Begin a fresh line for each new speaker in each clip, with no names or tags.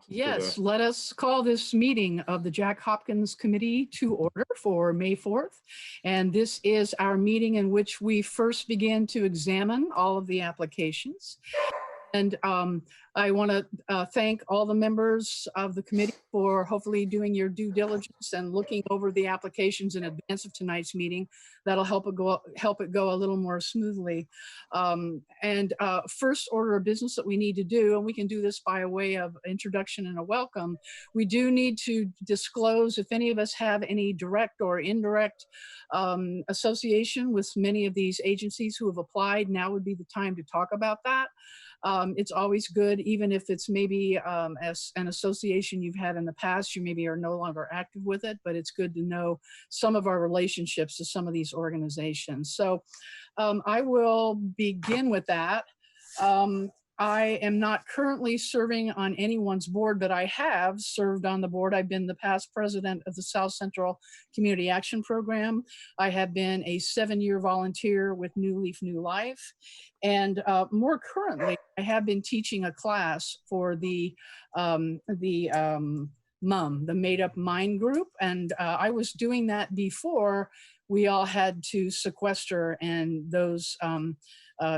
Yes, let us call this meeting of the Jack Hopkins Committee to order for May 4th. And this is our meeting in which we first begin to examine all of the applications. And I want to thank all the members of the committee for hopefully doing your due diligence and looking over the applications in advance of tonight's meeting. That'll help it go a little more smoothly. First order of business that we need to do, and we can do this by a way of introduction and a welcome, we do need to disclose if any of us have any direct or indirect association with many of these agencies who have applied. Now would be the time to talk about that. It's always good, even if it's maybe as an association you've had in the past, you maybe are no longer active with it, but it's good to know some of our relationships to some of these organizations. So I will begin with that. I am not currently serving on anyone's board, but I have served on the board. I've been the past president of the South Central Community Action Program. I have been a 7-year volunteer with New Leaf New Life. And more currently, I have been teaching a class for the MUM, the Made Up Mind Group. And I was doing that before we all had to sequester, and those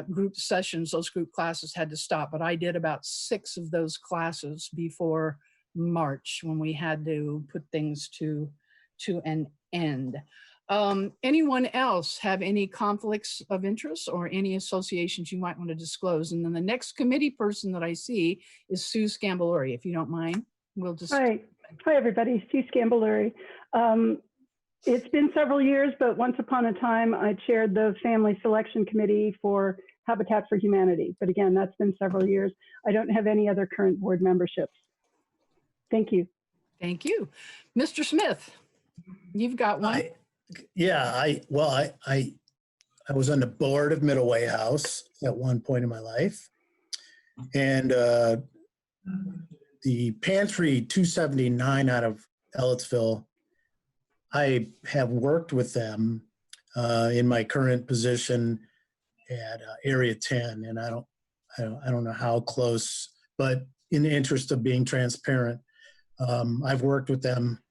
group sessions, those group classes had to stop. But I did about 6 of those classes before March when we had to put things to an end. Anyone else have any conflicts of interest or any associations you might want to disclose? And then the next committee person that I see is Sue Scambalori. If you don't mind, we'll just.
Hi everybody, Sue Scambalori. It's been several years, but once upon a time, I chaired the Family Selection Committee for Habitat for Humanity. But again, that's been several years. I don't have any other current board memberships. Thank you.
Thank you. Mr. Smith, you've got one.
I was on the board of Middleway House at one point in my life. And the Pantry 279 out of Ellettsville, I have worked with them in my current position at Area 10, and I don't know how close, but in the interest of being transparent, I've worked with them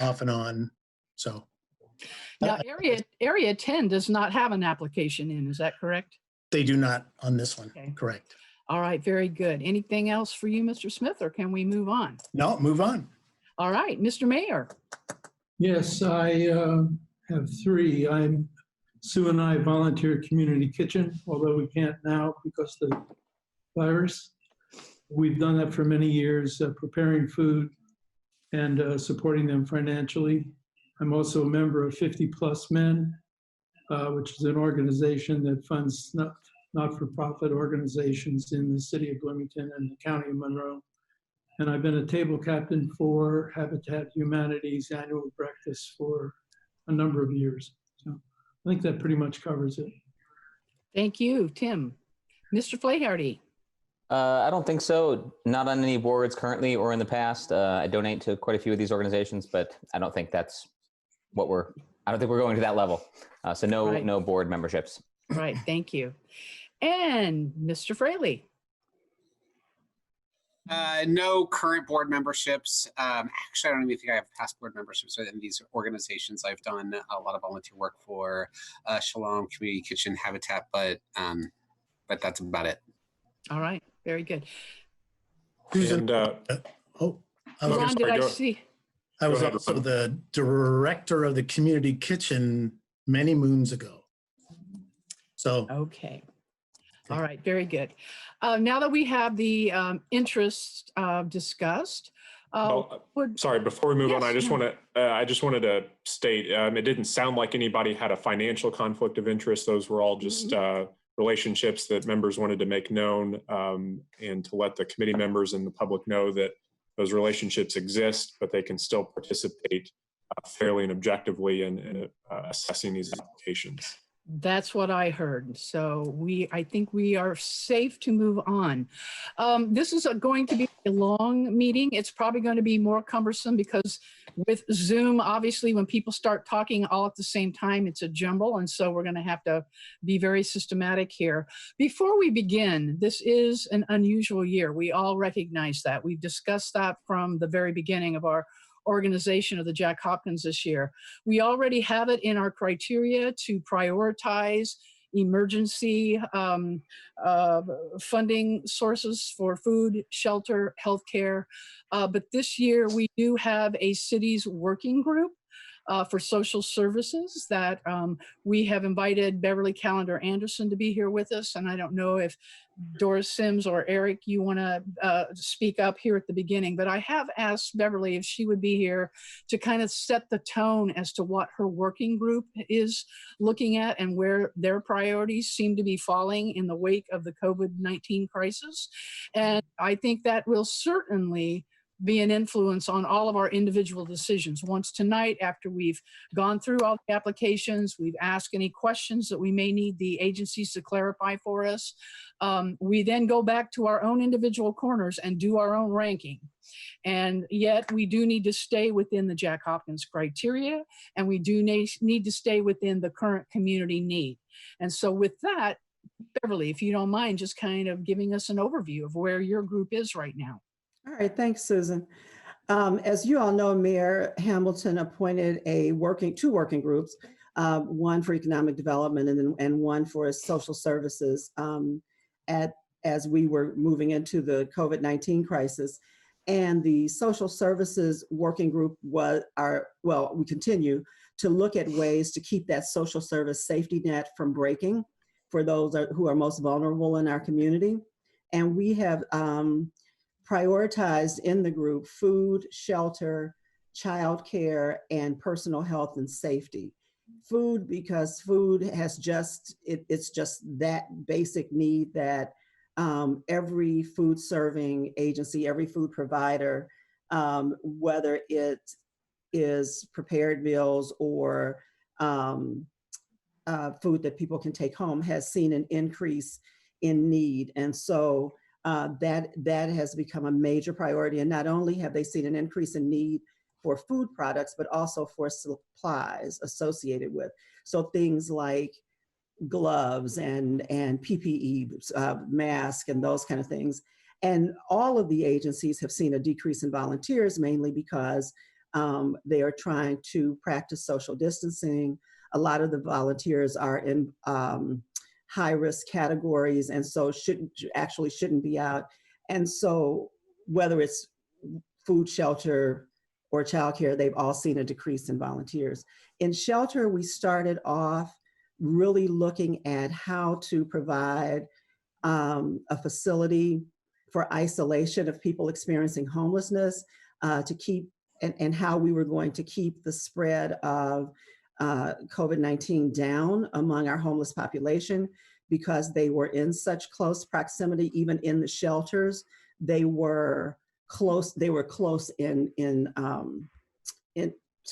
off and on. So
now, Area 10 does not have an application in. Is that correct?
They do not on this one.
Okay.
Correct.
All right. Very good. Anything else for you, Mr. Smith, or can we move on?
No, move on.
All right, Mr. Mayor.
Yes, I have 3. Sue and I volunteer at Community Kitchen, although we can't now because of the virus. We've done that for many years, preparing food and supporting them financially. I'm also a member of 50 Plus Men, which is an organization that funds not-for-profit organizations in the city of Bloomington and the county of Monroe. And I've been a table captain for Habitat Humanity's annual breakfast for a number of years. So I think that pretty much covers it.
Thank you, Tim. Mr. Flaherty.
I don't think so. Not on any boards currently or in the past. I donate to quite a few of these organizations, but I don't think that's what I don't think we're going to that level. So no,
right.
No board memberships.
Right, thank you. And Mr. Fraley.
No current board memberships. Actually, I don't even think I have past board memberships in these organizations. I've done a lot of volunteer work for Shalom, Community Kitchen, Habitat, but that's about it.
All right, very good.
And,
Ron, did I see?
I was also the director of the Community Kitchen many moons ago. So
okay. All right, very good. Now that we have the interests discussed,
sorry, before we move
yes,
on, I just wanted to state it didn't sound like anybody had a financial conflict of interest. Those were all just relationships that members wanted to make known and to let the committee members and the public know that those relationships exist, but they can still participate fairly and objectively in assessing these applications.
That's what I heard. So I think we are safe to move on. This is going to be a long meeting. It's probably going to be more cumbersome because with Zoom, obviously, when people start talking all at the same time, it's a jumble. And so we're going to have to be very systematic here. Before we begin, this is an unusual year. We all recognize that. We've discussed that from the very beginning of our organization of the Jack Hopkins this year. We already have it in our criteria to prioritize emergency funding sources for food, shelter, healthcare. But this year we do have a city's working group for social services that we have invited Beverly Calendar Anderson to be here with us. And I don't know if Doris Sims or Eric, you want to speak up here at the beginning, but I have asked Beverly if she would be here to kind of set the tone as to what her working group is looking at and where their priorities seem to be falling in the wake of the COVID-19 crisis. And I think that will certainly be an influence on all of our individual decisions. Once tonight, after we've gone through all the applications, we've asked any questions that we may need the agencies to clarify for us. We then go back to our own individual corners and do our own ranking. And yet we do need to stay within the Jack Hopkins criteria, and we do need to stay within the current community need. And so with that, Beverly, if you don't mind just kind of giving us an overview of where your group is right now.
All right, thanks, Susan. As you all know, Mayor Hamilton appointed two working groups, one for economic development and one for social services as we were moving into the COVID-19 crisis. And the social services working group we continue to look at ways to keep that social service safety net from breaking for those who are most vulnerable in our community. And we have prioritized in the group food, shelter, childcare, and personal health and safety. Food, because food has it's just that basic need that every food serving agency, every food provider, whether it is prepared meals or food that people can take home, has seen an increase in need. And so that has become a major priority. And not only have they seen an increase in need for food products, but also for supplies associated with. So things like gloves and PPE, masks and those kind of things. And all of the agencies have seen a decrease in volunteers, mainly because they are trying to practice social distancing. A lot of the volunteers are in high-risk categories, and so shouldn't be out. And so whether it's food, shelter, or childcare, they've all seen a decrease in volunteers. In shelter, we started off really looking at how to provide a facility for isolation of people experiencing homelessness to keep, and how we were going to keep the spread of COVID-19 down among our homeless population, because they were in such close proximity. Even in the shelters, they were close in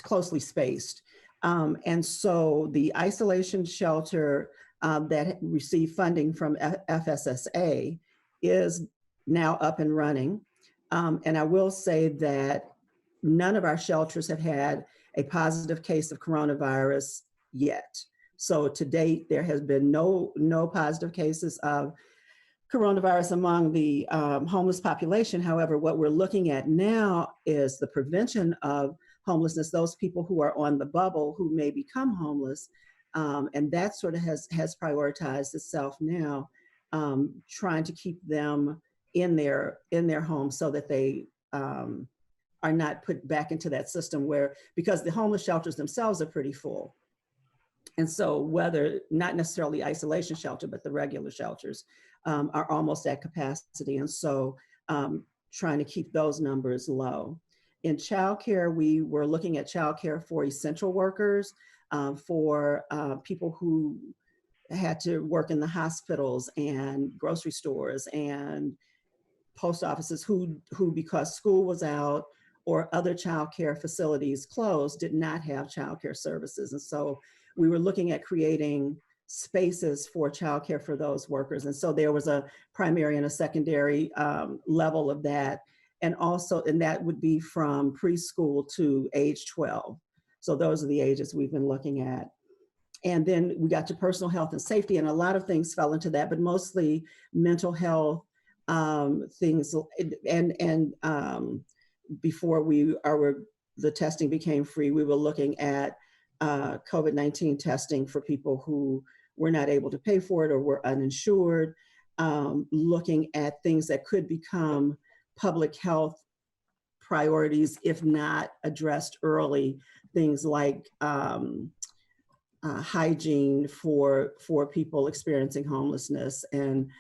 closely spaced. And so the isolation shelter that received funding from FSSA is now up and running. And I will say that none of our shelters have had a positive case of coronavirus yet. So to date, there has been no positive cases of coronavirus among the homeless population. However, what we're looking at now is the prevention of homelessness, those people who are on the bubble who may become homeless. And that sort of has prioritized itself now, trying to keep them in their homes so that they are not put back into that system because the homeless shelters themselves are pretty full. And so whether, not necessarily isolation shelter, but the regular shelters are almost at capacity. And so trying to keep those numbers low. In childcare, we were looking at childcare for essential workers, for people who had to work in the hospitals and grocery stores and post offices who because school was out or other childcare facilities closed, did not have childcare services. And so we were looking at creating spaces for childcare for those workers. And so there was a primary and a secondary level of that. And also, and that would be from preschool to age 12. So those are the ages we've been looking at. And then we got to personal health and safety, and a lot of things fell into that, but mostly mental health things. And before the testing became free, we were looking at COVID-19 testing for people who were not able to pay for it or were uninsured, looking at things that could become public health priorities if not addressed early, things like hygiene for people experiencing homelessness and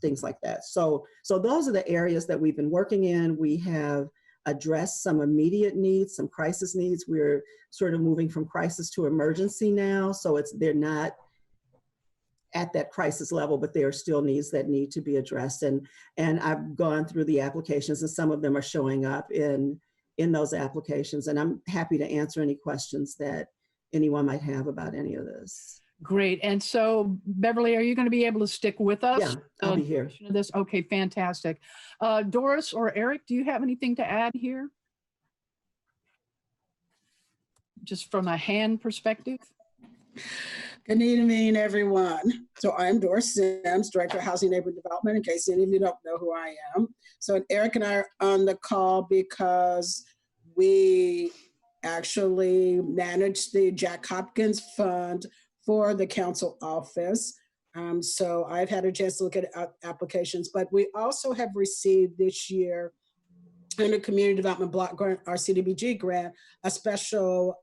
things like that. So those are the areas that we've been working in. We have addressed some immediate needs, some crisis needs. We're sort of moving from crisis to emergency now. So they're not at that crisis level, but there are still needs that need to be addressed. And I've gone through the applications, and some of them are showing up in those applications. And I'm happy to answer any questions that anyone might have about any of this.
Great. And so, Beverly, are you going to be able to stick with us?
Yeah, I'll be here.
This? Okay, fantastic. Doris or Eric, do you have anything to add here? Just from a hand perspective?
Good evening, everyone. So I'm Doris Sims, Director of Housing and Neighborhood Development, in case any of you don't know who I am. So Eric and I are on the call because we actually manage the Jack Hopkins Fund for the council office. So I've had a chance to look at applications, but we also have received this year under Community Development Block Grant, our CDBG grant, a special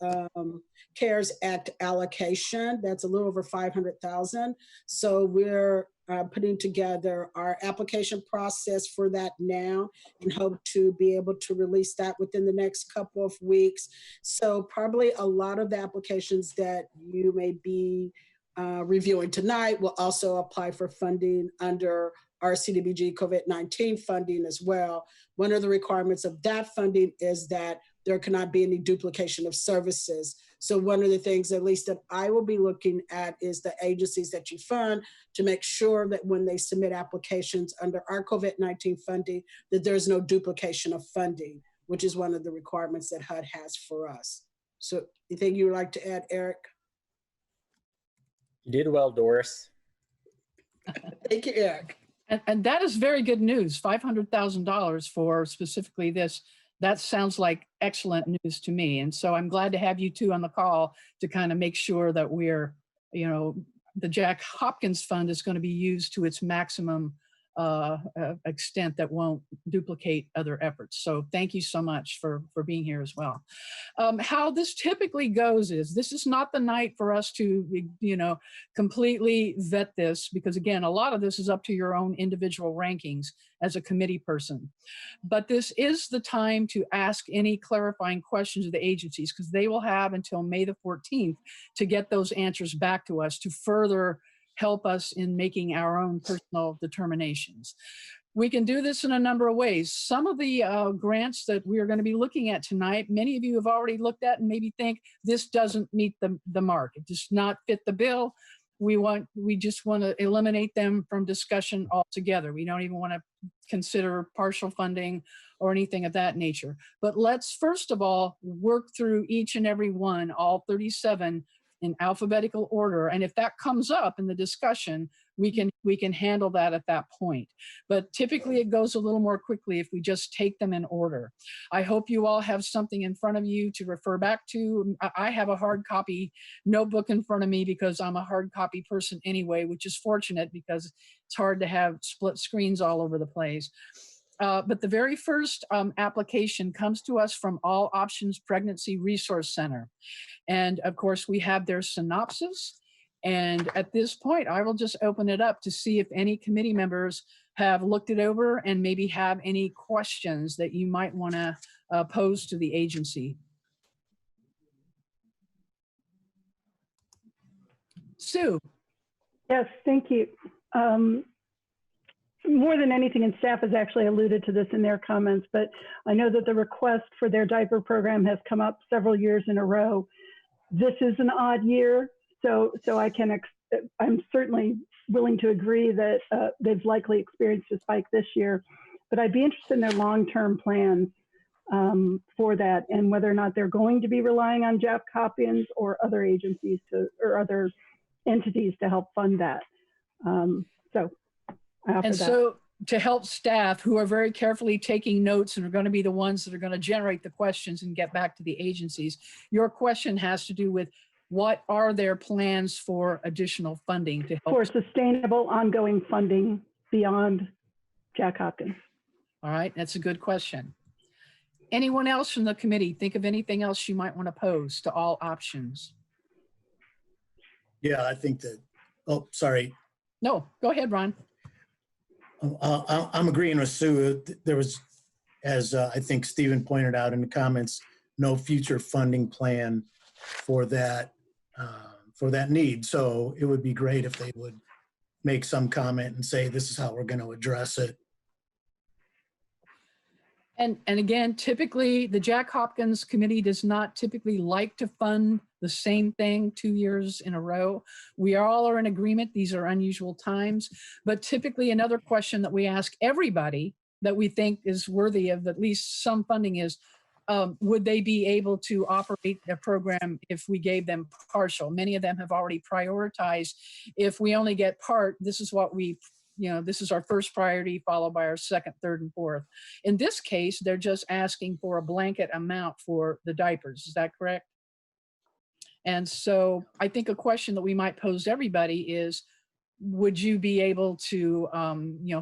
CARES Act allocation that's a little over $500,000. So we're putting together our application process for that now and hope to be able to release that within the next couple of weeks. So probably a lot of the applications that you may be reviewing tonight will also apply for funding under our CDBG COVID-19 funding as well. One of the requirements of that funding is that there cannot be any duplication of services. So one of the things, at least that I will be looking at, is the agencies that you fund to make sure that when they submit applications under our COVID-19 funding, that there's no duplication of funding, which is one of the requirements that HUD has for us. So anything you would like to add, Eric?
You did well, Doris.
Thank you, Eric.
And that is very good news, $500,000 for specifically this. That sounds like excellent news to me. And so I'm glad to have you two on the call to kind of make sure that we're, the Jack Hopkins Fund is going to be used to its maximum extent that won't duplicate other efforts. So thank you so much for being here as well. How this typically goes is this is not the night for us to, completely vet this, because again, a lot of this is up to your own individual rankings as a committee person. But this is the time to ask any clarifying questions of the agencies, because they will have until May the 14th to get those answers back to us to further help us in making our own personal determinations. We can do this in a number of ways. Some of the grants that we are going to be looking at tonight, many of you have already looked at and maybe think this doesn't meet the mark. It does not fit the bill. We just want to eliminate them from discussion altogether. We don't even want to consider partial funding or anything of that nature. But let's first of all work through each and every one, all 37, in alphabetical order. And if that comes up in the discussion, we can handle that at that point. But typically it goes a little more quickly if we just take them in order. I hope you all have something in front of you to refer back to. I have a hard copy notebook in front of me because I'm a hard copy person anyway, which is fortunate because it's hard to have split screens all over the place. But the very first application comes to us from All Options Pregnancy Resource Center. And of course, we have their synopsis. And at this point, I will just open it up to see if any committee members have looked it over and maybe have any questions that you might want to pose to the agency. Sue.
Yes, thank you. More than anything, and staff has actually alluded to this in their comments, but I know that the request for their diaper program has come up several years in a row. This is an odd year, so I can I'm certainly willing to agree that they've likely experienced a spike this year, but I'd be interested in their long-term plans for that, and whether or not they're going to be relying on Jeff Hopkins or other agencies or other entities to help fund that. So I offer
And
that.
so to help staff who are very carefully taking notes and are going to be the ones that are going to generate the questions and get back to the agencies, your question has to do with what are their plans for additional funding to help?
For sustainable ongoing funding beyond Jack Hopkins.
All right, that's a good question. Anyone else from the committee think of anything else you might want to pose to all options?
Yeah, I think that, oh, sorry.
No, go ahead, Ron.
I'm agreeing with Sue. There was, as I think Stephen pointed out in the comments, no future funding plan for that need. So it would be great if they would make some comment and say, this is how we're going to address it.
And again, typically the Jack Hopkins committee does not typically like to fund the same thing 2 years in a row. We all are in agreement. These are unusual times, but typically another question that we ask everybody that we think is worthy of at least some funding is, would they be able to operate a program if we gave them partial? Many of them have already prioritized. If we only get part, this is what we, this is our first priority, followed by our second, third, and fourth. In this case, they're just asking for a blanket amount for the diapers. Is that correct? And so I think a question that we might pose to everybody is, would you be able to,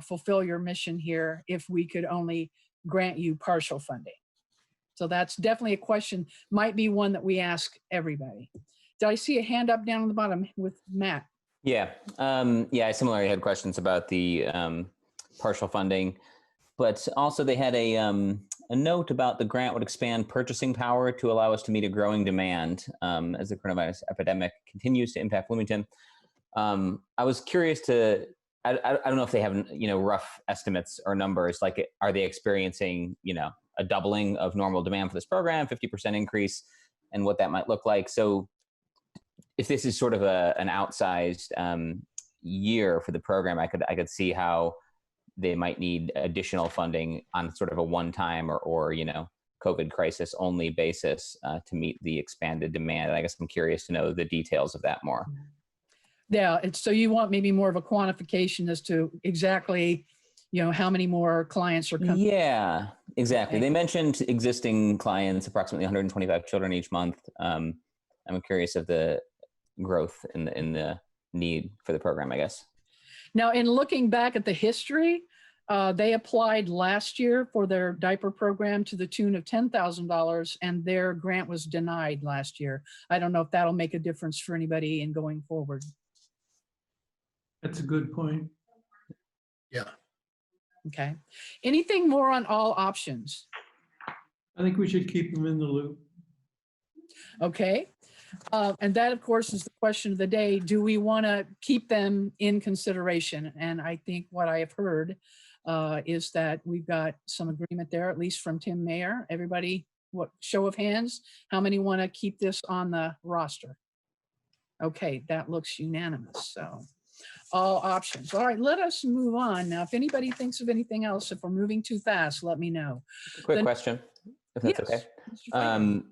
fulfill your mission here if we could only grant you partial funding? So that's definitely a question, might be one that we ask everybody. Did I see a hand up down on the bottom with Matt?
Yeah. I similarly had questions about the partial funding, but also they had a note about the grant would expand purchasing power to allow us to meet a growing demand as the coronavirus epidemic continues to impact Bloomington. I was curious to, I don't know if they have, rough estimates or numbers, like are they experiencing, a doubling of normal demand for this program, 50% increase, and what that might look like. So if this is sort of an outsized year for the program, I could see how they might need additional funding on sort of a one-time or COVID crisis only basis to meet the expanded demand. And I guess I'm curious to know the details of that more.
Yeah, so you want maybe more of a quantification as to exactly, how many more clients are coming.
Yeah, exactly.
Okay.
They mentioned existing clients, approximately 125 children each month. I'm curious of the growth in the need for the program, I guess.
Now, in looking back at the history, they applied last year for their diaper program to the tune of $10,000, and their grant was denied last year. I don't know if that'll make a difference for anybody in going forward.
That's a good point.
Yeah.
Okay. Anything more on all options?
I think we should keep them in the loop.
Okay. And that, of course, is the question of the day. Do we want to keep them in consideration? And I think what I have heard is that we've got some agreement there, at least from Tim Mayer. Everybody, what show of hands? How many want to keep this on the roster? Okay, that looks unanimous. So all options. All right, let us move on. Now, if anybody thinks of anything else, if we're moving too fast, let me know.
Quick question, if that's
Yes,
okay.
Mr. Franklin.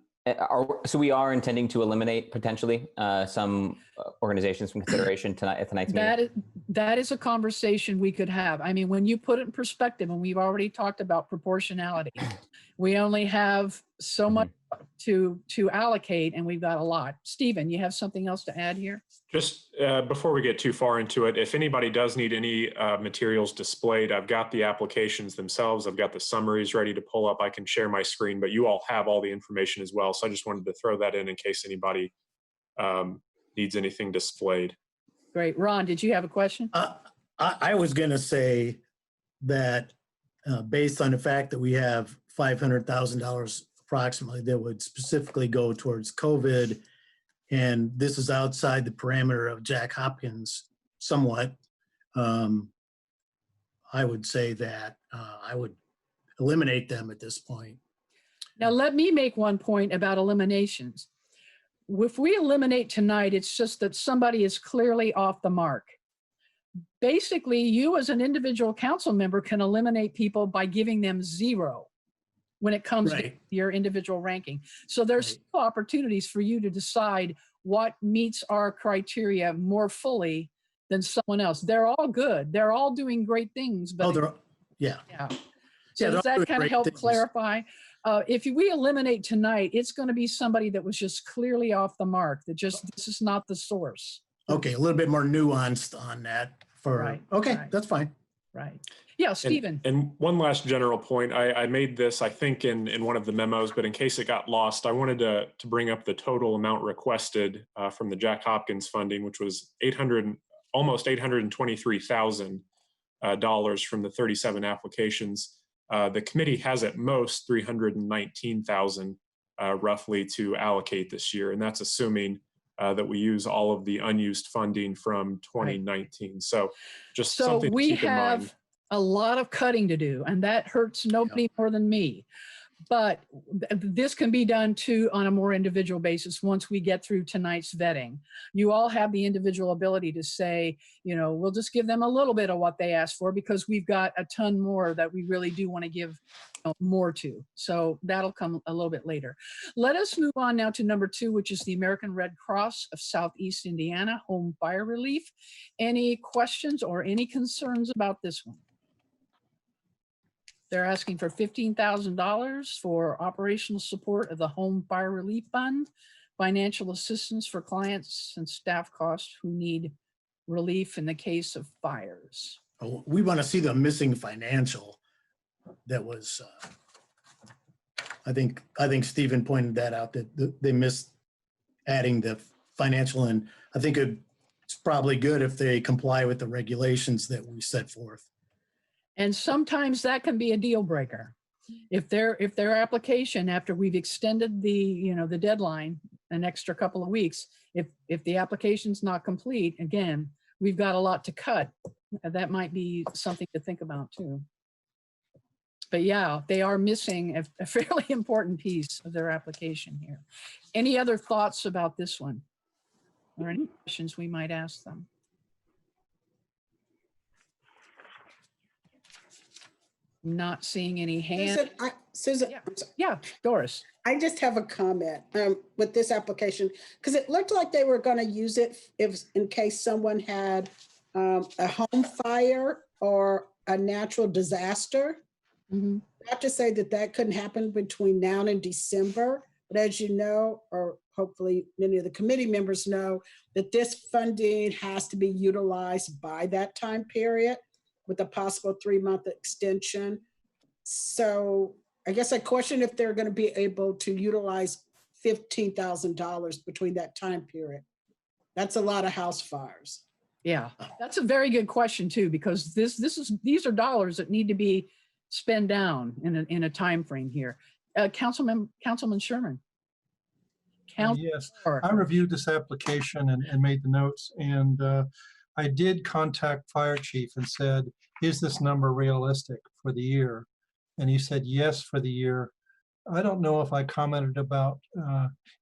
So we are intending to eliminate potentially some organizations from consideration tonight at tonight's meeting?
That is a conversation we could have. I mean, when you put it in perspective, and we've already talked about proportionality, we only have so much to allocate, and we've got a lot. Stephen, you have something else to add here?
Just before we get too far into it, if anybody does need any materials displayed, I've got the applications themselves. I've got the summaries ready to pull up. I can share my screen, but you all have all the information as well. So I just wanted to throw that in case anybody needs anything displayed.
Great. Ron, did you have a question?
I was going to say that based on the fact that we have $500,000 approximately that would specifically go towards COVID, and this is outside the parameter of Jack Hopkins somewhat, I would say that I would eliminate them at this point.
Now, let me make one point about eliminations. if we eliminate tonight, it's just that somebody is clearly off the mark. Basically, you as an individual council member can eliminate people by giving them 0 when it comes to
Right.
your individual ranking. So there's
Right.
still opportunities for you to decide what meets our criteria more fully than someone else. They're all good. They're all doing great things, but
Oh, they're, yeah.
yeah.
Yeah,
So
they're
does
all
that
doing
kind of
great
help
things.
clarify? If we eliminate tonight, it's going to be somebody that was just clearly off the mark, that just, this is not the source.
Okay, a little bit more nuanced on that for,
Right,
okay,
right.
that's fine.
Right. Yeah, Stephen.
And one last general point, I made this, I think, in one of the memos, but in case it got lost, I wanted to bring up the total amount requested from the Jack Hopkins funding, which was almost $823,000 from the 37 applications. The committee has at most 319,000 roughly to allocate this year, and that's assuming that we use all of the unused funding from 2019. So just something to
we
keep in
have
mind.
a lot of cutting to do, and that hurts nobody more than me. But this can be done too on a more individual basis once we get through tonight's vetting. You all have the individual ability to say, you know, we'll just give them a little bit of what they asked for because we've got a ton more that we really do want to give more to. So that'll come a little bit later. Let us move on now to number 2, which is the American Red Cross of Southeast Indiana Home Fire Relief. Any questions or any concerns about this one? They're asking for $15,000 for operational support of the Home Fire Relief Fund, financial assistance for clients and staff costs who need relief in the case of fires.
We want to see the missing financial that was, I think Stephen pointed that out, that they missed adding the financial, and I think it's probably good if they comply with the regulations that we set forth.
And sometimes that can be a deal breaker. If their application, after we've extended the deadline an extra couple of weeks, if the application's not complete, again, we've got a lot to cut. That might be something to think about too. But yeah, they are missing a fairly important piece of their application here. Any other thoughts about this one? Or any questions we might ask them? Not seeing any hands.
Susan,
Yeah.
I'm sorry.
Yeah, Doris.
I just have a comment with this application, because it looked like they were going to use it in case someone had a home fire or a natural disaster.
Mm-hmm.
Not to say that couldn't happen between now and December, but as you know, or hopefully many of the committee members know, that this funding has to be utilized by that time period with a possible 3-month extension. So I guess I question if they're going to be able to utilize $15,000 between that time period. That's a lot of house fires.
Yeah, that's a very good question too, because these are dollars that need to be spent down in a time frame here. Councilman Sherman.
Yes, I reviewed this application and made the notes, and I did contact fire chief and said, is this number realistic for the year? And he said yes for the year. I don't know if I commented about,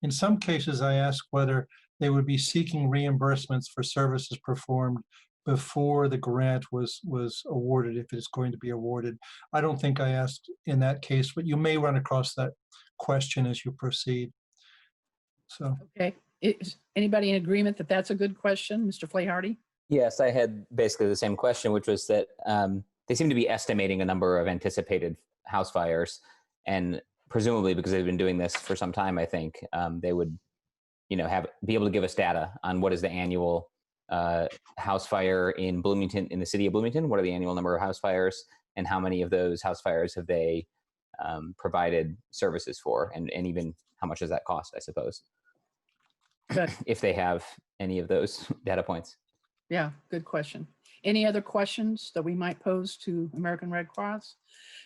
in some cases I asked whether they would be seeking reimbursements for services performed before the grant was awarded, if it's going to be awarded. I don't think I asked in that case, but you may run across that question as you proceed. So.
Okay, is anybody in agreement that that's a good question, Mr. Flaherty?
Yes, I had basically the same question, which was that they seem to be estimating a number of anticipated house fires, and presumably because they've been doing this for some time, I think they would, be able to give us data on what is the annual house fire in Bloomington, in the city of Bloomington. What are the annual number of house fires, and how many of those house fires have they provided services for, and even how much does that cost, I suppose, if they have any of those data points.
Yeah, good question. Any other questions that we might pose to American Red Cross?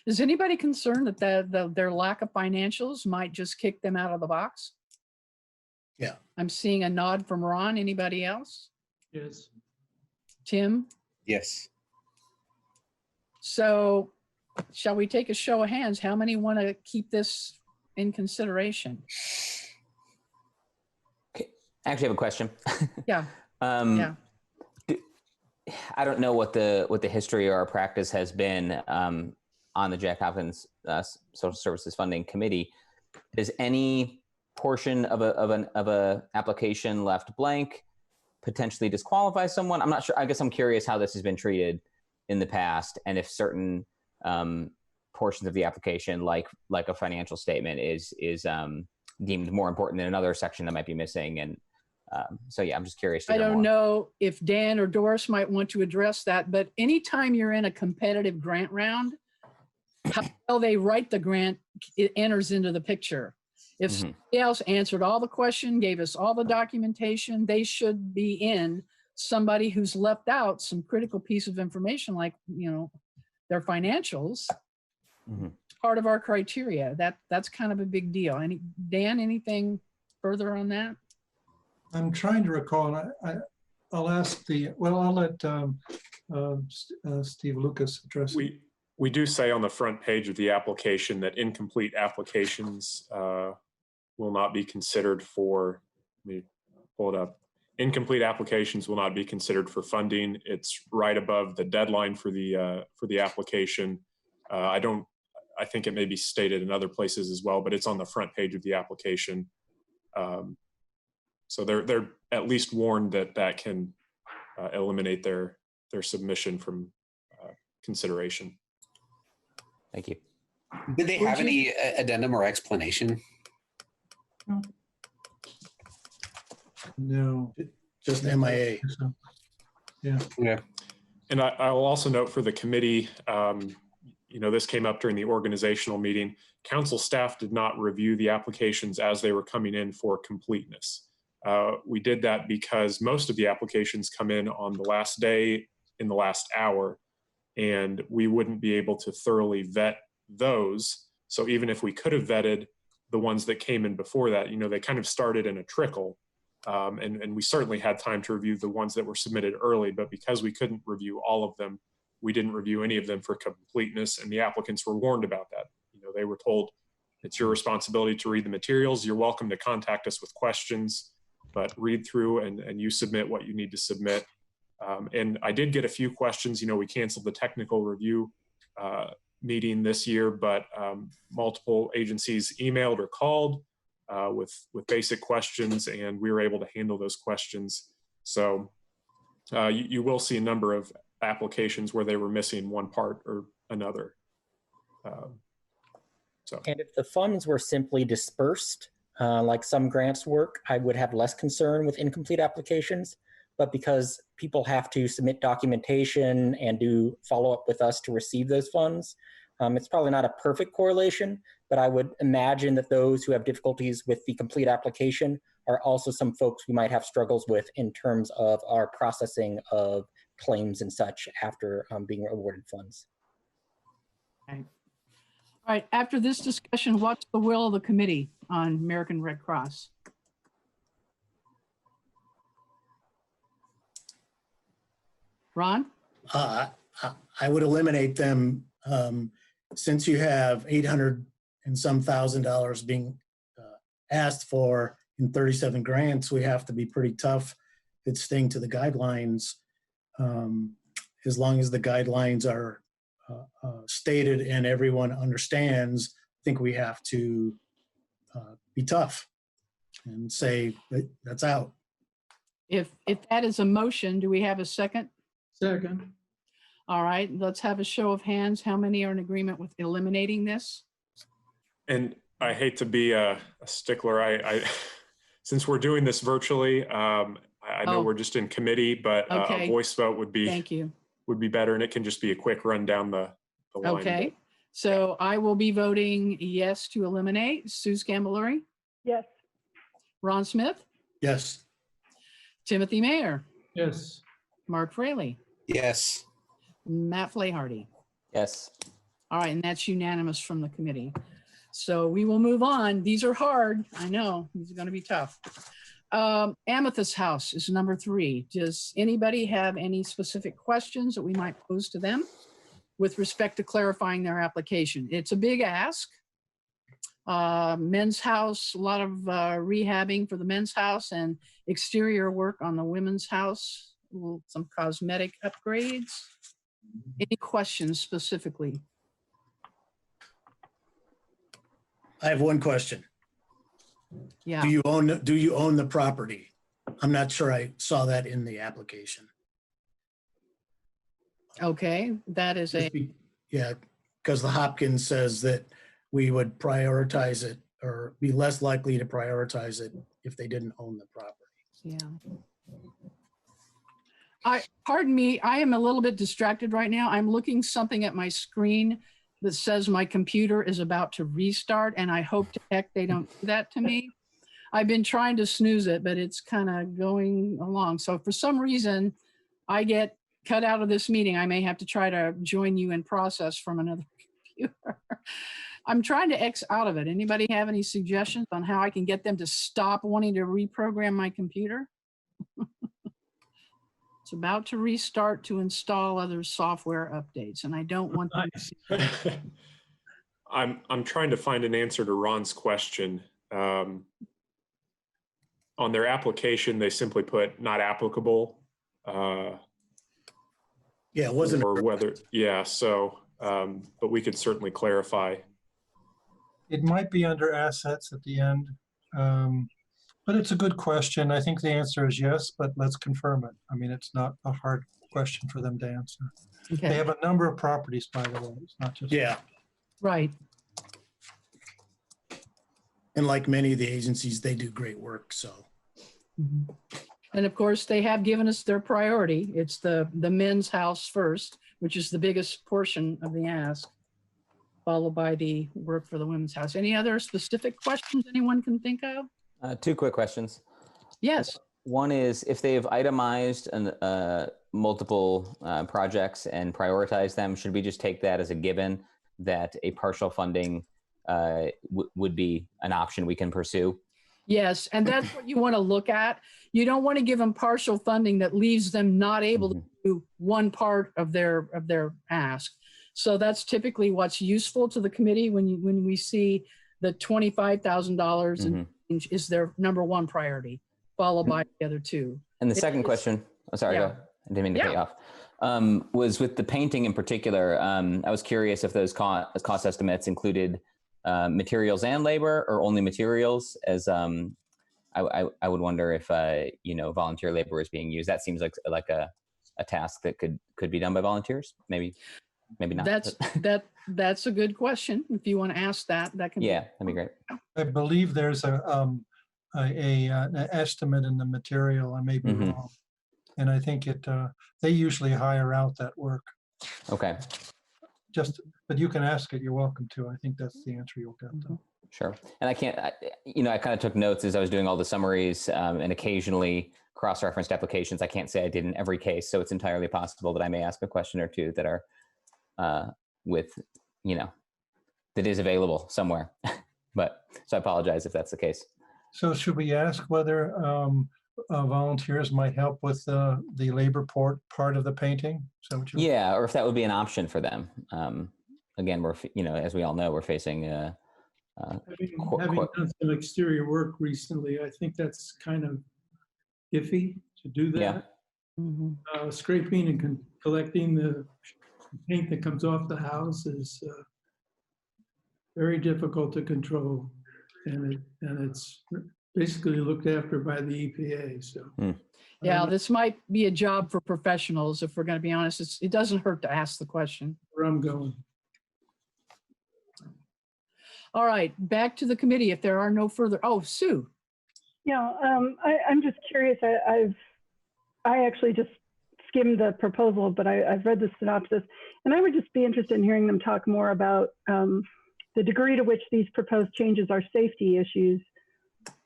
Is anybody concerned that their lack of financials might just kick them out of the box?
Yeah.
I'm seeing a nod from Ron. Anybody else?
Yes.
Tim?
Yes.
So shall we take a show of hands? How many want to keep this in consideration?
I actually have a question.
Yeah.
Yeah. I don't know what the history or practice has been on the Jack Hopkins Social Services Funding Committee. Is any portion of a application left blank potentially disqualify someone? I'm not sure. I guess I'm curious how this has been treated in the past, and if certain portions of the application, like a financial statement, is deemed more important than another section that might be missing. And so, yeah, I'm just curious.
I don't know if Dan or Doris might want to address that, but anytime you're in a competitive grant round, how well they write the grant, it enters into the picture. If somebody else answered all the questions, gave us all the documentation, they should be in. Somebody who's left out some critical piece of information, like, their financials, part of our criteria. That's kind of a big deal. Dan, anything further on that?
I'm trying to recall, and I'll ask I'll let Steve Lucas address it.
We do say on the front page of the application that incomplete applications will not be considered for, let me pull it up. Incomplete applications will not be considered for funding. It's right above the deadline for the application. I think it may be stated in other places as well, but it's on the front page of the application. So they're at least warned that can eliminate their submission from consideration.
Thank you.
Did they have any addendum or explanation?
No.
Just MIA.
Yeah.
And I'll also note for the committee, this came up during the organizational meeting. Council staff did not review the applications as they were coming in for completeness. We did that because most of the applications come in on the last day in the last hour, and we wouldn't be able to thoroughly vet those. So even if we could have vetted the ones that came in before that, they kind of started in a trickle. And we certainly had time to review the ones that were submitted early, but because we couldn't review all of them, we didn't review any of them for completeness, and the applicants were warned about that. They were told, it's your responsibility to read the materials. You're welcome to contact us with questions, but read through and you submit what you need to submit. And I did get a few questions. We canceled the technical review meeting this year, but multiple agencies emailed or called with basic questions, and we were able to handle those questions. So you will see a number of applications where they were missing one part or another.
And if the funds were simply dispersed, like some grants work, I would have less concern with incomplete applications. But because people have to submit documentation and do follow-up with us to receive those funds, it's probably not a perfect correlation, but I would imagine that those who have difficulties with the complete application are also some folks we might have struggles with in terms of our processing of claims and such after being awarded funds.
Okay. All right, after this discussion, what's the will of the committee on American Red Cross? Ron?
I would eliminate them since you have $800 and some $1,000 being asked for in 37 grants. We have to be pretty tough at staying to the guidelines. As long as the guidelines are stated and everyone understands, I think we have to be tough and say that's out.
If that is a motion, do we have a second?
Second.
All right, let's have a show of hands. How many are in agreement with eliminating this?
And I hate to be a stickler. I since we're doing this virtually, I know we're just in committee, but a voice vote would be
Thank you.
Would be better, and it can just be a quick run down the line.
Okay, so I will be voting yes to eliminate. Sue Scamboluri?
Yes.
Ron Smith?
Yes.
Timothy Mayer?
Yes.
Mark Fraley?
Yes.
Matt Flaharty?
Yes.
All right, and that's unanimous from the committee. So we will move on. These are hard. I know, these are going to be tough. Amethyst House is number 3. Does anybody have any specific questions that we might pose to them with respect to clarifying their application? It's a big ask. men's house, a lot of rehabbing for the men's house and exterior work on the women's house, some cosmetic upgrades. Any questions specifically?
I have one question.
Yeah.
Do you own the property? I'm not sure I saw that in the application.
Okay, that is a,
Yeah, because the Hopkins says that we would prioritize it or be less likely to prioritize it if they didn't own the property.
yeah. Pardon me, I am a little bit distracted right now. I'm looking something at my screen that says my computer is about to restart, and I hope to heck they don't do that to me. I've been trying to snooze it, but it's kind of going along. So if for some reason I get cut out of this meeting, I may have to try to join you in process from another computer. I'm trying to X out of it. Anybody have any suggestions on how I can get them to stop wanting to reprogram my computer? It's about to restart to install other software updates, and I don't want them to.
I'm trying to find an answer to Ron's question. On their application, they simply put not applicable.
Yeah, it wasn't.
Or whether, yeah, so, but we could certainly clarify.
It might be under assets at the end, but it's a good question. I think the answer is yes, but let's confirm it. I mean, it's not a hard question for them to answer.
Okay.
They have a number of properties, by the way. It's not just.
Yeah.
Right.
And like many of the agencies, they do great work, so.
Mm-hmm. And of course, they have given us their priority. It's the men's house first, which is the biggest portion of the ask, followed by the work for the women's house. Any other specific questions anyone can think of?
Two quick questions.
Yes.
One is if they've itemized multiple projects and prioritized them, should we just take that as a given that a partial funding would be an option we can pursue?
Yes, and that's what you want to look at. You don't want to give them partial funding that leaves them not able to do one part of their ask. So that's typically what's useful to the committee when we see the $25,000 is their number one priority, followed by the other two.
And the second question, I'm sorry,
yeah.
I didn't mean to cut you off, was with the painting in particular. I was curious if those cost estimates included materials and labor or only materials, as I would wonder if volunteer labor is being used. That seems like a task that could be done by volunteers. Maybe not.
That's a good question. If you want to ask that can
that'd be great.
I believe there's an estimate in the material. I may be wrong, and I think they usually hire out that work.
Okay.
But you can ask it. You're welcome to. I think that's the answer you'll get, though.
Sure. And I kind of took notes as I was doing all the summaries, and occasionally cross-referenced applications. I can't say I did in every case, so it's entirely possible that I may ask a question or two that are that is available somewhere. So I apologize if that's the case.
So should we ask whether volunteers might help with the labor part of the painting? So
yeah, or if that would be an option for them. Again, we're as we all know, we're facing
having done some exterior work recently, I think that's kind of iffy to do that. Yeah. Scraping and collecting the paint that comes off the house is very difficult to control, and it's basically looked after by the EPA. So,
yeah, this might be a job for professionals. If we're going to be honest, it doesn't hurt to ask the question.
Where I'm going.
All right, back to the committee. If there are no further, Sue.
Yeah, I'm just curious. I actually just skimmed the proposal, but I've read the synopsis, and I would just be interested in hearing them talk more about the degree to which these proposed changes are safety issues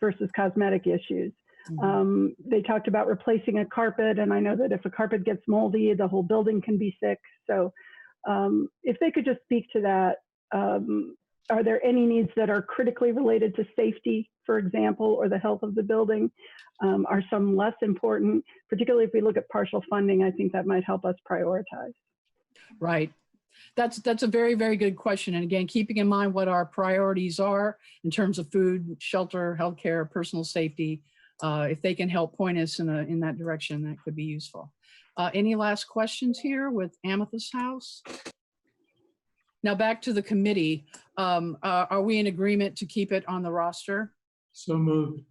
versus cosmetic issues. They talked about replacing a carpet, and I know that if a carpet gets moldy, the whole building can be sick. So if they could just speak to that, are there any needs that are critically related to safety, for example, or the health of the building? Are some less important? Particularly if we look at partial funding, I think that might help us prioritize.
Right. That's a very, very good question. And again, keeping in mind what our priorities are in terms of food, shelter, healthcare, personal safety, if they can help point us in that direction, that could be useful. Any last questions here with Amethyst House? Now back to the committee. Are we in agreement to keep it on the roster?
So moved.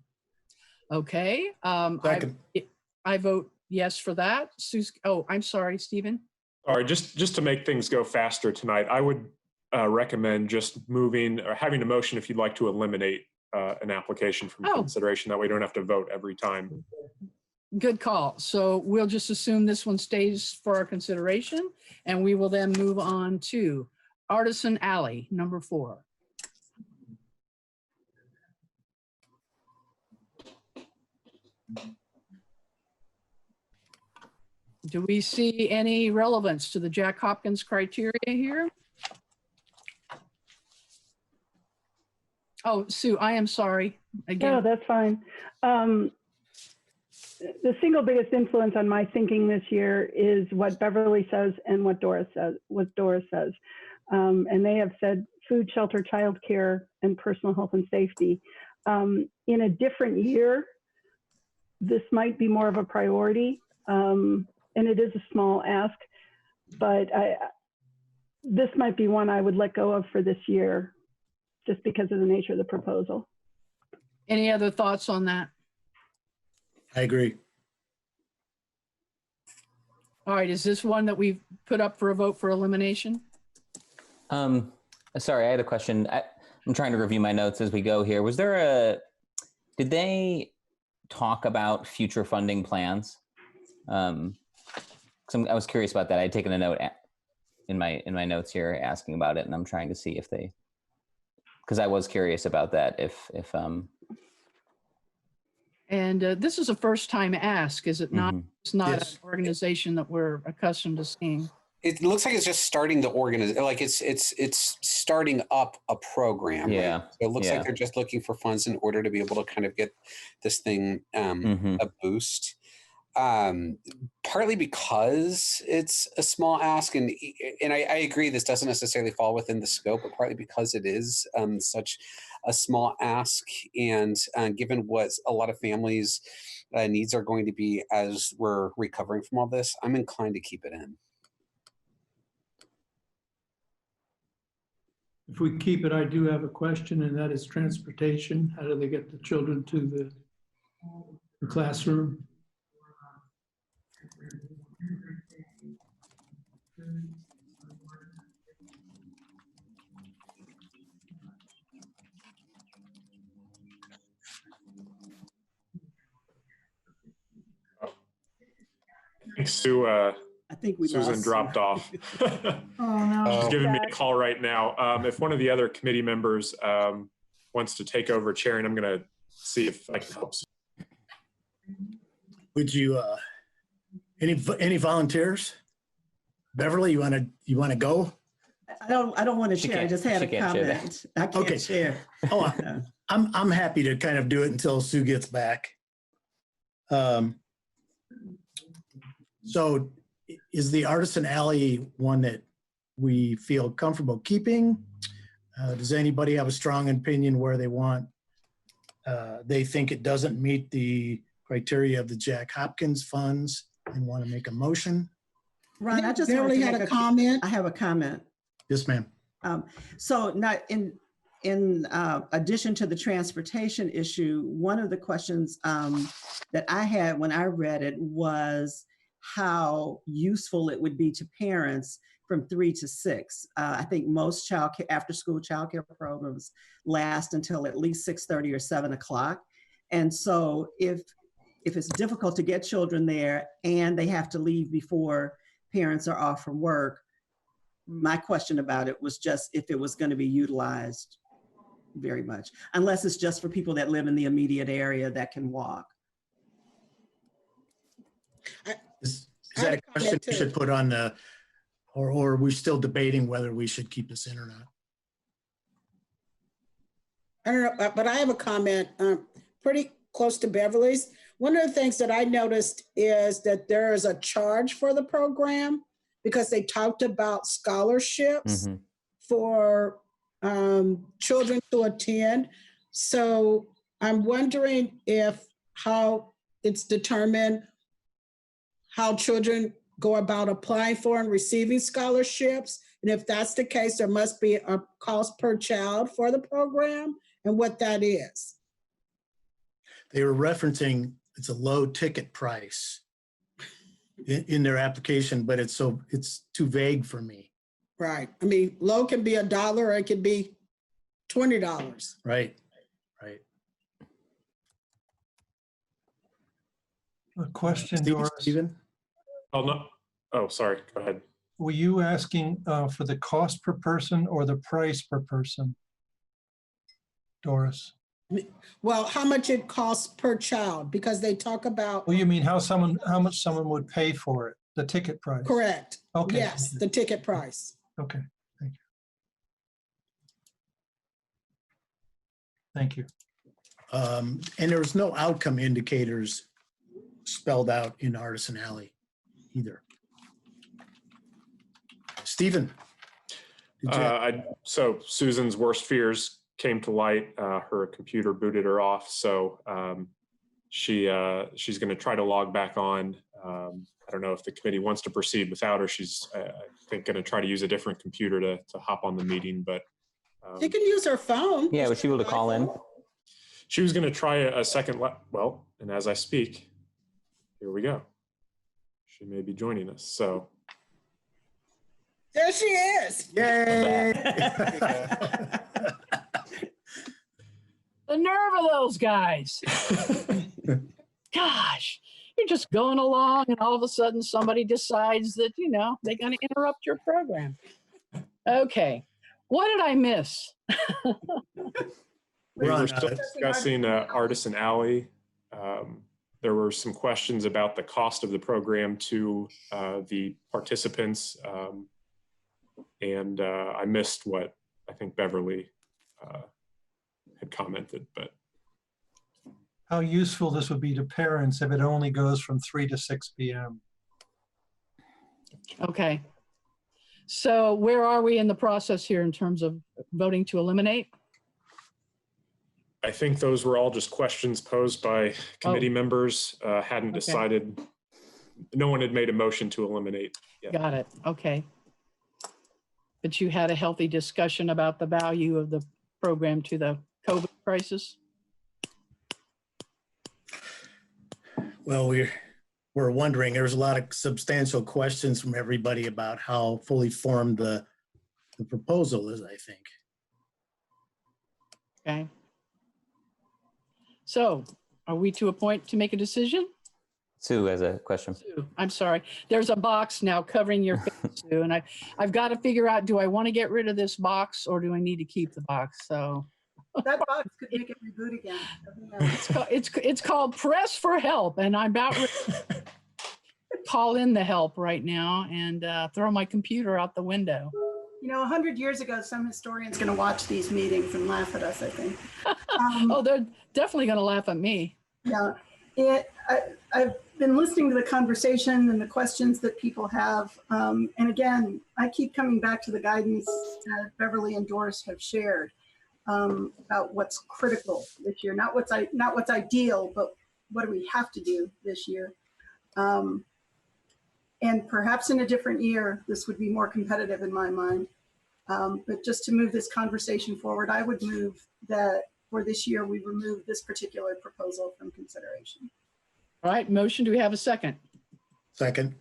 Okay. I vote yes for that. Oh, I'm sorry, Stephen.
All right, just to make things go faster tonight, I would recommend just moving or having a motion if you'd like to eliminate an application from consideration. That way we don't have to vote every time.
Good call. So we'll just assume this one stays for our consideration, and we will then move on to Artisan Alley, number 4. Do we see any relevance to the Jack Hopkins criteria here? Oh, Sue, I am sorry. Again.
No, that's fine. The single biggest influence on my thinking this year is what Beverly says and what Doris says. And they have said food, shelter, childcare, and personal health and safety. In a different year, this might be more of a priority. And it is a small ask, but this might be one I would let go of for this year, just because of the nature of the proposal.
Any other thoughts on that?
I agree.
All right, is this one that we've put up for a vote for elimination?
Sorry, I had a question. I'm trying to review my notes as we go here. Did they talk about future funding plans? I was curious about that. I had taken a note in my notes here asking about it, and I'm trying to see if they, because I was curious about that.
And this is a first time ask, is it not? It's not
Yes.
an organization that we're accustomed to seeing.
It looks like it's just starting to organize, like it's starting up a program.
Yeah.
Right? So it looks like they're just looking for funds in order to be able to kind of get this thing a boost. Partly because it's a small ask, and I agree this doesn't necessarily fall within the scope, but partly because it is such a small ask, and given what a lot of families' needs are going to be as we're recovering from all this, I'm inclined to keep it in.
If we keep it, I do have a question, and that is transportation. How do they get the children to the classroom?
I think Susan
lost
dropped off.
Oh, no.
She's giving me a call right now. If one of the other committee members wants to take over chairing, I'm going to see if I can help.
Would you, any volunteers? Beverly, you want to go?
I don't want to share. I just had a comment. I can't share.
Oh, I'm happy to kind of do it until Sue gets back. So is the Artisan Alley one that we feel comfortable keeping? Does anybody have a strong opinion where they think it doesn't meet the criteria of the Jack Hopkins funds and want to make a motion?
Ron, I just
Beverly had a comment.
I have a comment.
Yes, ma'am.
So not in addition to the transportation issue, one of the questions that I had when I read it was how useful it would be to parents from 3 to 6. I think most after-school childcare programs last until at least 6:30 or 7 o'clock. And so if it's difficult to get children there and they have to leave before parents are off from work, my question about it was just if it was going to be utilized very much, unless it's just for people that live in the immediate area that can walk.
Is that a question we should put on the, or are we still debating whether we should keep this in or not?
I don't know, but I have a comment pretty close to Beverly's. One of the things that I noticed is that there is a charge for the program because they talked about scholarships for children to attend. So I'm wondering how it's determined how children go about applying for and receiving scholarships. And if that's the case, there must be a cost per child for the program and what that is.
They were referencing it's a low ticket price in their application, but it's too vague for me.
Right. I mean, low can be $1 or it could be $20.
Right.
A question, Doris.
Stephen?
Oh, no. Oh, sorry. Go ahead.
Were you asking for the cost per person or the price per person, Doris?
Well, how much it costs per child, because they talk about.
Well, you mean how much someone would pay for it, the ticket price?
Correct.
Okay.
Yes, the ticket price.
Okay, thank you. Thank you.
And there was no outcome indicators spelled out in Artisan Alley either. Stephen?
So Susan's worst fears came to light. Her computer booted her off. So she's going to try to log back on. I don't know if the committee wants to proceed without her. She's, I think, going to try to use a different computer to hop on the meeting. But
she can use her phone.
Yeah, was she able to call in?
She was going to try a second. Well, and as I speak, here we go. She may be joining us. So.
There she is.
Yay!
The nerve of those guys. Gosh, you're just going along and all of a sudden somebody decides that, they're going to interrupt your program. Okay. What did I miss?
We were still discussing Artisan Alley. There were some questions about the cost of the program to the participants. And I missed what I think Beverly had commented, but.
How useful this would be to parents if it only goes from 3 to 6 p.m.
Okay. So where are we in the process here in terms of voting to eliminate?
I think those were all just questions posed by committee members. Hadn't decided. No one had made a motion to eliminate yet.
Got it. Okay. But you had a healthy discussion about the value of the program to the COVID crisis?
Well, we're wondering, there's a lot of substantial questions from everybody about how fully formed the proposal is, I think.
Okay. So are we to a point to make a decision?
Sue has a question.
Sue, I'm sorry. There's a box now covering your face, Sue, and I've got to figure out, do I want to get rid of this box or do I need to keep the box? So
That box could make it reboot again.
it's called Press for Help, and I'm about ready to call in the help right now and throw my computer out the window.
100 years ago, some historian's going to watch these meetings and laugh at us, I think.
Oh, they're definitely going to laugh at me.
Yeah. I've been listening to the conversation and the questions that people have. And again, I keep coming back to the guidance that Beverly and Doris have shared about what's critical this year, not what's ideal, but what do we have to do this year. And perhaps in a different year, this would be more competitive in my mind. But just to move this conversation forward, I would move that for this year, we remove this particular proposal from consideration.
All right, motion. Do we have a second?
Second.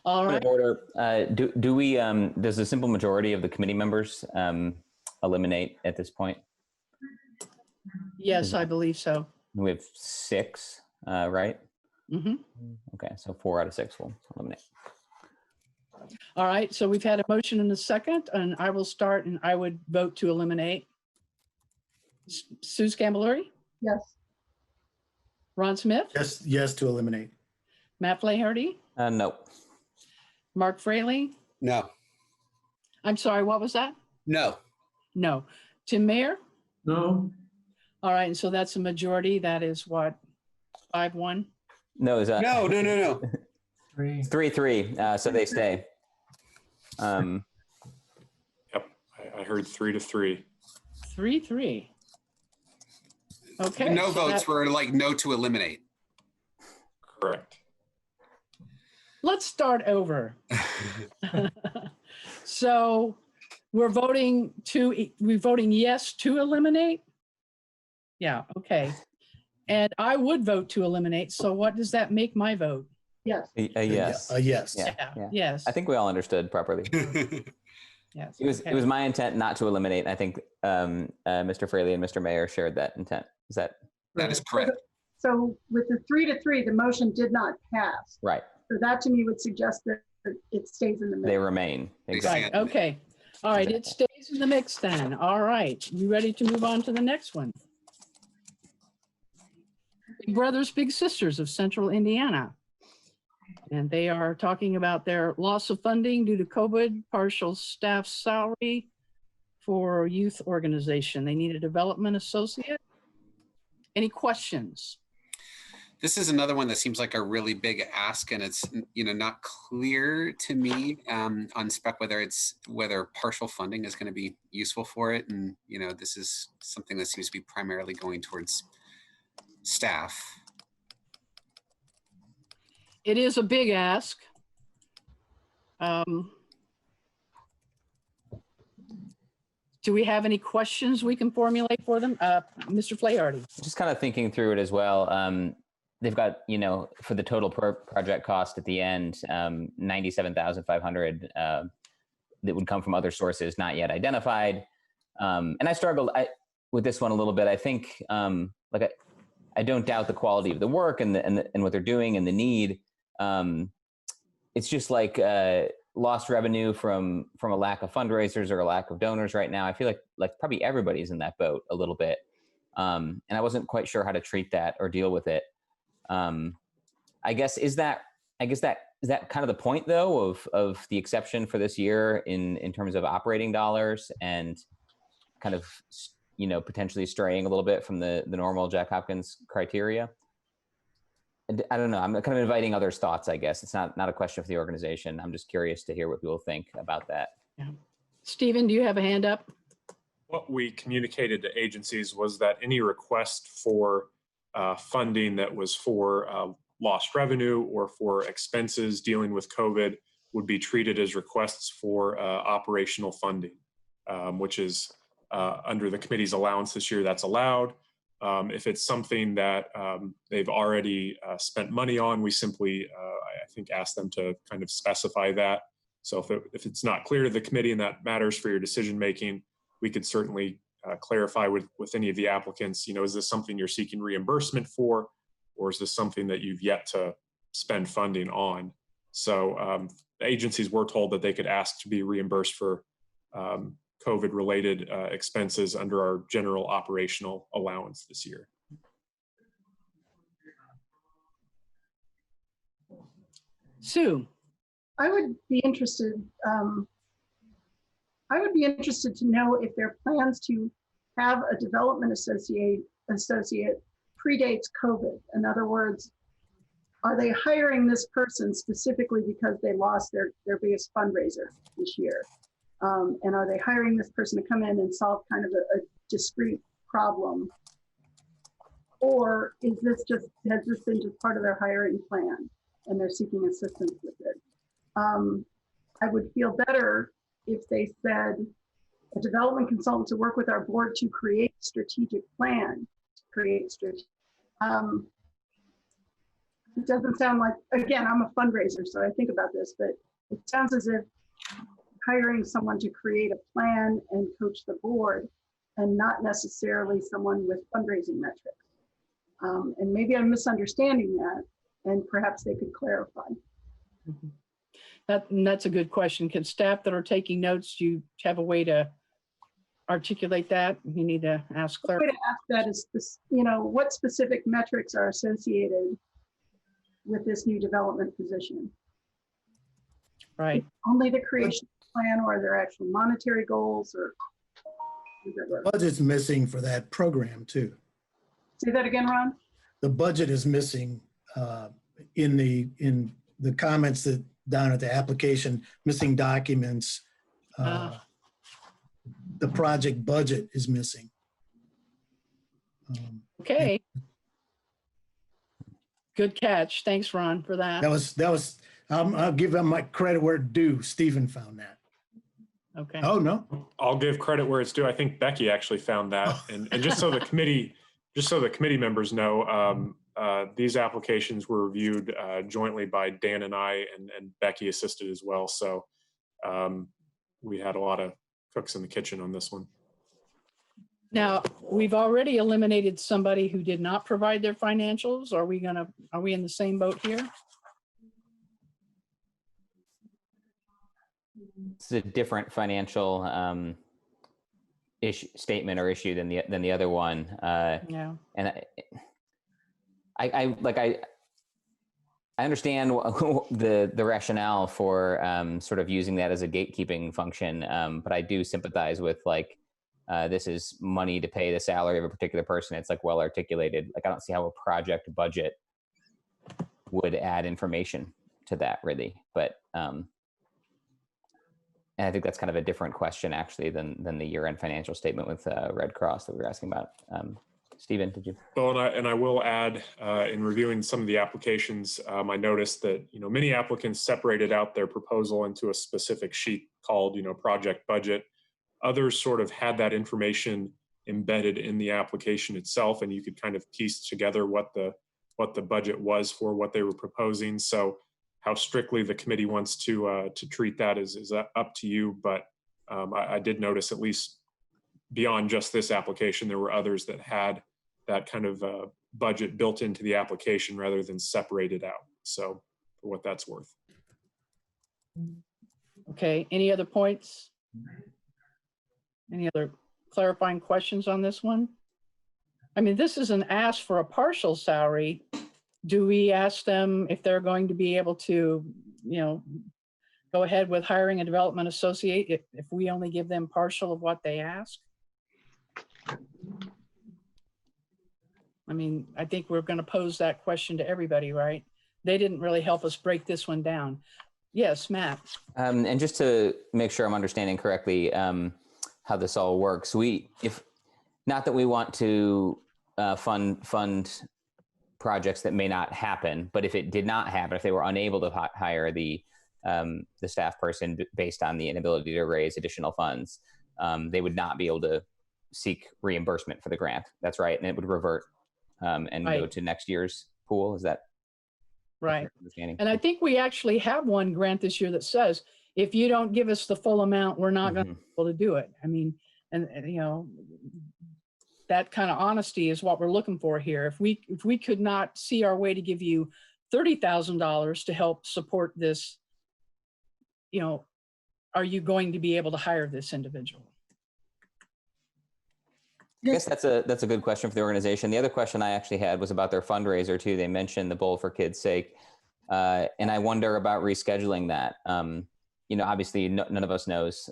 All right.
Order. Do we? Does a simple majority of the committee members eliminate at this point?
Yes, I believe so.
We have 6, right?
Mm-hmm.
Okay, so 4 out of 6 will eliminate.
All right, so we've had a motion and a second, and I will start, and I would vote to eliminate. Sue Scamboluri?
Yes.
Ron Smith?
Yes to eliminate.
Matt Flaherty?
No.
Mark Fraley?
No.
I'm sorry, what was that?
No.
No. Tim Mayer?
No.
All right, and so that's a majority. That is what, 5-1?
No, is that?
No.
3.
3-3, so they stay.
Yep, I heard 3-3.
3-3. Okay.
The no
so
votes
that-
were like no to eliminate.
Correct.
Let's start over. So we're voting yes to eliminate? Yeah, okay. And I would vote to eliminate. So what does that make my vote?
Yes.
A yes.
A yes.
Yeah.
Yes.
I think we all understood properly.
Yes.
It
okay.
was my intent not to eliminate. I think Mr. Fraley and Mr. Mayor shared that intent. Is that
That is correct.
So with the 3-3, the motion did not pass.
right?
So that to me would suggest that it stays in the
They
middle.
remain.
They
Exactly.
Right, okay. All right, it stays in the mix then. All right, you ready to move on to the next one? Big Brothers Big Sisters of Central Indiana. And they are talking about their loss of funding due to COVID, partial staff salary for youth organization. They need a development associate. Any questions?
This is another one that seems like a really big ask, and it's not clear to me on spec whether partial funding is going to be useful for it, and this is something that seems to be primarily going towards staff.
It is a big ask. Do we have any questions we can formulate for them? Mr. Flaherty.
Just kind of thinking through it as well. They've got, for the total project cost at the end, $97,500 that would come from other sources not yet identified. And I struggled with this one a little bit. I think, I don't doubt the quality of the work and what they're doing and the need. It's just like lost revenue from a lack of fundraisers or a lack of donors right now. I feel like probably everybody's in that boat a little bit. And I wasn't quite sure how to treat that or deal with it. I guess that kind of the point though of the exception for this year in terms of operating dollars and kind of potentially straying a little bit from the normal Jack Hopkins criteria. And I don't know. I'm kind of inviting others' thoughts. I guess it's not a question for the organization. I'm just curious to hear what people think about that.
Yeah. Stephen, do you have a hand up?
What we communicated to agencies was that any request for funding that was for lost revenue or for expenses dealing with COVID would be treated as requests for operational funding, which is under the committee's allowance this year, that's allowed. If it's something that they've already spent money on, we simply, I think, ask them to kind of specify that. So if it's not clear to the committee and that matters for your decision making, we could certainly clarify with any of the applicants, is this something you're seeking reimbursement for, or is this something that you've yet to spend funding on? So the agencies were told that they could ask to be reimbursed for COVID-related expenses under our general operational allowance this year.
Sue.
I would be interested to know if there are plans to have a development associate predates COVID. In other words, are they hiring this person specifically because they lost their biggest fundraiser this year? And are they hiring this person to come in and solve kind of a discrete problem? Or has this been just part of their hiring plan and they're seeking assistance with it? I would feel better if they said a development consultant to work with our board to create a strategic plan. It doesn't sound like, again, I'm a fundraiser, so I think about this, but it sounds as if hiring someone to create a plan and coach the board and not necessarily someone with fundraising metrics. And maybe I'm misunderstanding that, and perhaps they could clarify.
Mm-hmm. That's a good question. Can staff that are taking notes, do you have a way to articulate that? You need to ask Claire.
The way to ask that is this, what specific metrics are associated with this new development position?
Right.
Only the creation plan, or are there actual monetary goals, or
budget's missing for that program too.
Say that again, Ron?
The budget is missing in the comments that down at the application, missing documents. The project budget is missing.
Okay. Good catch. Thanks, Ron, for that.
That was, I'll give them my credit where it's due. Stephen found that.
Okay.
Oh, no.
I'll give credit where it's due. I think Becky actually found that. And just so the committee members know, these applications were reviewed jointly by Dan and I, and Becky assisted as well. So we had a lot of cooks in the kitchen on this one.
Now, we've already eliminated somebody who did not provide their financials. Are we in the same boat here?
It's a different financial statement or issue than the other one.
Yeah.
And I understand the rationale for sort of using that as a gatekeeping function, but I do sympathize with this is money to pay the salary of a particular person. It's well articulated. I don't see how a project budget would add information to that really, but and I think that's kind of a different question actually than the year-end financial statement with Red Cross that we were asking about. Stephen, did you?
Well, and I will add, in reviewing some of the applications, I noticed that many applicants separated out their proposal into a specific sheet called project budget. Others sort of had that information embedded in the application itself, and you could kind of piece together what the budget was for what they were proposing. So how strictly the committee wants to treat that is up to you. But I did notice, at least beyond just this application, there were others that had that kind of budget built into the application rather than separated out. So for what that's worth.
Okay. Any other points? Any other clarifying questions on this one? I mean, this is an ask for a partial salary. Do we ask them if they're going to be able to, go ahead with hiring a development associate if we only give them partial of what they ask? I mean, I think we're going to pose that question to everybody, right? They didn't really help us break this one down. Yes, Matt.
And just to make sure I'm understanding correctly how this all works, not that we want to fund projects that may not happen, but if it did not happen, if they were unable to hire the staff person based on the inability to raise additional funds, they would not be able to seek reimbursement for the grant. That's right, and it would revert and go to next year's pool. Is that
right? And I think we actually have one grant this year that says, if you don't give us the full amount, we're not going to be able to do it. I mean, and that kind of honesty is what we're looking for here. If we could not see our way to give you $30,000 to help support this, are you going to be able to hire this individual?
I guess that's a good question for the organization. The other question I actually had was about their fundraiser too. They mentioned the Bowl for Kids' Sake, and I wonder about rescheduling that. Obviously none of us knows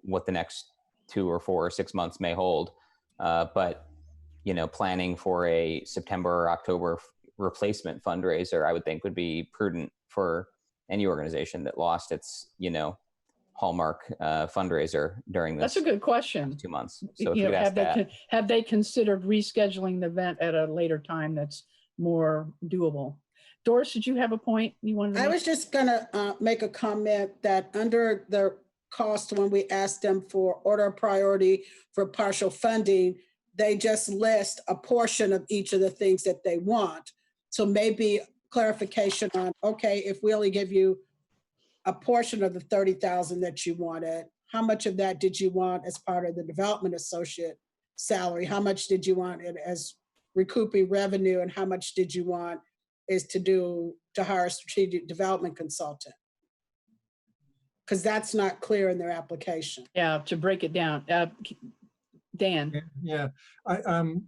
what the next 2 or 4 or 6 months may hold, but planning for a September or October replacement fundraiser, I would think would be prudent for any organization that lost its hallmark fundraiser during this.
That's a good question.
2 months. So if you could ask that.
Have they considered rescheduling the event at a later time that's more doable? Doris, did you have a point you wanted to make?
I was just gonna make a comment that under the cost, when we asked them for order of priority for partial funding, they just list a portion of each of the things that they want. So maybe clarification on, okay, if we only give you a portion of the 30,000 that you wanted, how much of that did you want as part of the development associate salary? How much did you want it as recouping revenue, and how much did you want is to hire a strategic development consultant? Because that's not clear in their application.
Yeah, to break it down. Dan.
Yeah,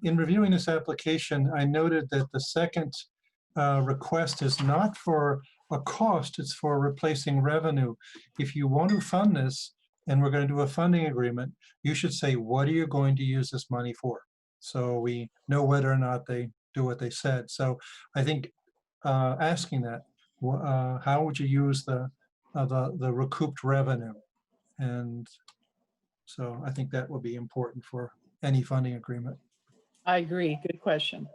in reviewing this application, I noted that the second request is not for a cost, it's for replacing revenue. If you want to fund this, and we're going to do a funding agreement, you should say, what are you going to use this money for? So we know whether or not they do what they said. So I think asking that how would you use the recouped revenue? And so I think that would be important for any funding agreement.
I agree. Good question.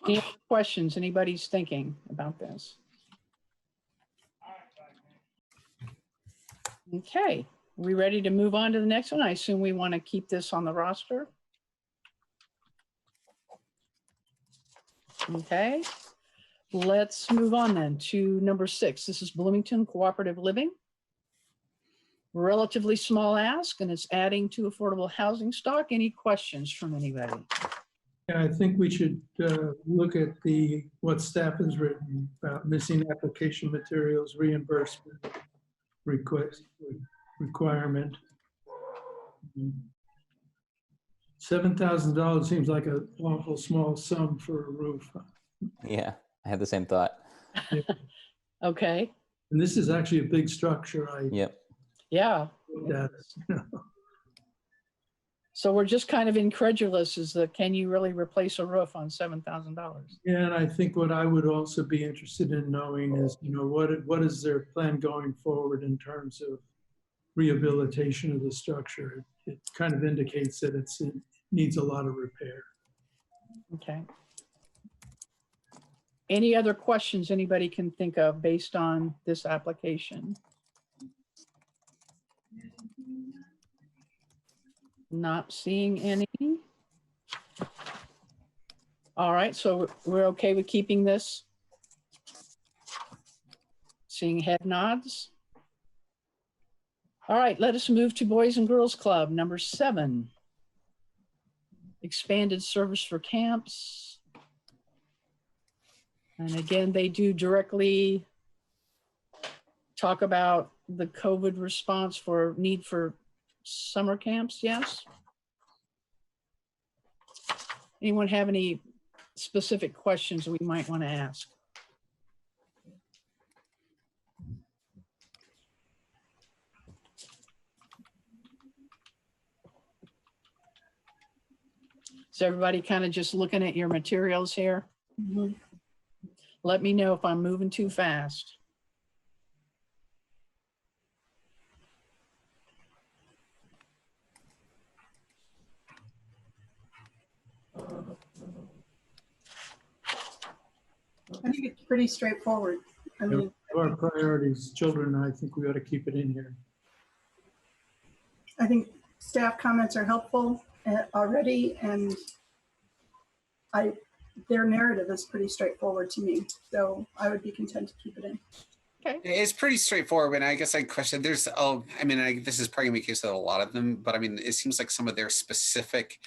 Any other questions anybody's thinking about this? Okay, we ready to move on to the next one? I assume we want to keep this on the roster. Okay, let's move on then to number 6. This is Bloomington Cooperative Living. Relatively small ask, and it's adding to affordable housing stock. Any questions from anybody?
Yeah, I think we should look at what staff has written about missing application materials, reimbursement requirement. $7,000 seems like an awful small sum for a roof.
Yeah, I had the same thought.
Okay.
And this is actually a big structure.
Yep.
Yeah.
That is,
So we're just kind of incredulous is that can you really replace a roof on $7,000?
Yeah, and I think what I would also be interested in knowing is, what is their plan going forward in terms of rehabilitation of the structure? It kind of indicates that it needs a lot of repair.
Okay. Any other questions anybody can think of based on this application? Not seeing any. All right, so we're okay with keeping this? Seeing head nods. All right, let us move to Boys and Girls Club, number 7. Expanded service for camps. And again, they do directly talk about the COVID response for need for summer camps, yes? Anyone have any specific questions we might want to ask? Is everybody kind of just looking at your materials here?
Mhm.
Let me know if I'm moving too fast.
I think it's pretty straightforward. I mean,
Our priorities, children, I think we ought to keep it in here.
I think staff comments are helpful already, and their narrative is pretty straightforward to me. So I would be content to keep it in.
Okay.
It's pretty straightforward, and I guess I question this is probably gonna be the case with a lot of them, but I mean, it seems like some of their specific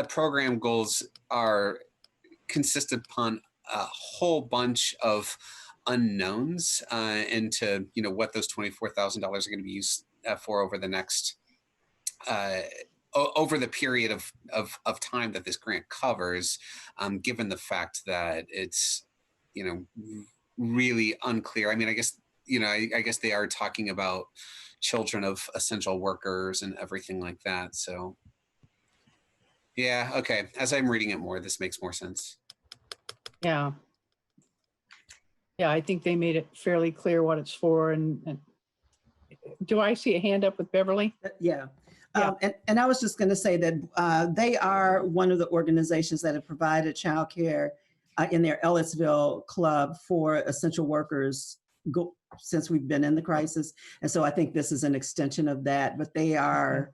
program goals are consist upon a whole bunch of unknowns into what those $24,000 are going to be used for over the next over the period of time that this grant covers, given the fact that it's really unclear. I mean, I guess I guess they are talking about children of essential workers and everything like that. So yeah, okay. As I'm reading it more, this makes more sense.
Yeah. Yeah, I think they made it fairly clear what it's for. And do I see a hand up with Beverly?
Yeah.
Yeah.
And I was just going to say that they are one of the organizations that have provided childcare in their Ellisville club for essential workers since we've been in the crisis. And so I think this is an extension of that, but they are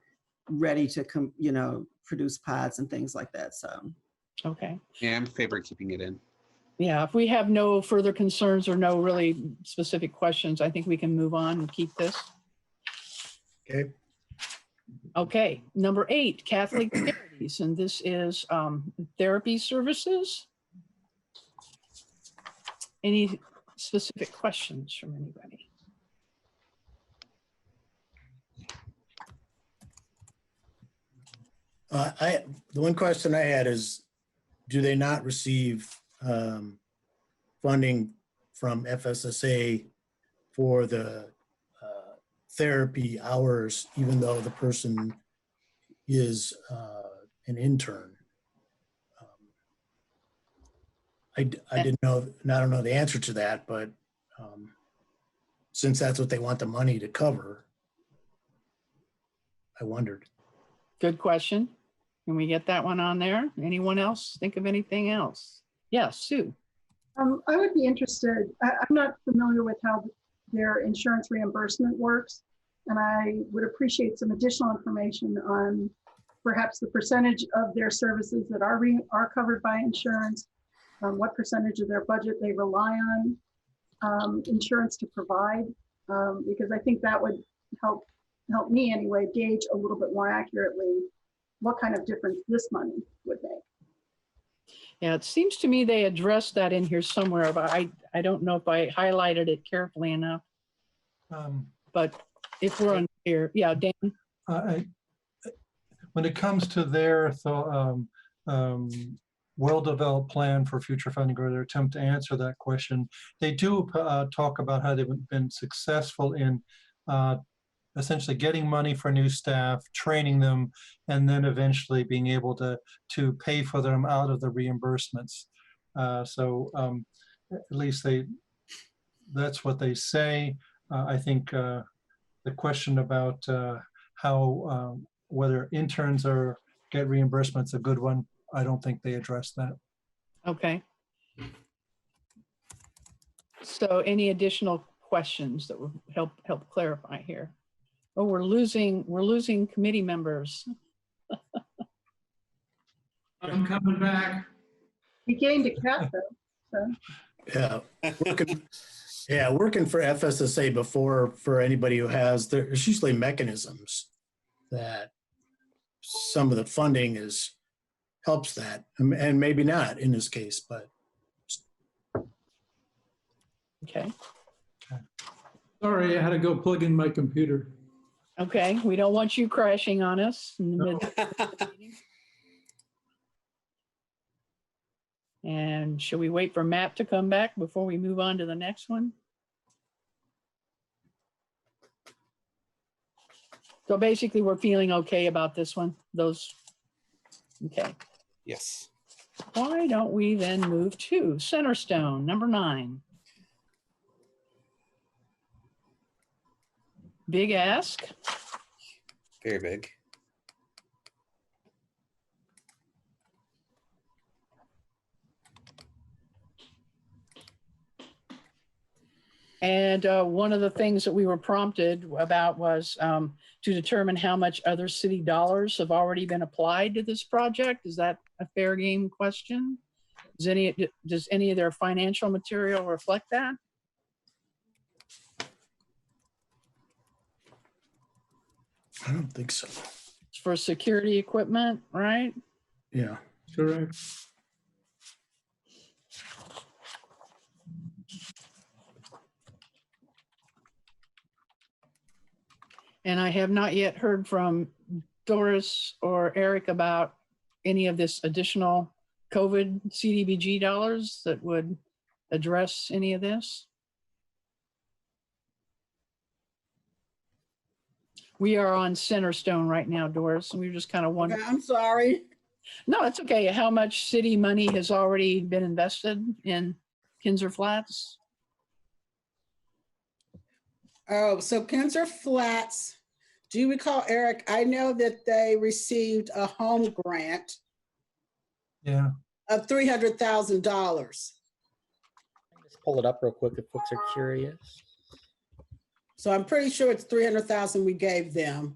ready to produce pods and things like that. So.
Okay.
Yeah, I'm in favor of keeping it in.
Yeah, if we have no further concerns or no really specific questions, I think we can move on and keep this.
Okay.
Okay, number 8, Catholic Charities, and this is therapy services. Any specific questions from anybody?
The one question I had is, do they not receive funding from FSSA for the therapy hours, even though the person is an intern? I didn't know, and I don't know the answer to that, but since that's what they want the money to cover, I wondered.
Good question. Can we get that one on there? Anyone else think of anything else? Yes, Sue.
I would be interested, I'm not familiar with how their insurance reimbursement works, and I would appreciate some additional information on perhaps the percentage of their services that are covered by insurance, what percentage of their budget they rely on insurance to provide, because I think that would help me anyway gauge a little bit more accurately what kind of difference this money would make.
Yeah, it seems to me they addressed that in here somewhere, but I don't know if I highlighted it carefully enough. But if we're unclear, yeah, Dan.
When it comes to their well-developed plan for future funding or their attempt to answer that question, they do talk about how they've been successful in essentially getting money for new staff, training them, and then eventually being able to pay for them out of the reimbursements. At least that's what they say. I think the question about how whether interns get reimbursements a good one. I don't think they addressed that.
Okay. So any additional questions that will help clarify here? Oh, we're losing committee members.
I'm coming back.
We gained a cat though. So.
Yeah, working for FSSA before, for anybody who there's usually mechanisms that some of the funding helps that, and maybe not in this case, but.
Okay.
Sorry, I had to go plug in my computer.
Okay, we don't want you crashing on us in the middle of the meeting. And should we wait for Matt to come back before we move on to the next one? So basically, we're feeling okay about this one, okay.
Yes.
Why don't we then move to Centerstone, number 9. Big ask.
Very big.
And one of the things that we were prompted about was to determine how much other city dollars have already been applied to this project. Is that a fair game question? Does any of their financial material reflect that?
I don't think so.
It's for security equipment, right?
Yeah.
Correct.
And I have not yet heard from Doris or Eric about any of this additional COVID CDBG dollars that would address any of this. We are on Centerstone right now, Doris, and we were just kind of wondering.
Okay, I'm sorry.
No, it's okay. How much city money has already been invested in Kinzer Flats?
Oh, so Kinzer Flats, do you recall, Eric? I know that they received a home grant.
Yeah.
Of $300,000.
Just pull it up real quick if folks are curious.
So I'm pretty sure it's 300,000 we gave them.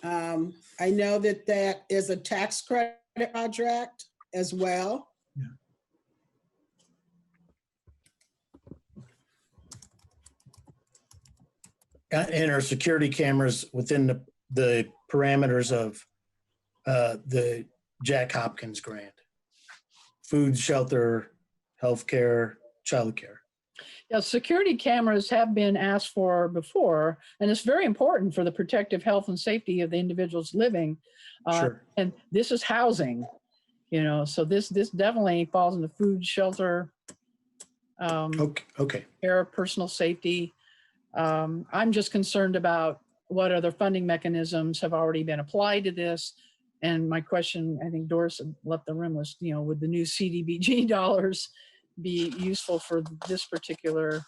I know that is a tax credit project as well.
And our security cameras within the parameters of the Jack Hopkins grant. Food, shelter, healthcare, childcare.
Yeah, security cameras have been asked for before, and it's very important for the protective health and safety of the individuals living.
Sure.
And this is housing, so this definitely falls into food, shelter,
Okay.
care, personal safety. I'm just concerned about what other funding mechanisms have already been applied to this. And my question, I think Doris left the room, was, with the new CDBG dollars, be useful for this particular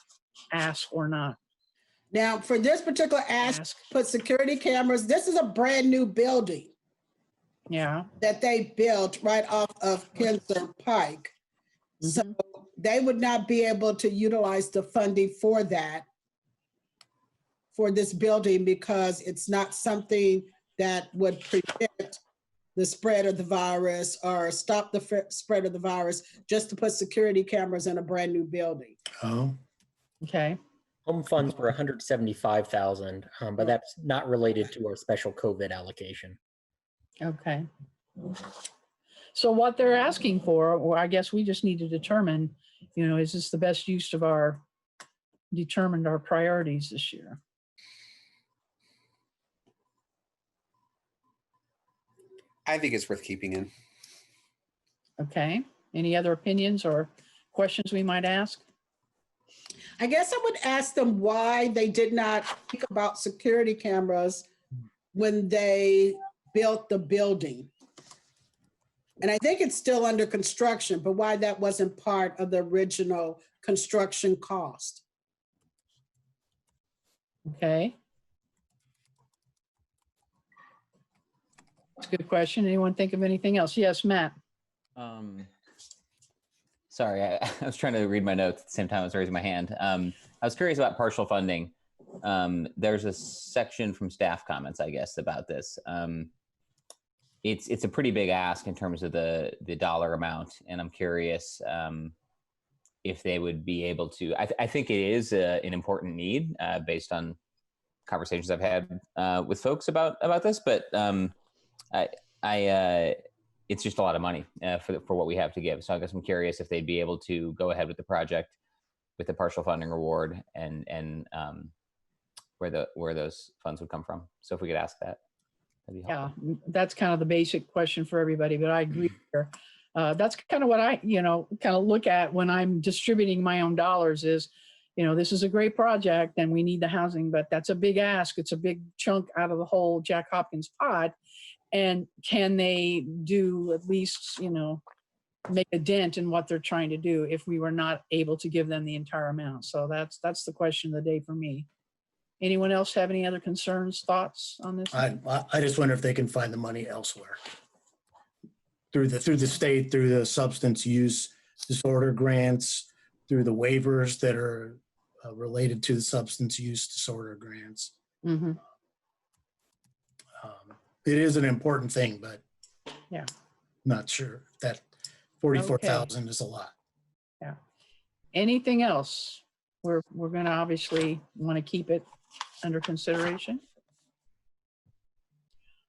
ask or not.
Now, for this particular ask, put security cameras. This is a brand new building.
Yeah.
That they built right off of Kinser Pike. Mm-hmm. So they would not be able to utilize the funding for that, for this building, because it's not something that would prevent the spread of the virus or stop the spread of the virus, just to put security cameras in a brand new building.
Oh.
Okay.
Home funds were 175,000, but that's not related to our special COVID allocation.
Okay. So what they're asking for, or I guess we just need to determine, you know, is this the best use of our priorities this year?
I think it's worth keeping in.
Okay. Any other opinions or questions we might ask?
I guess I would ask them why they did not think about security cameras when they built the building. And I think it's still under construction, but why that wasn't part of the original construction cost.
Okay. That's a good question. Anyone think of anything else? Yes, Matt.
Sorry, I was trying to read my notes at the same time I was raising my hand. I was curious about partial funding. There's a section from staff comments, I guess, about this. It's a pretty big ask in terms of the dollar amount, and I'm curious if they would be able to. I think it is an important need based on conversations I've had with folks about this, but it's just a lot of money for what we have to give. So I guess I'm curious if they'd be able to go ahead with the project with the partial funding reward and where those funds would come from. So if we could ask that, that'd be helpful.
Yeah, that's kind of the basic question for everybody, but I agree here. That's kind of what I, kind of look at when I'm distributing my own dollars is, this is a great project and we need the housing, but that's a big ask. It's a big chunk out of the whole Jack Hopkins pot. And can they do at least, make a dent in what they're trying to do if we were not able to give them the entire amount? So that's the question of the day for me. Anyone else have any other concerns, thoughts on this?
I just wonder if they can find the money elsewhere through the state, through the substance use disorder grants, through the waivers that are related to the substance use disorder grants.
Mm-hmm.
It is an important thing, but
yeah,
not sure that 44,000 is a lot.
Yeah. Anything else? We're going to obviously want to keep it under consideration.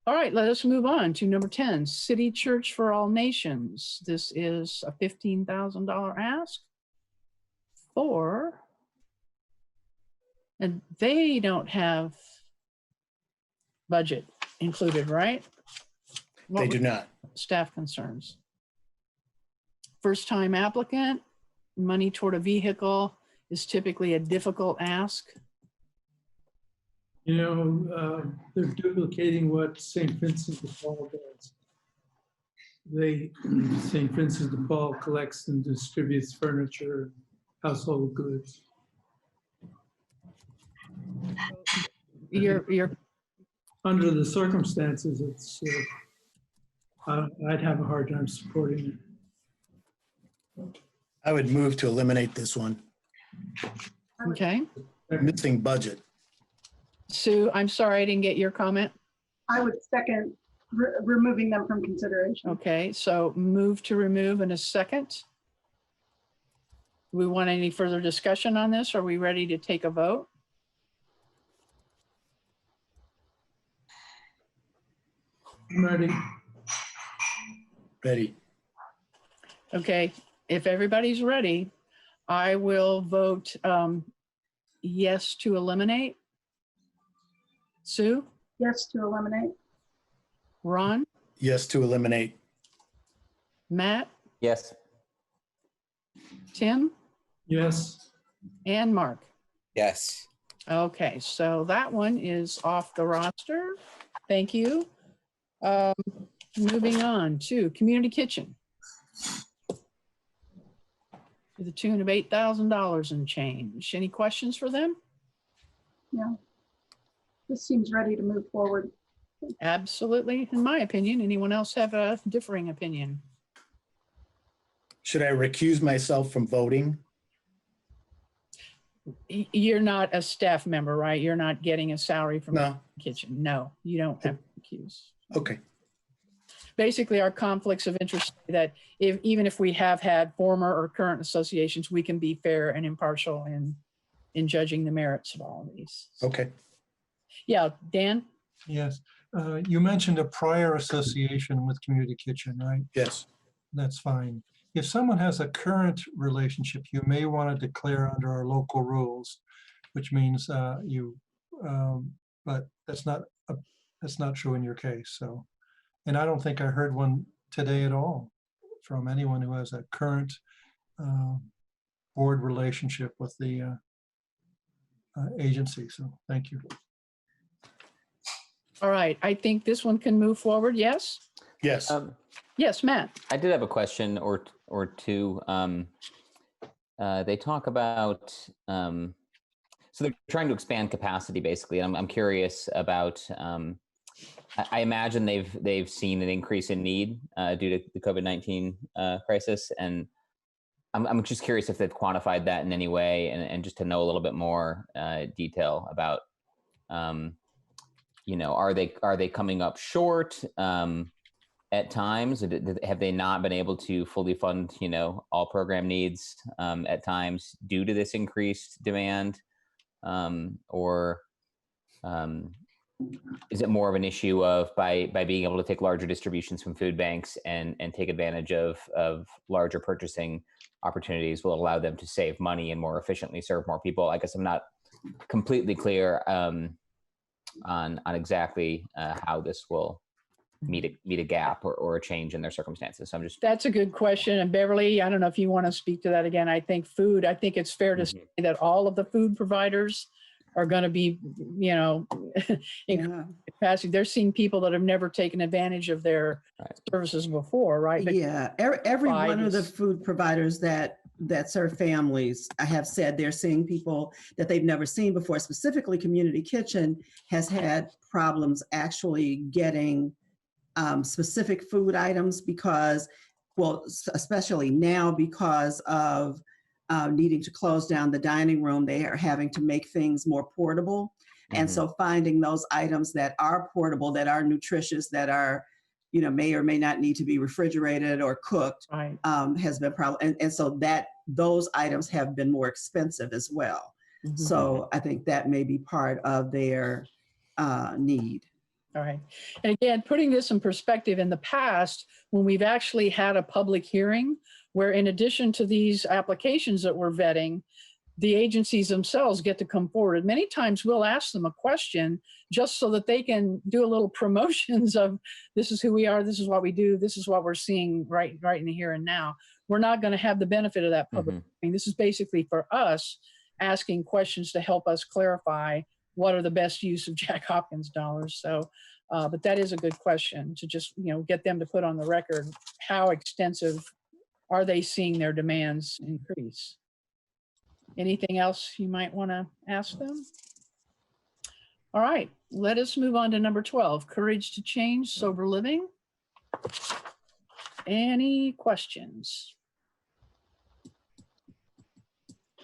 All right, let us move on to number 10, City Church for All Nations. This is a $15,000 ask and they don't have budget included, right?
They do not.
Staff concerns. First-time applicant, money toward a vehicle is typically a difficult ask.
They're duplicating what St. Vincent de Paul does. St. Vincent de Paul collects and distributes furniture and household goods.
You're
under the circumstances, it's I'd have a hard time supporting it.
I would move to eliminate this one.
okay.
Missing budget.
Sue, I'm sorry, I didn't get your comment.
I would second removing them from consideration.
Okay, so move to remove in a second. We want any further discussion on this? Are we ready to take a vote?
I'm ready.
Ready.
Okay, if everybody's ready, I will vote yes to eliminate. Sue?
Yes to eliminate.
Ron?
Yes to eliminate.
Matt?
Yes.
Tim?
Yes.
And Mark?
Yes.
Okay, so that one is off the roster. Thank you. Moving on to Community Kitchen. to the tune of $8,000 and change. Any questions for them?
Yeah. This seems ready to move forward.
Absolutely, in my opinion. Anyone else have a differing opinion?
Should I recuse myself from voting?
You're not a staff member, right? You're not getting a salary from
No.
the kitchen. No, you don't have to recuse.
Okay.
Basically, our conflicts of interest say that even if we have had former or current associations, we can be fair and impartial in judging the merits of all of these.
Okay.
Yeah, Dan?
Yes. You mentioned a prior association with Community Kitchen, right?
Yes.
That's fine. If someone has a current relationship, you may want to declare under our local rules, which means but that's not true in your case. So, and I don't think I heard one today at all from anyone who has a current board relationship with the agency. So thank you.
All right, I think this one can move forward, yes?
Yes.
Yes, Matt.
I did have a question or two. They talk about so they're trying to expand capacity basically. I'm curious about. I imagine they've seen an increase in need due to the COVID-19 crisis, and I'm just curious if they've quantified that in any way, and just to know a little bit more detail about. Are they coming up short? At times, have they not been able to fully fund, all program needs at times due to this increased demand? Or is it more of an issue of by being able to take larger distributions from food banks and take advantage of larger purchasing opportunities will allow them to save money and more efficiently serve more people? I guess I'm not completely clear on exactly how this will meet a gap or a change in their circumstances. So I'm just.
That's a good question. And Beverly, I don't know if you want to speak to that again. I think it's fair to say that all of the food providers are going to be, in capacity. They're seeing people that have never taken advantage of their services before, right? But
yeah, every one of the food providers that serve families, I have said they're seeing people that they've never seen before. Specifically, Community Kitchen has had problems actually getting specific food items because, especially now because of needing to close down the dining room, they are having to make things more portable. Mm-hmm. And so finding those items that are portable, that are nutritious, that are, may or may not need to be refrigerated or cooked, has been a problem. And so those items have been more expensive as well. Mm-hmm. So I think that may be part of their need.
All right. And again, putting this in perspective, in the past, when we've actually had a public hearing where in addition to these applications that we're vetting, the agencies themselves get to come forward. Many times we'll ask them a question just so that they can do a little promotions of this is who we are, this is what we do, this is what we're seeing right in the here and now. We're not going to have the benefit of that public hearing. This is basically for us asking questions to help us clarify what are the best use of Jack Hopkins dollars. So, but that is a good question to just, get them to put on the record how extensive are they seeing their demands increase. Anything else you might want to ask them? All right, let us move on to number 12, courage to change, sober living. Any questions?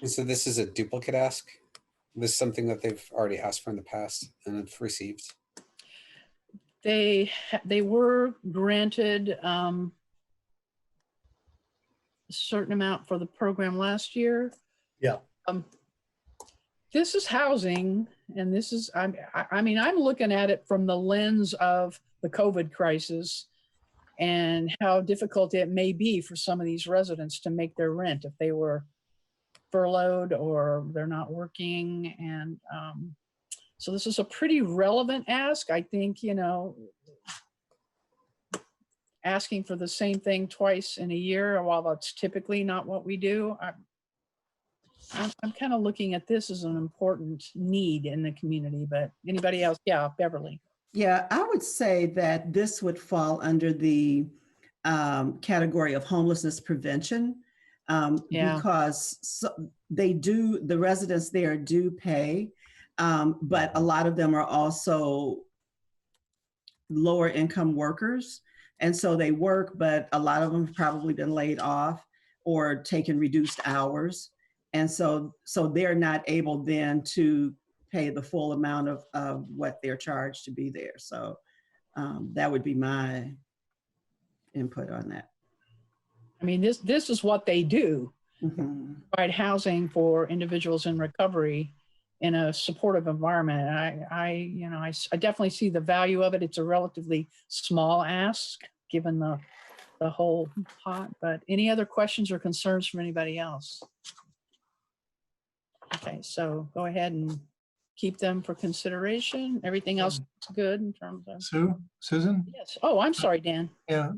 So this is a duplicate ask? This is something that they've already asked for in the past and have received?
They were granted a certain amount for the program last year.
Yeah.
This is housing, and this is, I mean, I'm looking at it from the lens of the COVID crisis and how difficult it may be for some of these residents to make their rent if they were furloughed or they're not working. And so this is a pretty relevant ask. I think, asking for the same thing twice in a year, while that's typically not what we do, I'm kind of looking at this as an important need in the community. But anybody else? Yeah, Beverly.
Yeah, I would say that this would fall under the category of homelessness prevention.
Yeah.
because the residents there do pay, but a lot of them are also lower income workers. And so they work, but a lot of them have probably been laid off or taken reduced hours. And so they're not able then to pay the full amount of what they're charged to be there. So that would be my input on that.
I mean, this is what they do.
Mm-hmm.
Provide housing for individuals in recovery in a supportive environment. I definitely see the value of it. It's a relatively small ask given the whole pot, but any other questions or concerns from anybody else? Okay, so go ahead and keep them for consideration. Everything else is good in terms of.
Susan?
Yes. Oh, I'm sorry, Dan.
Yeah,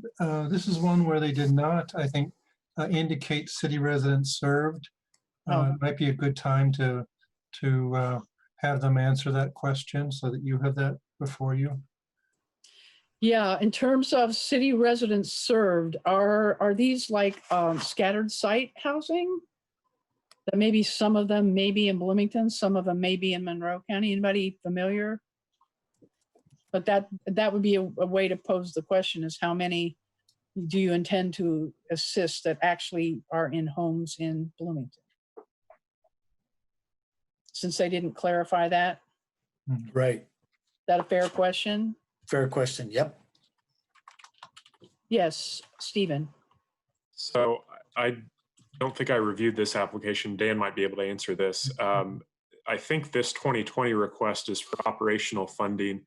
this is one where they did not, I think, indicate city residents served. It might be a good time to have them answer that question so that you have that before you.
Yeah, in terms of city residents served, are these like scattered site housing? That maybe some of them may be in Bloomington, some of them may be in Monroe County. Anybody familiar? But that would be a way to pose the question: is how many do you intend to assist that actually are in homes in Bloomington? Since they didn't clarify that.
Right.
Is that a fair question?
Fair question. Yep.
Yes, Stephen.
So I don't think I reviewed this application. Dan might be able to answer this. I think this 2020 request is for operational funding,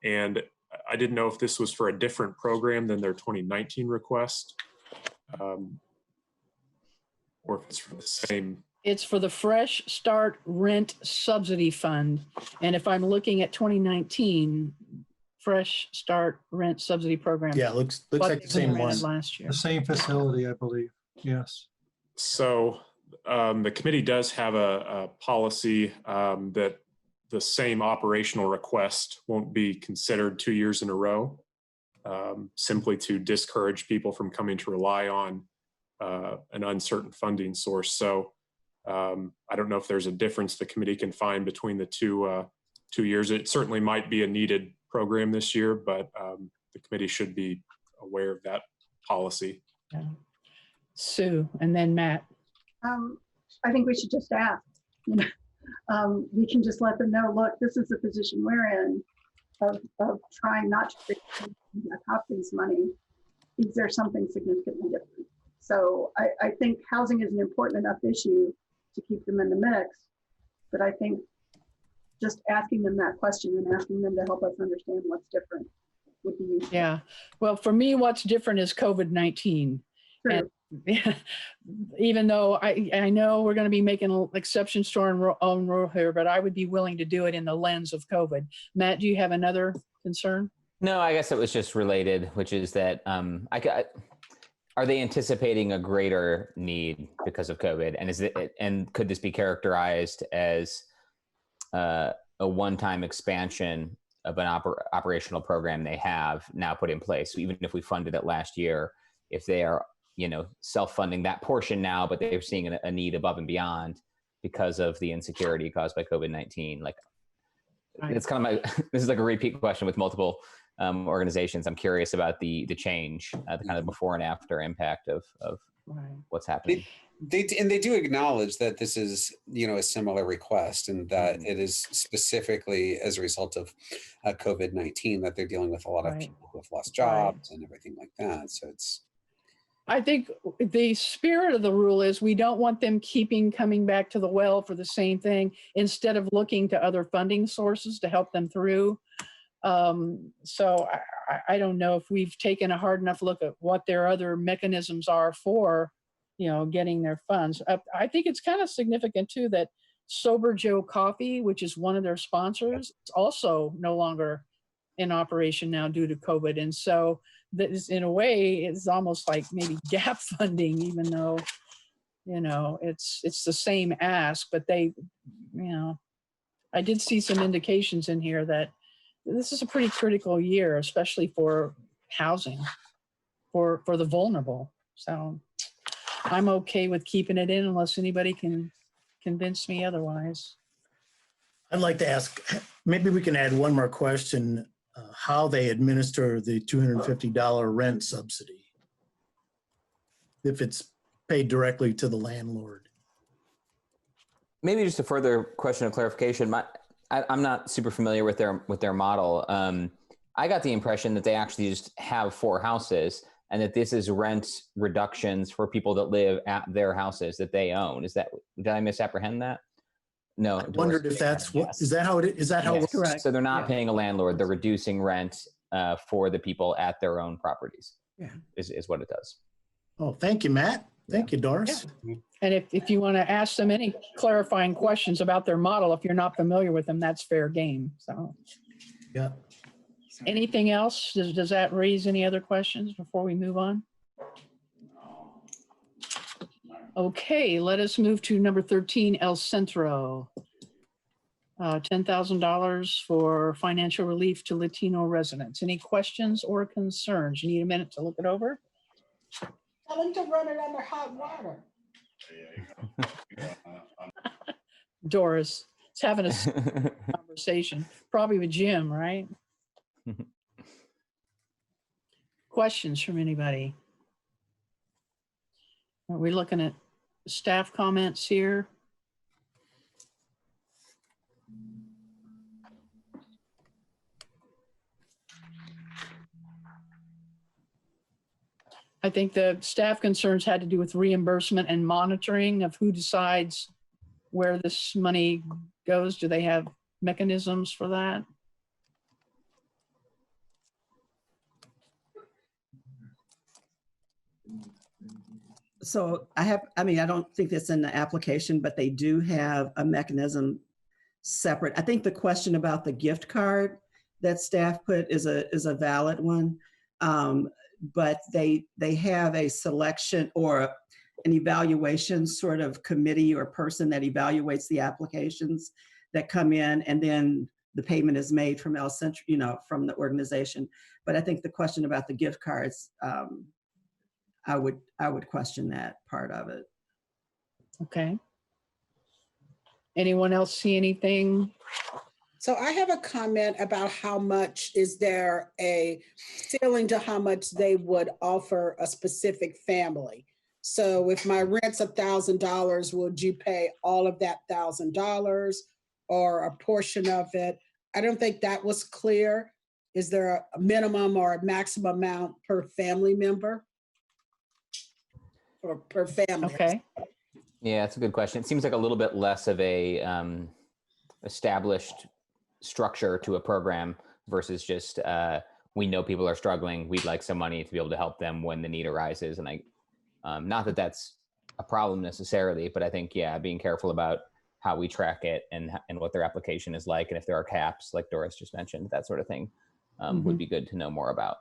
and I didn't know if this was for a different program than their 2019 request, or if it's for the same.
It's for the Fresh Start Rent Subsidy Fund. And if I'm looking at 2019, Fresh Start Rent Subsidy Program.
Yeah, looks like the same one.
Last year.
The same facility, I believe. Yes.
So the committee does have a policy that the same operational request won't be considered 2 years in a row, simply to discourage people from coming to rely on an uncertain funding source. So I don't know if there's a difference the committee can find between the 2 years. It certainly might be a needed program this year, but the committee should be aware of that policy.
Yeah. Sue, and then Matt.
I think we should just ask. We can just let them know, look, this is the position we're in of trying not to create Hopkins money. Is there something significantly different? So I think housing is an important enough issue to keep them in the mix, but I think just asking them that question and asking them to help us understand what's different would be useful.
Yeah. Well, for me, what's different is COVID-19.
True.
And even though I know we're going to be making exceptions to our own rule here, but I would be willing to do it in the lens of COVID. Matt, do you have another concern?
No, I guess it was just related, which is that are they anticipating a greater need because of COVID? And could this be characterized as a one-time expansion of an operational program they have now put in place? So even if we funded it last year, if they are self-funding that portion now, but they're seeing a need above and beyond because of the insecurity caused by COVID-19. Like, right. It's kind of this is like a repeat question with multiple organizations. I'm curious about the change, the kind of before and after impact of right. What's happening.
They do acknowledge that this is, a similar request, and that it is specifically as a result of COVID-19 that they're dealing with a lot of people who have lost jobs and everything like that. So
I think the spirit of the rule is we don't want them coming back to the well for the same thing instead of looking to other funding sources to help them through. So I don't know if we've taken a hard enough look at what their other mechanisms are for, getting their funds. I think it's kind of significant too that Sober Joe Coffee, which is one of their sponsors, is also no longer in operation now due to COVID. And so that is, in a way, it's almost like maybe gap funding, even though, it's the same ask, but they, I did see some indications in here that this is a pretty critical year, especially for housing, for the vulnerable. So I'm okay with keeping it in unless anybody can convince me otherwise.
I'd like to ask, maybe we can add one more question, how they administer the $250 rent subsidy, if it's paid directly to the landlord.
Maybe just a further question of clarification. I'm not super familiar with their model. I got the impression that they actually just have 4 houses and that this is rent reductions for people that live at their houses that they own. Did I misapprehend that? No.
I wondered if that's what, is that how it is? Is that how
Yes.
it works?
Correct.
So they're not
Yeah.
paying a landlord, they're reducing rent for the people at their own properties.
Yeah.
Is what it does.
Oh, thank you, Matt. Thank you, Doris.
And if you want to ask them any clarifying questions about their model, if you're not familiar with them, that's fair game. So
Yeah.
anything else? Does that raise any other questions before we move on? Okay, let us move to number 13, El Centro. $10,000 for financial relief to Latino residents. Any questions or concerns? You need a minute to look it over?
Tell them to run it under hot water.
Doris is having a conversation, probably with Jim, right? Questions from anybody? Are we looking at staff comments here? I think the staff concerns had to do with reimbursement and monitoring of who decides where this money goes. Do they have mechanisms for that?
So I don't think that's in the application, but they do have a mechanism separate. I think the question about the gift card that staff put is a valid one. But they have a selection or an evaluation sort of committee or person that evaluates the applications that come in, and then the payment is made from El Centro, from the organization. But I think the question about the gift cards, I would question that part of it.
Okay. Anyone else see anything?
So I have a comment about how much is there a ceiling to how much they would offer a specific family. So if my rent's $1,000, would you pay all of that $1,000 or a portion of it? I don't think that was clear. Is there a minimum or a maximum amount per family member? Or per family?
Okay.
Yeah, that's a good question. It seems like a little bit less of a established structure to a program versus just we know people are struggling. We'd like some money to be able to help them when the need arises. And not that that's a problem necessarily, but I think, yeah, being careful about how we track it and what their application is like. And if there are caps, like Doris just mentioned, that sort of thing would be good to know more about.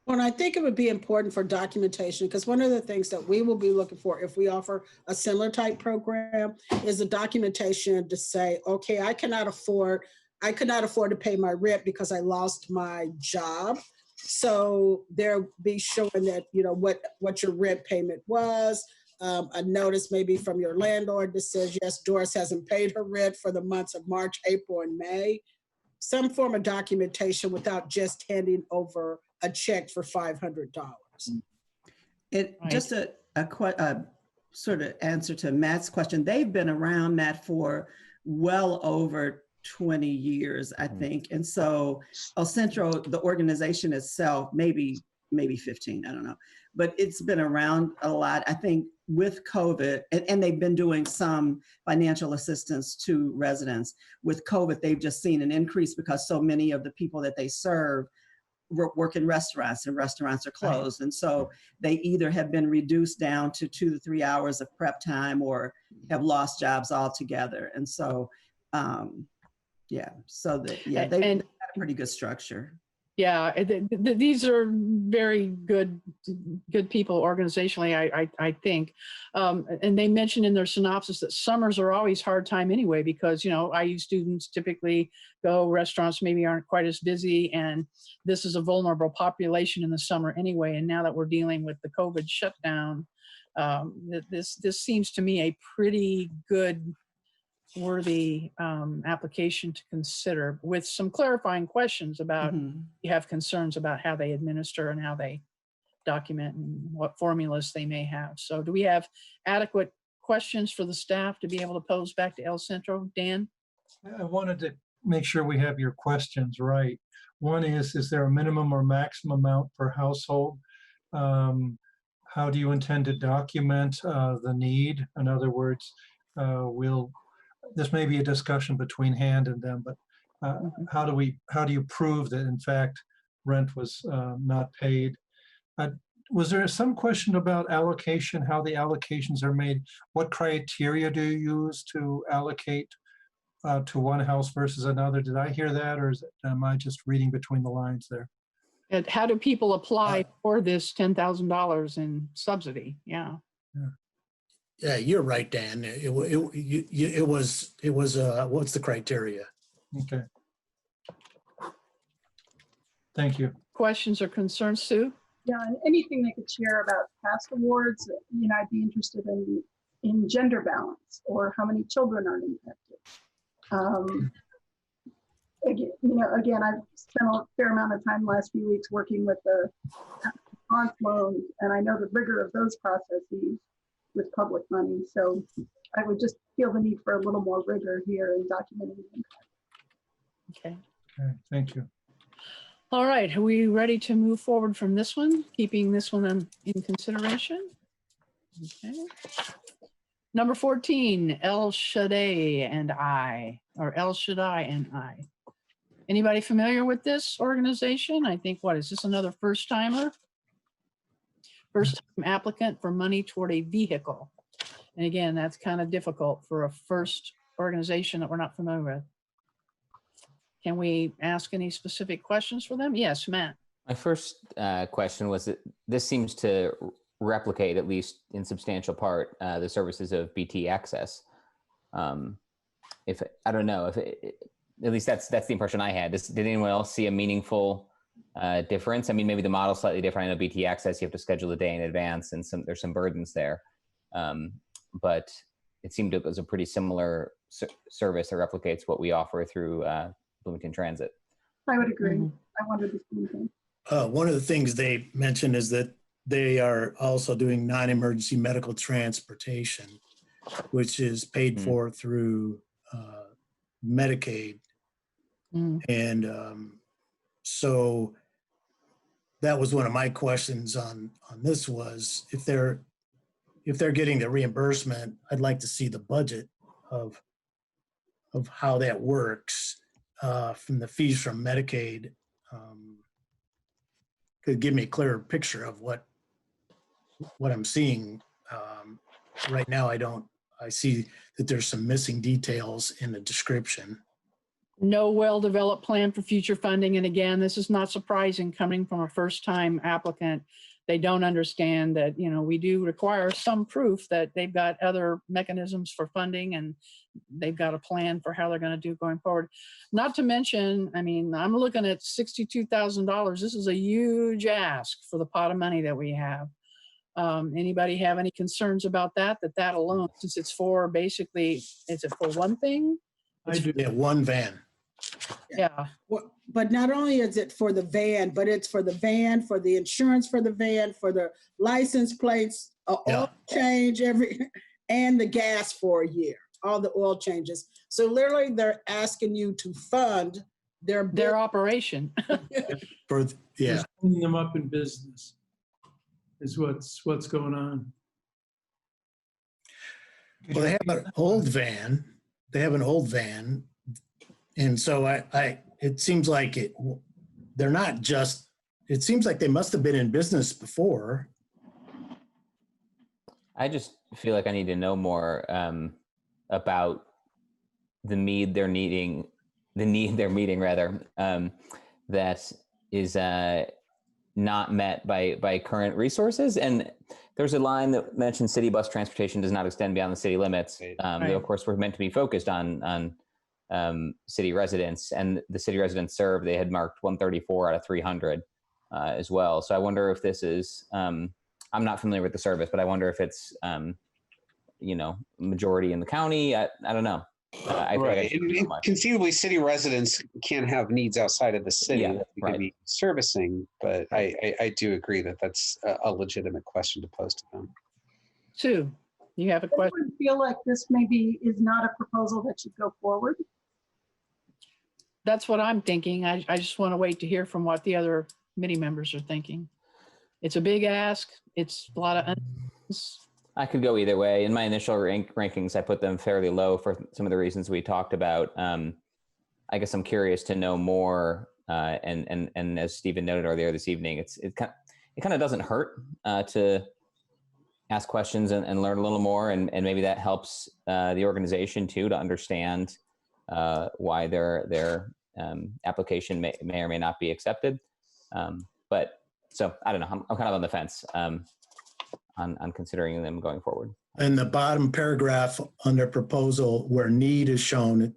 Well, and I think it would be important for documentation, because one of the things that we will be looking for if we offer a similar type program is a documentation to say, okay, I could not afford to pay my rent because I lost my job. So there be showing that, what your rent payment was, a notice maybe from your landlord that says, yes, Doris hasn't paid her rent for the months of March, April, and May. Some form of documentation without just handing over a check for $500.
Just a sort of answer to Matt's question. They've been around, Matt, for well over 20 years, I think. And so El Centro, the organization itself, maybe 15, I don't know, but it's been around a lot. I think with COVID, and they've been doing some financial assistance to residents. With COVID, they've just seen an increase because so many of the people that they serve work in restaurants, and restaurants are closed. Right. And so they either have been reduced down to 2 to 3 hours of prep time or have lost jobs altogether. And so, they've got a pretty good structure.
Yeah, these are very good people organizationally, I think. And they mentioned in their synopsis that summers are always hard time anyway, because, IU students typically go, restaurants maybe aren't quite as busy, and this is a vulnerable population in the summer anyway. And now that we're dealing with the COVID shutdown, this seems to me a pretty good worthy application to consider, with some clarifying questions about you have concerns about how they administer and how they document and what formulas they may have. So do we have adequate questions for the staff to be able to pose back to El Centro? Dan?
I wanted to make sure we have your questions right. One is there a minimum or maximum amount per household? How do you intend to document the need? In other words, this may be a discussion between Hand and them, but how do you prove that in fact rent was not paid? Was there some question about allocation, how the allocations are made? What criteria do you use to allocate to one house versus another? Did I hear that, or am I just reading between the lines there?
And how do people apply for this $10,000 in subsidy? Yeah.
Yeah, you're right, Dan. It was what's the criteria?
Okay. Thank you.
Questions or concerns, Sue?
Yeah, and anything they could share about past awards, I'd be interested in gender balance or how many children are impacted. Again, I've spent a fair amount of time the last few weeks working with the response loans, and I know the rigor of those processes with public money. So I would just feel the need for a little more rigor here in documenting the impact.
Okay.
Okay, thank you.
All right, are we ready to move forward from this one, keeping this one in consideration? Okay. Number 14, El Shaddai and I. Anybody familiar with this organization? I think, what is this, another first timer? First time applicant for money toward a vehicle. And again, that's kind of difficult for a first organization that we're not familiar with. Can we ask any specific questions for them? Yes, Matt.
My first question was that this seems to replicate, at least in substantial part, the services of BT Access. If I don't know, at least that's the impression I had. Did anyone else see a meaningful difference? I mean, maybe the model's slightly different. I know BT Access, you have to schedule a day in advance, and there's some burdens there. But it seemed it was a pretty similar service that replicates what we offer through Bloomington Transit.
I would agree. I wondered the same thing.
One of the things they mentioned is that they are also doing non-emergency medical transportation, which is paid for through Medicaid. And so that was one of my questions on this was, if they're getting the reimbursement, I'd like to see the budget of how that works from the fees from Medicaid. Could give me a clearer picture of what I'm seeing. Right now, I see that there's some missing details in the description.
No well-developed plan for future funding. And again, this is not surprising coming from a first-time applicant. They don't understand that, we do require some proof that they've got other mechanisms for funding and they've got a plan for how they're going to do going forward. Not to mention, I mean, I'm looking at $62,000. This is a huge ask for the pot of money that we have. Anybody have any concerns about that alone, since it's for basically, is it for one thing?
I do.
Yeah, one van.
Yeah.
Well, but not only is it for the van, but it's for the van, for the insurance for the van, for the license plates, oil change and the gas for a year, all the oil changes. So literally they're asking you to fund their
operation.
Just cleaning them up in business is what's going on.
Well, they have an old van. And so it seems like they're not just, it seems like they must have been in business before.
I just feel like I need to know more about the need they're meeting, that is not met by current resources. And there's a line that mentions city bus transportation does not extend beyond the city limits. Though of course, we're meant to be focused on city residents, and the city residents served, they had marked 134 out of 300 as well. So I wonder if this is, I'm not familiar with the service, but I wonder if it's, majority in the county. I don't know.
Right. Conceivably, city residents can have needs outside of the city that we could be servicing, but I do agree that that's a legitimate question to pose to them.
Sue, you have a question?
I feel like this maybe is not a proposal that should go forward.
That's what I'm thinking. I just want to wait to hear from what the other committee members are thinking. It's a big ask. It's a lot of unknowns.
I could go either way. In my initial rankings, I put them fairly low for some of the reasons we talked about. I guess I'm curious to know more. And as Stephen noted earlier this evening, it kind of doesn't hurt to ask questions and learn a little more, and maybe that helps the organization too to understand why their application may or may not be accepted. But so I don't know. I'm kind of on the fence. On considering them going forward.
In the bottom paragraph under proposal where need is shown, it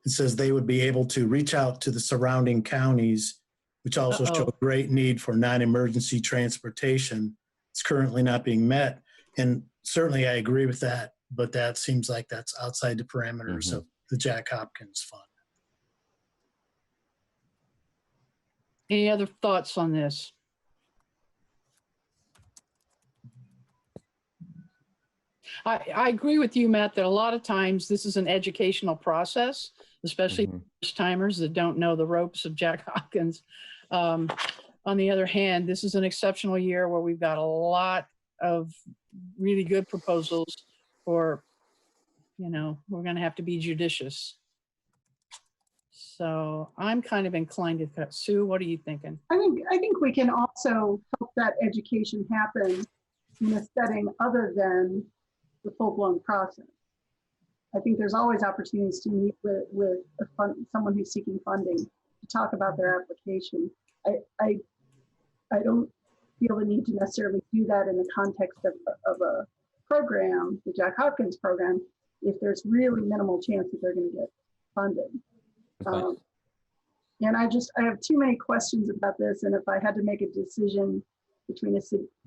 says they would be able to reach out to the surrounding counties, which also show great need for non-emergency transportation. It's currently not being met. And certainly I agree with that, but that seems like that's outside the parameters of the Jack Hopkins Fund.
Any other thoughts on this? I agree with you, Matt, that a lot of times this is an educational process, especially first timers that don't know the ropes of Jack Hopkins. On the other hand, this is an exceptional year where we've got a lot of really good proposals for, we're going to have to be judicious. So I'm kind of inclined to cut. Sue, what are you thinking?
I think we can also help that education happen in a setting other than the full-blown process. I think there's always opportunities to meet with someone who's seeking funding to talk about their application. I don't feel the need to necessarily do that in the context of a program, the Jack Hopkins program, if there's really minimal chance that they're going to get funded. And I have too many questions about this. And if I had to make a decision between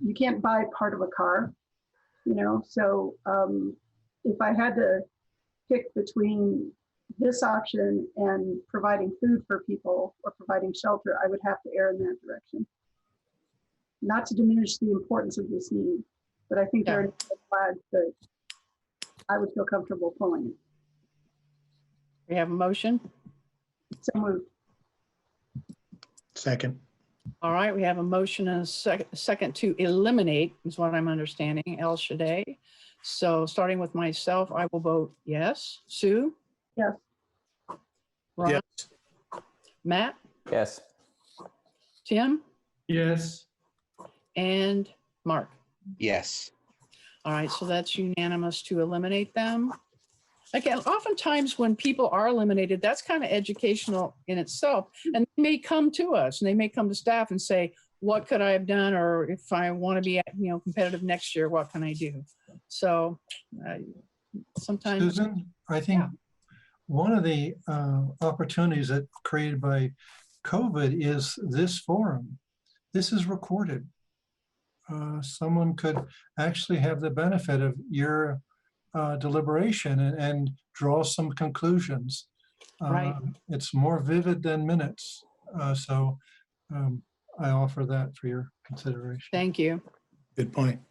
you can't buy part of a car. So if I had to pick between this option and providing food for people or providing shelter, I would have to err in that direction. Not to diminish the importance of this need, but I think there are flags that I would feel comfortable pulling it.
We have a motion?
So moved.
Second.
All right, we have a motion and a second to eliminate, is what I'm understanding, El Shaddai. So starting with myself, I will vote yes. Sue?
Yes.
Ron?
Yes.
Matt?
Yes.
Tim?
Yes.
And Mark?
Yes.
All right, so that's unanimous to eliminate them. Again, oftentimes when people are eliminated, that's kind of educational in itself. And they may come to us and they may come to staff and say, what could I have done? Or if I want to be, competitive next year, what can I do? So sometimes.
Susan, I think one of the opportunities that created by COVID is this forum. This is recorded. Someone could actually have the benefit of your deliberation and draw some conclusions.
Right.
It's more vivid than minutes. So I offer that for your consideration.
Thank you.
Good point.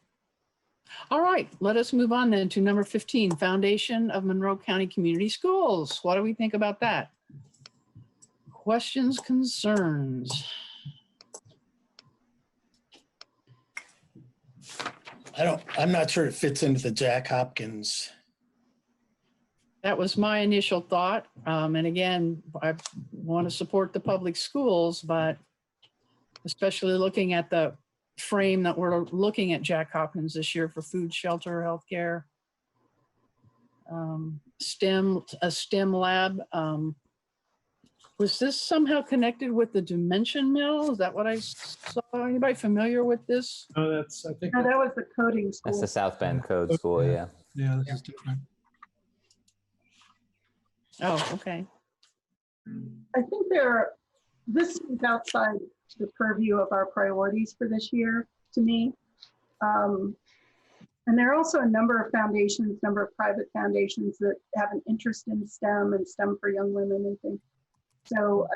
All right, let us move on then to number 15, Foundation of Monroe County Community Schools. What do we think about that? Questions, concerns?
I'm not sure it fits into the Jack Hopkins.
That was my initial thought. And again, I want to support the public schools, but especially looking at the frame that we're looking at Jack Hopkins this year for food, shelter, healthcare, a STEM lab Was this somehow connected with the Dimension Mill? Is that what I saw? Anybody familiar with this?
No, that's, I think,
No, that was the coding
That's
school.
the South Bend Code School, yeah.
Yeah, this is different.
Oh, okay.
I think this is outside the purview of our priorities for this year, to me. And there are also a number of foundations, number of private foundations that have an interest in STEM and STEM for young women and things. So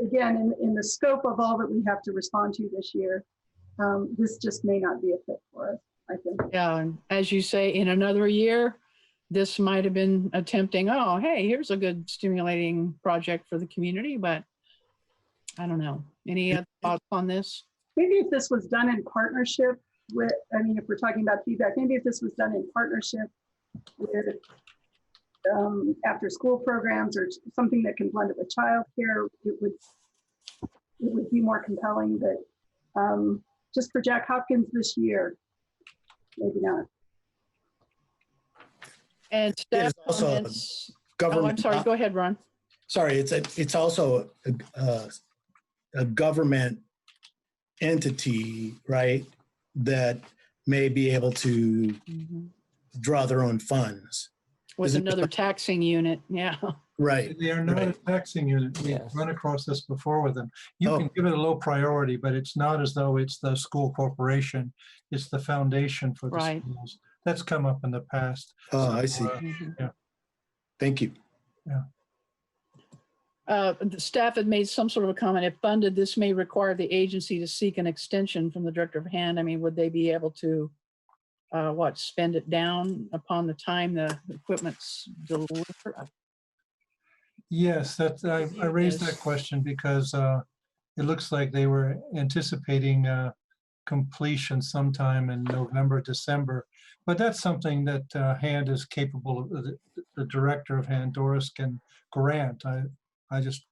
again, in the scope of all that we have to respond to this year, this just may not be a fit for us, I think.
Yeah, and as you say, in another year, this might have been attempting, oh, hey, here's a good stimulating project for the community, but I don't know. Any other thoughts on this?
Maybe if this was done in partnership with, I mean, if we're talking about feedback, maybe if this was done in partnership with after school programs or something that can blend with childcare, it would be more compelling. But just for Jack Hopkins this year, maybe not.
And staff
It's also a
comments.
government.
Oh, I'm sorry. Go ahead, Ron.
Sorry, it's also a government entity, right, that may be able to draw their own funds.
With another taxing unit, yeah.
Right.
They are not
right.
a taxing unit. We've
Yes.
run across this before with them. You can give it a low priority, but it's not as though it's the school corporation. It's the foundation for the
Right.
schools. That's come up in the past.
Oh,
So,
I see.
yeah.
Thank you.
Yeah.
The staff had made some sort of a comment. If funded, this may require the agency to seek an extension from the director of hand. I mean, would they be able to, spend it down upon the time the equipment's delivered?
Yes, that's, I raised
Yes.
that question because it looks like they were anticipating completion sometime in November, December. But that's something that HAND is capable of, the director of HAND, Doris, can grant. I just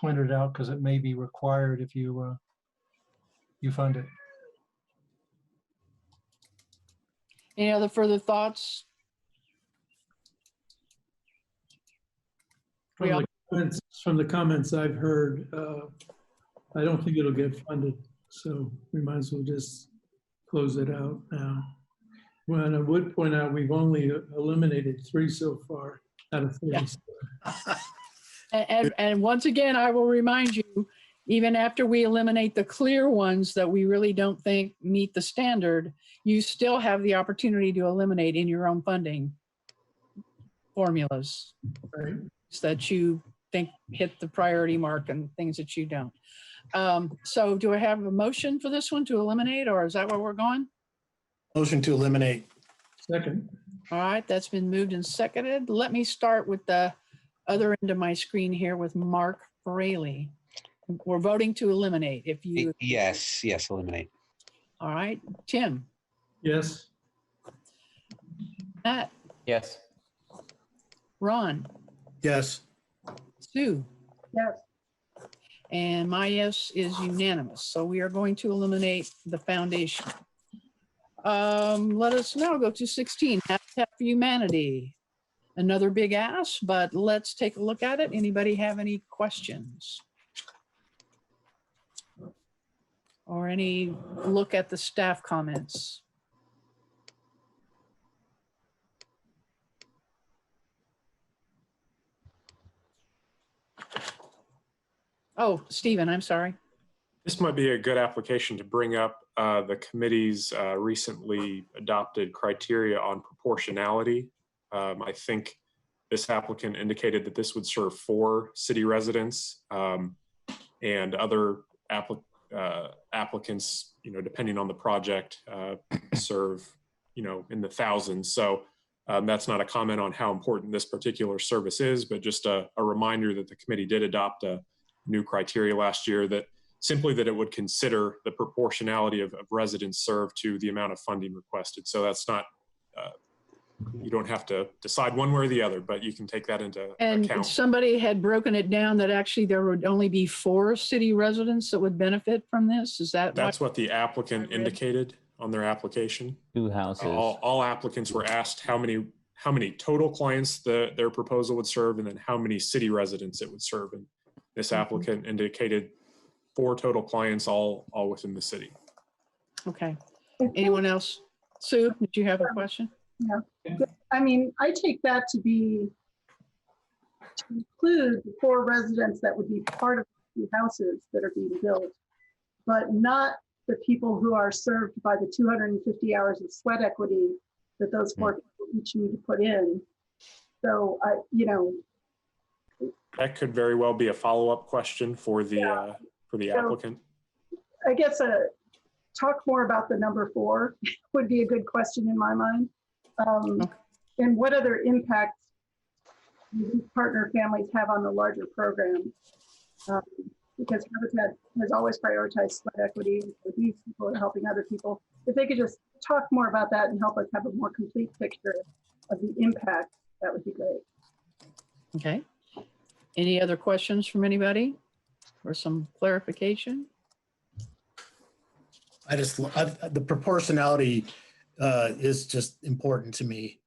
pointed it out because it may be required if you fund it.
Any other further thoughts?
From the comments I've heard, I don't think it'll get funded. So we might as well just close it out now. Well, I would point out, we've only eliminated 3 so far out of 37.
And once again, I will remind you, even after we eliminate the clear ones that we really don't think meet the standard, you still have the opportunity to eliminate in your own funding formulas
Right.
that you think hit the priority mark and things that you don't. So do I have a motion for this one to eliminate, or is that where we're going?
Motion to eliminate.
Second.
All right, that's been moved and seconded. Let me start with the other end of my screen here with Mark Fraley. We're voting to eliminate. If you,
Yes, eliminate.
all right, Tim,
Yes.
Matt,
Yes.
Ron,
Yes.
Sue,
Yes.
and my yes is unanimous. So we are going to eliminate the foundation. Let us now go to 16, Habitat for Humanity. Another big ask, but let's take a look at it. Anybody have any questions? Or any look at the staff comments? Oh, Stephen, I'm sorry.
This might be a good application to bring up the committee's recently adopted criteria on proportionality. I think this applicant indicated that this would serve 4 city residents and other applicants, depending on the project, serve, in the thousands. So that's not a comment on how important this particular service is, but just a reminder that the committee did adopt a new criteria last year that it would consider the proportionality of residents served to the amount of funding requested. So that's not, you don't have to decide one way or the other, but you can take that into account.
And somebody had broken it down that actually there would only be 4 city residents that would benefit from this. Is that?
That's what the applicant indicated on their application.
2 houses.
All applicants were asked how how many total clients their proposal would serve, and then how many city residents it would serve. And this applicant indicated 4 total clients, all within the city.
Okay. Anyone else? Sue, did you have a question?
Yeah. I mean, I take that to include the 4 residents that would be part of the houses that are being built, but not the people who are served by the 250 hours of sweat equity that those 4 people each need to put in. So, you know.
That could very well be a follow-up question for the applicant.
I guess talk more about the number 4 would be a good question in my mind. And what other impacts these partner families have on the larger program? Because Habitat has always prioritized sweat equity. So these people are helping other people. If they could just talk more about that and help us have a more complete picture of the impact, that would be great.
Okay. Any other questions from anybody or some clarification?
The proportionality is just important to me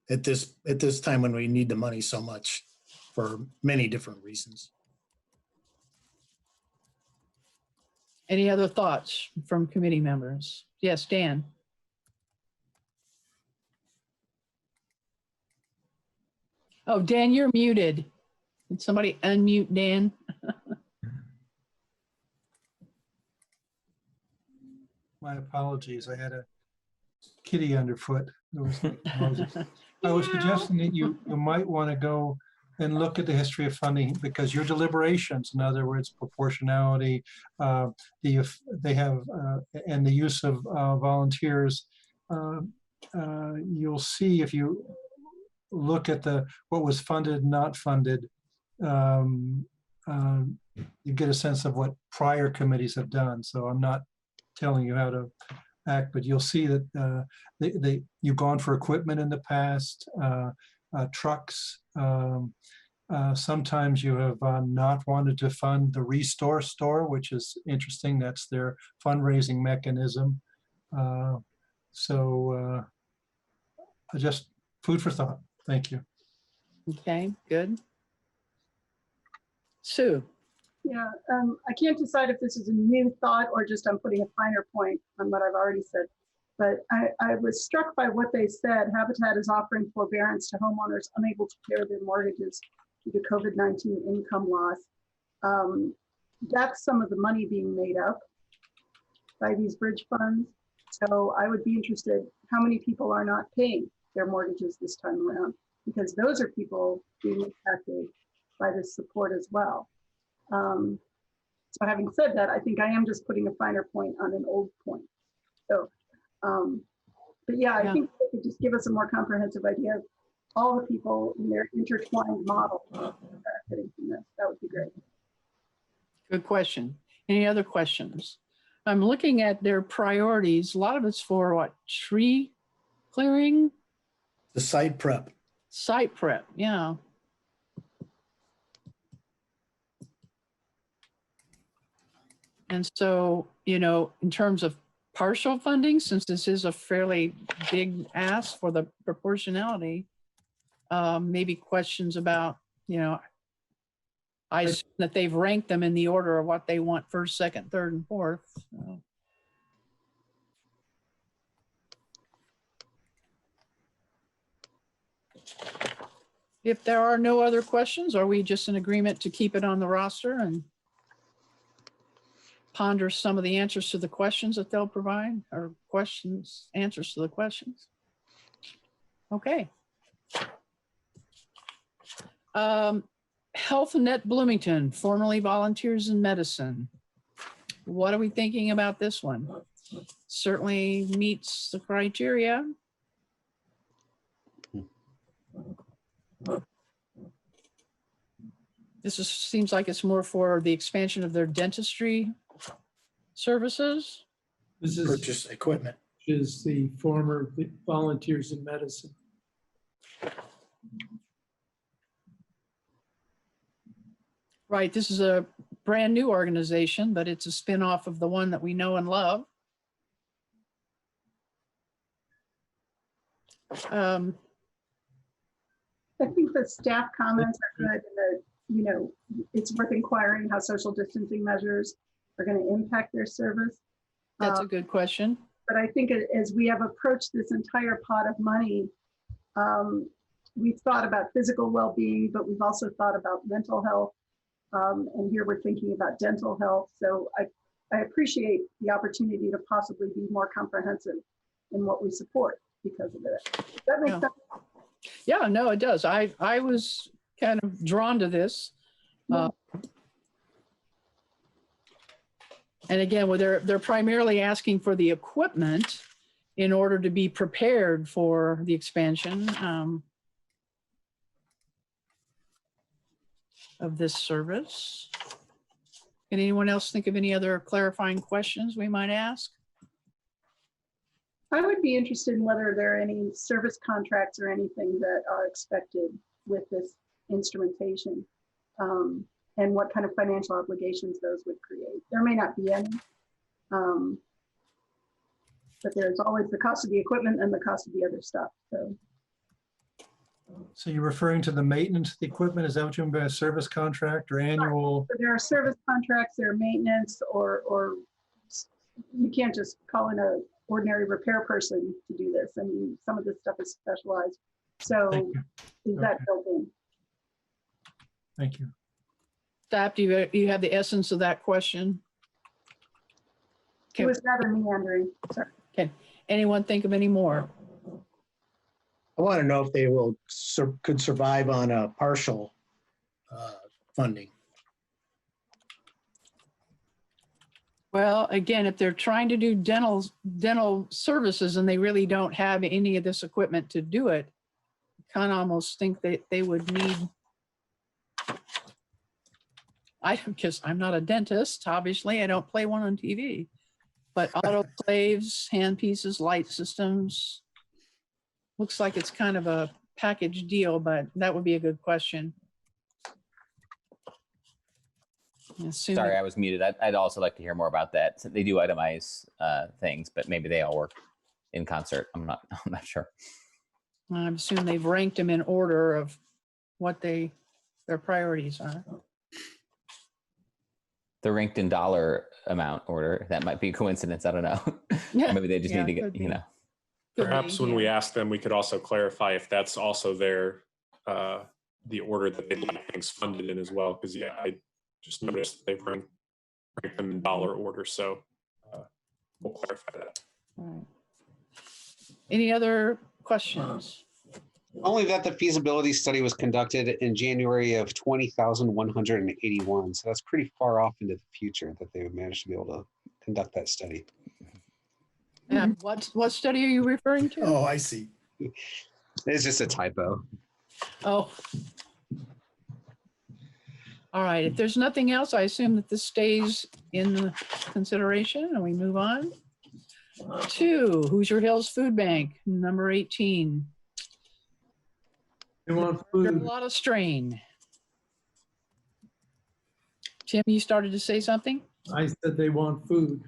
at this time when we need the money so much for many different reasons.
Any other thoughts from committee members? Yes, Dan. Oh, Dan, you're muted. Can somebody unmute Dan?
My apologies. I had a kitty underfoot. I was suggesting that you might want to go and look at the history of funding, because your deliberations, in other words, proportionality, they have, and the use of volunteers, you'll see if you look at what was funded, not funded, you get a sense of what prior committees have done. So I'm not telling you how to act, but you'll see that you've gone for equipment in the past, trucks. Sometimes you have not wanted to fund the Restore store, which is interesting. That's their fundraising mechanism. Just food for thought. Thank you.
Okay, good. Sue.
Yeah, I can't decide if this is a new thought or just I'm putting a finer point on what I've already said. But I was struck by what they said. Habitat is offering forbearance to homeowners unable to pay their mortgages due to COVID-19 income loss. That's some of the money being made up by these bridge funds. So I would be interested how many people are not paying their mortgages this time around, because those are people being impacted by this support as well. So having said that, I think I am just putting a finer point on an old point. So, but yeah, I think they could just give us a more comprehensive idea of all the people in their intertwined model benefiting from this. That would be great.
Good question. Any other questions? I'm looking at their priorities. A lot of it's for what? Tree clearing?
The site prep.
Site prep, yeah. And so, you know, in terms of partial funding, since this is a fairly big ask for the proportionality, maybe questions about, you know, I assume that they've ranked them in the order of what they want first, second, third, and fourth. So. If there are no other questions, are we just in agreement to keep it on the roster and ponder some of the answers to the questions that they'll provide, or answers to the questions? Okay. Health Net Bloomington, formerly Volunteers in Medicine. What are we thinking about this one? Certainly meets the criteria. Seems like it's more for the expansion of their dentistry services.
This is
Purchase equipment.
Is the former Volunteers in Medicine.
Right, this is a brand new organization, but it's a spinoff of the one that we know and love.
I think the staff comments are good, and that, you know, it's worth inquiring how social distancing measures are going to impact their service.
That's a good question.
But I think as we have approached this entire pot of money, we've thought about physical well-being, but we've also thought about mental health. And here we're thinking about dental health. So I appreciate the opportunity to possibly be more comprehensive in what we support because of it. Does that make sense?
Yeah, no, it does. I was kind of drawn to this. And again, well, they're primarily asking for the equipment in order to be prepared for the expansion of this service. Can anyone else think of any other clarifying questions we might ask?
I would be interested in whether there are any service contracts or anything that are expected with this instrumentation, and what kind of financial obligations those would create. There may not be any, but there's always the cost of the equipment and the cost of the other stuff.
So you're referring to the maintenance of the equipment? Is that what you mean by a service contract or annual?
So there are service contracts, there are maintenance, or you can't just call in a ordinary repair person to do this. I mean, some of this stuff is specialized. So is that built in?
Thank you.
Staff, do you have the essence of that question?
It was rather meandering. Sorry.
Can anyone think of any more?
I want to know if they could survive on a partial funding.
Well, again, if they're trying to do dental services and they really don't have any of this equipment to do it, I kind of almost think that they would need, because I'm not a dentist, obviously, I don't play one on TV, but autoclaves, hand pieces, light systems, looks like it's kind of a package deal, but that would be a good question.
Sorry, I was muted. I'd also like to hear more about that. They do itemize things, but maybe they all work in concert. I'm not sure.
I'm assuming they've ranked them in order of what their priorities are.
They're ranked in dollar amount order. That might be a coincidence. I don't know.
Yeah.
Or maybe they just need to get,
Perhaps when we ask them, we could also clarify if that's also the order that they'd like things funded in as well. Because I just noticed they've ranked them in dollar order. So we'll clarify that.
All right. Any other questions?
Only that the feasibility study was conducted in January of 20,181. So that's pretty far off into the future that they would manage to be able to conduct that study.
And what study are you referring to?
Oh, I see.
It's just a typo.
Oh. All right. If there's nothing else, I assume that this stays in consideration and we move on to Hoosier Hills Food Bank, number 18.
They want
There's
food.
a lot of strain. Tim, you started to say something?
I said they want food.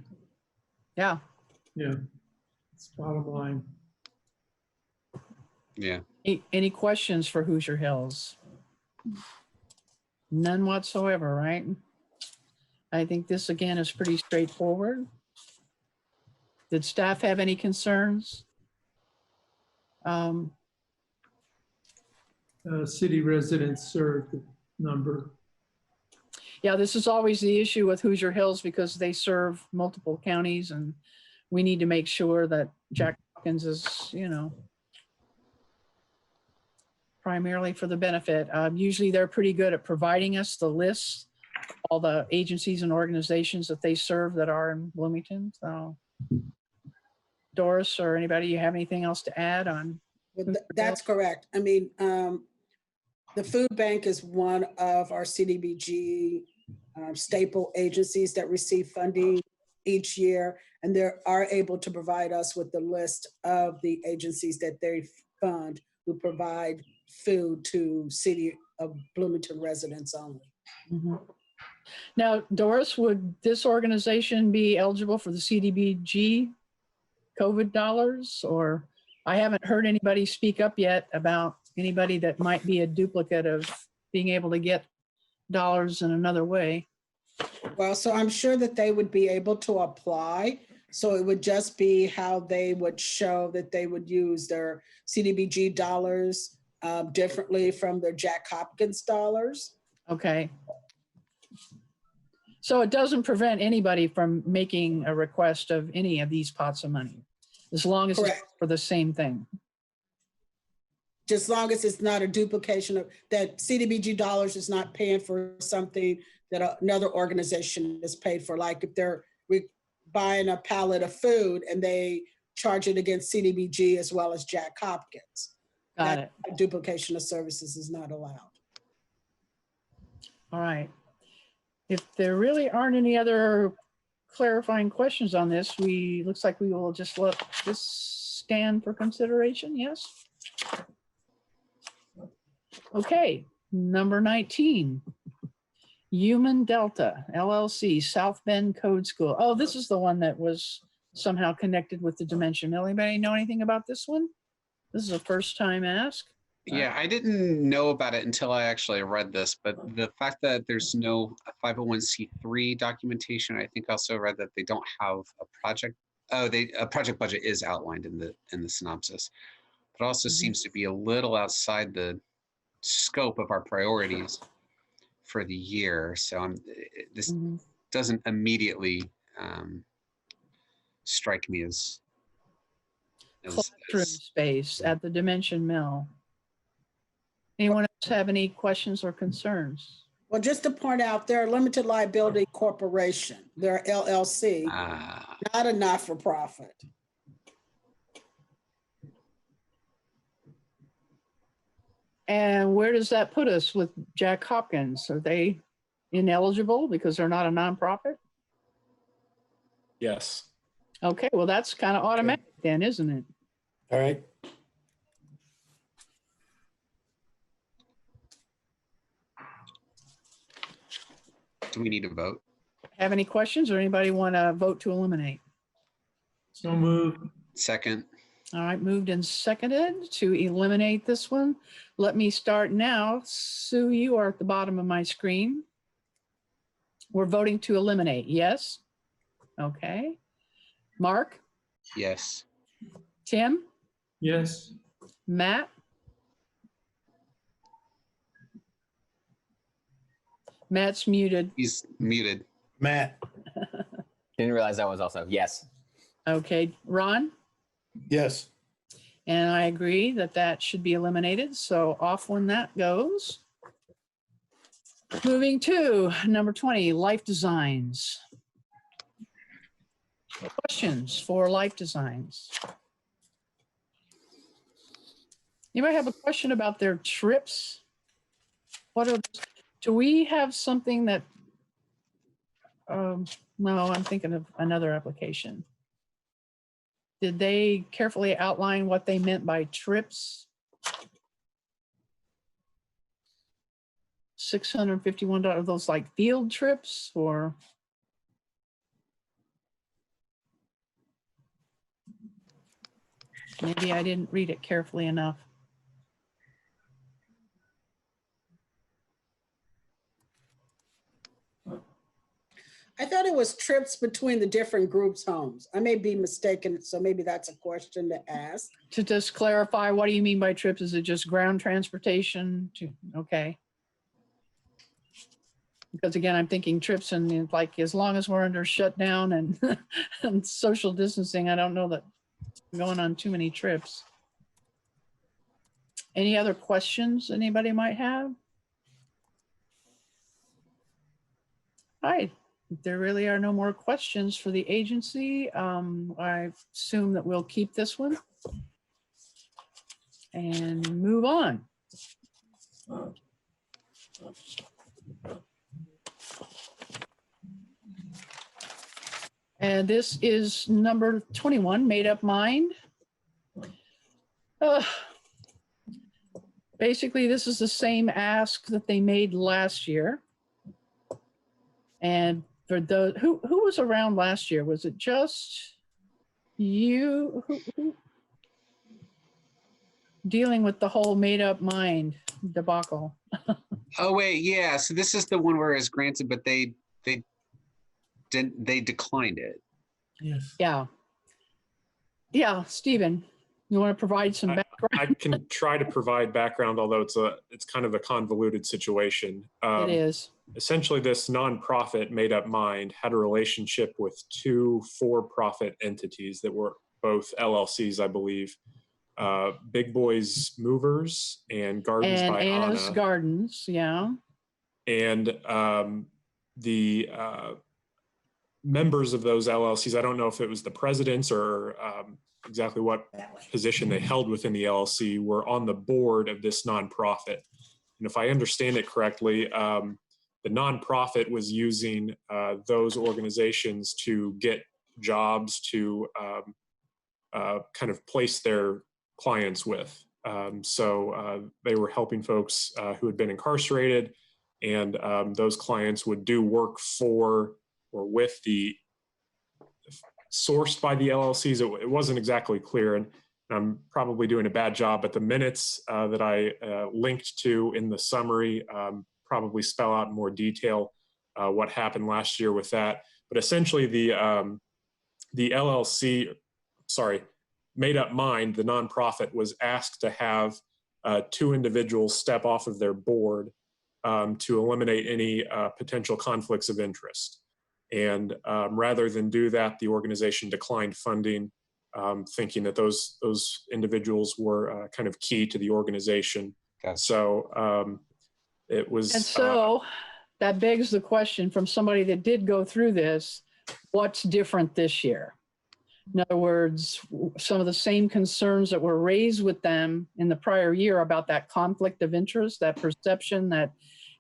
Yeah.
Yeah, it's bottom line.
Yeah.
Any questions for Hoosier Hills? None whatsoever, right? I think this again is pretty straightforward. Did staff have any concerns?
City residents served number.
Yeah, this is always the issue with Hoosier Hills because they serve multiple counties and we need to make sure that Jack Hawkins is, primarily for the benefit. Usually they're pretty good at providing us the lists, all the agencies and organizations that they serve that are in Bloomington. So Doris or anybody, you have anything else to add on?
That's correct. I mean, the food bank is one of our CDBG staple agencies that receive funding each year, and they are able to provide us with the list of the agencies that they fund who provide food to City of Bloomington residents only.
Mm-hmm. Now, Doris, would this organization be eligible for the CDBG COVID dollars? Or I haven't heard anybody speak up yet about anybody that might be a duplicate of being able to get dollars in another way.
Well, so I'm sure that they would be able to apply. So it would just be how they would show that they would use their CDBG dollars differently from their Jack Hopkins dollars.
Okay. So it doesn't prevent anybody from making a request of any of these pots of money, as long as it's
Correct.
for the same thing.
Just long as it's not a duplication of that CDBG dollars is not paying for something that another organization is paid for. Like if they're buying a pallet of food and they charge it against CDBG as well as Jack Hopkins.
Got it.
Duplication of services is not allowed.
All right. If there really aren't any other clarifying questions on this, looks like we will just let this stand for consideration. Yes. Okay. Number 19. Human Delta LLC, South Bend Code School. Oh, this is the one that was somehow connected with the Dementia Mill. Anybody know anything about this one? This is a first time ask.
Yeah, I didn't know about it until I actually read this, but the fact that there's no 501c3 documentation, I think also read that they don't have a project. Oh, a project budget is outlined in the synopsis, but also seems to be a little outside the scope of our priorities for the year. So this doesn't immediately strike me as
classroom space at the Dimension Mill. Anyone else have any questions or concerns?
Well, just to point out, they're a limited liability corporation. They're LLC, not a not-for-profit.
And where does that put us with Jack Hopkins? Are they ineligible because they're not a nonprofit?
Yes.
Okay, well, that's kind of automatic then, isn't it?
All right.
Do we need to vote?
Have any questions or anybody want to vote to eliminate?
So moved.
Second.
All right, moved and seconded to eliminate this one. Let me start now. Sue, you are at the bottom of my screen. We're voting to eliminate, yes? Okay. Mark?
Yes.
Tim?
Yes.
Matt? Matt's muted.
He's muted.
Matt.
Didn't realize that was also yes.
Okay, Ron?
Yes.
And I agree that that should be eliminated. So off when that goes. Moving to number 20, life designs. Questions for life designs? Anybody have a question about their trips? Do we have something that, no, I'm thinking of another application. Did they carefully outline what they meant by trips? $651, are those like field trips or? Maybe I didn't read it carefully enough.
I thought it was trips between the different groups' homes. I may be mistaken, so maybe that's a question to ask.
To just clarify, what do you mean by trips? Is it just ground transportation? Okay. Because again, I'm thinking trips and like as long as we're under shutdown and, and social distancing, I don't know that I'm going on too many trips. Any other questions anybody might have? All right. If there really are no more questions for the agency, I assume that we'll keep this one and move on. And this is number 21, Made Up Mind. Basically, this is the same ask that they made last year. And for those who was around last year, was it just you? dealing with the whole made up mind debacle.
Oh wait, yeah. So this is the one where it's granted, but they declined it.
Yes.
Yeah. Yeah, Stephen, you want to provide some background?
I can try to provide background, although it's kind of a convoluted situation.
It is.
Essentially, this nonprofit Made Up Mind had a relationship with two for-profit entities that were both LLCs, I believe. Big Boys Movers and Gardens
And
by
Anna's
Anna.
Gardens, yeah.
And the members of those LLCs, I don't know if it was the presidents or exactly what position they held within the LLC, were on the board of this nonprofit. And if I understand it correctly, the nonprofit was using those organizations to get jobs to kind of place their clients with. So they were helping folks who had been incarcerated, and those clients would do work for or with the sourced by the LLCs. It wasn't exactly clear, and I'm probably doing a bad job, but the minutes that I linked to in the summary probably spell out in more detail what happened last year with that. But essentially the LLC, sorry, Made Up Mind, the nonprofit, was asked to have two individuals step off of their board to eliminate any potential conflicts of interest. And rather than do that, the organization declined funding, thinking that those individuals were kind of key to the organization.
Gotcha.
So it was.
And so that begs the question from somebody that did go through this, what's different this year? In other words, some of the same concerns that were raised with them in the prior year about that conflict of interest, that perception that,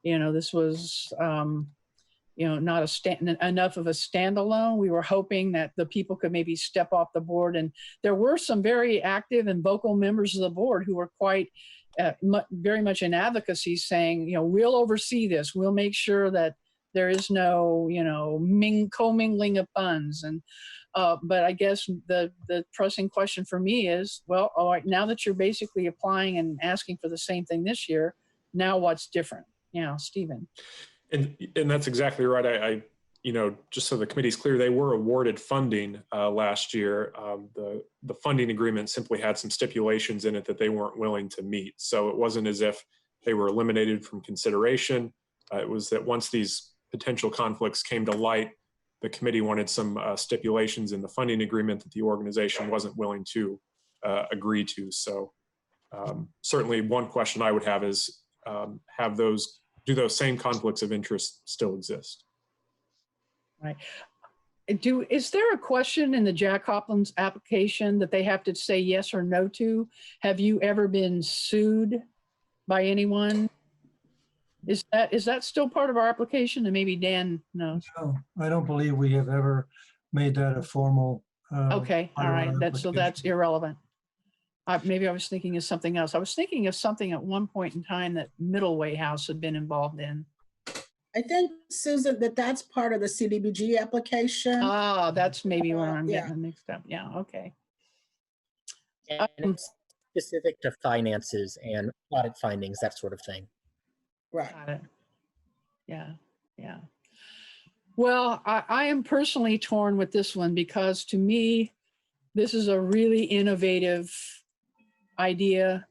this was, not enough of a standalone. We were hoping that the people could maybe step off the board. And there were some very active and vocal members of the board who were quite very much in advocacy, saying, we'll oversee this. We'll make sure that there is no, commingling of funds. And but I guess the pressing question for me is, well, all right, now that you're basically applying and asking for the same thing this year, now what's different? Stephen.
And that's exactly right. I just so the committee's clear, they were awarded funding last year. The funding agreement simply had some stipulations in it that they weren't willing to meet. So it wasn't as if they were eliminated from consideration. It was that once these potential conflicts came to light, the committee wanted some stipulations in the funding agreement that the organization wasn't willing to agree to. So certainly one question I would have is, do those same conflicts of interest still exist?
Right. Is there a question in the Jack Hoplin's application that they have to say yes or no to? Have you ever been sued by anyone? Is that still part of our application? And maybe Dan knows.
No, I don't believe we have ever made that a formal.
Okay, all right. So that's irrelevant. Maybe I was thinking of something else. I was thinking of something at one point in time that Middleway House had been involved in.
I think, Susan, that's part of the CDBG application.
Ah, that's maybe what I'm getting mixed up. Yeah, okay.
And it's specific to finances and audit findings, that sort of thing.
Right.
Got it. Yeah. Well, I am personally torn with this one because to me, this is a really innovative idea.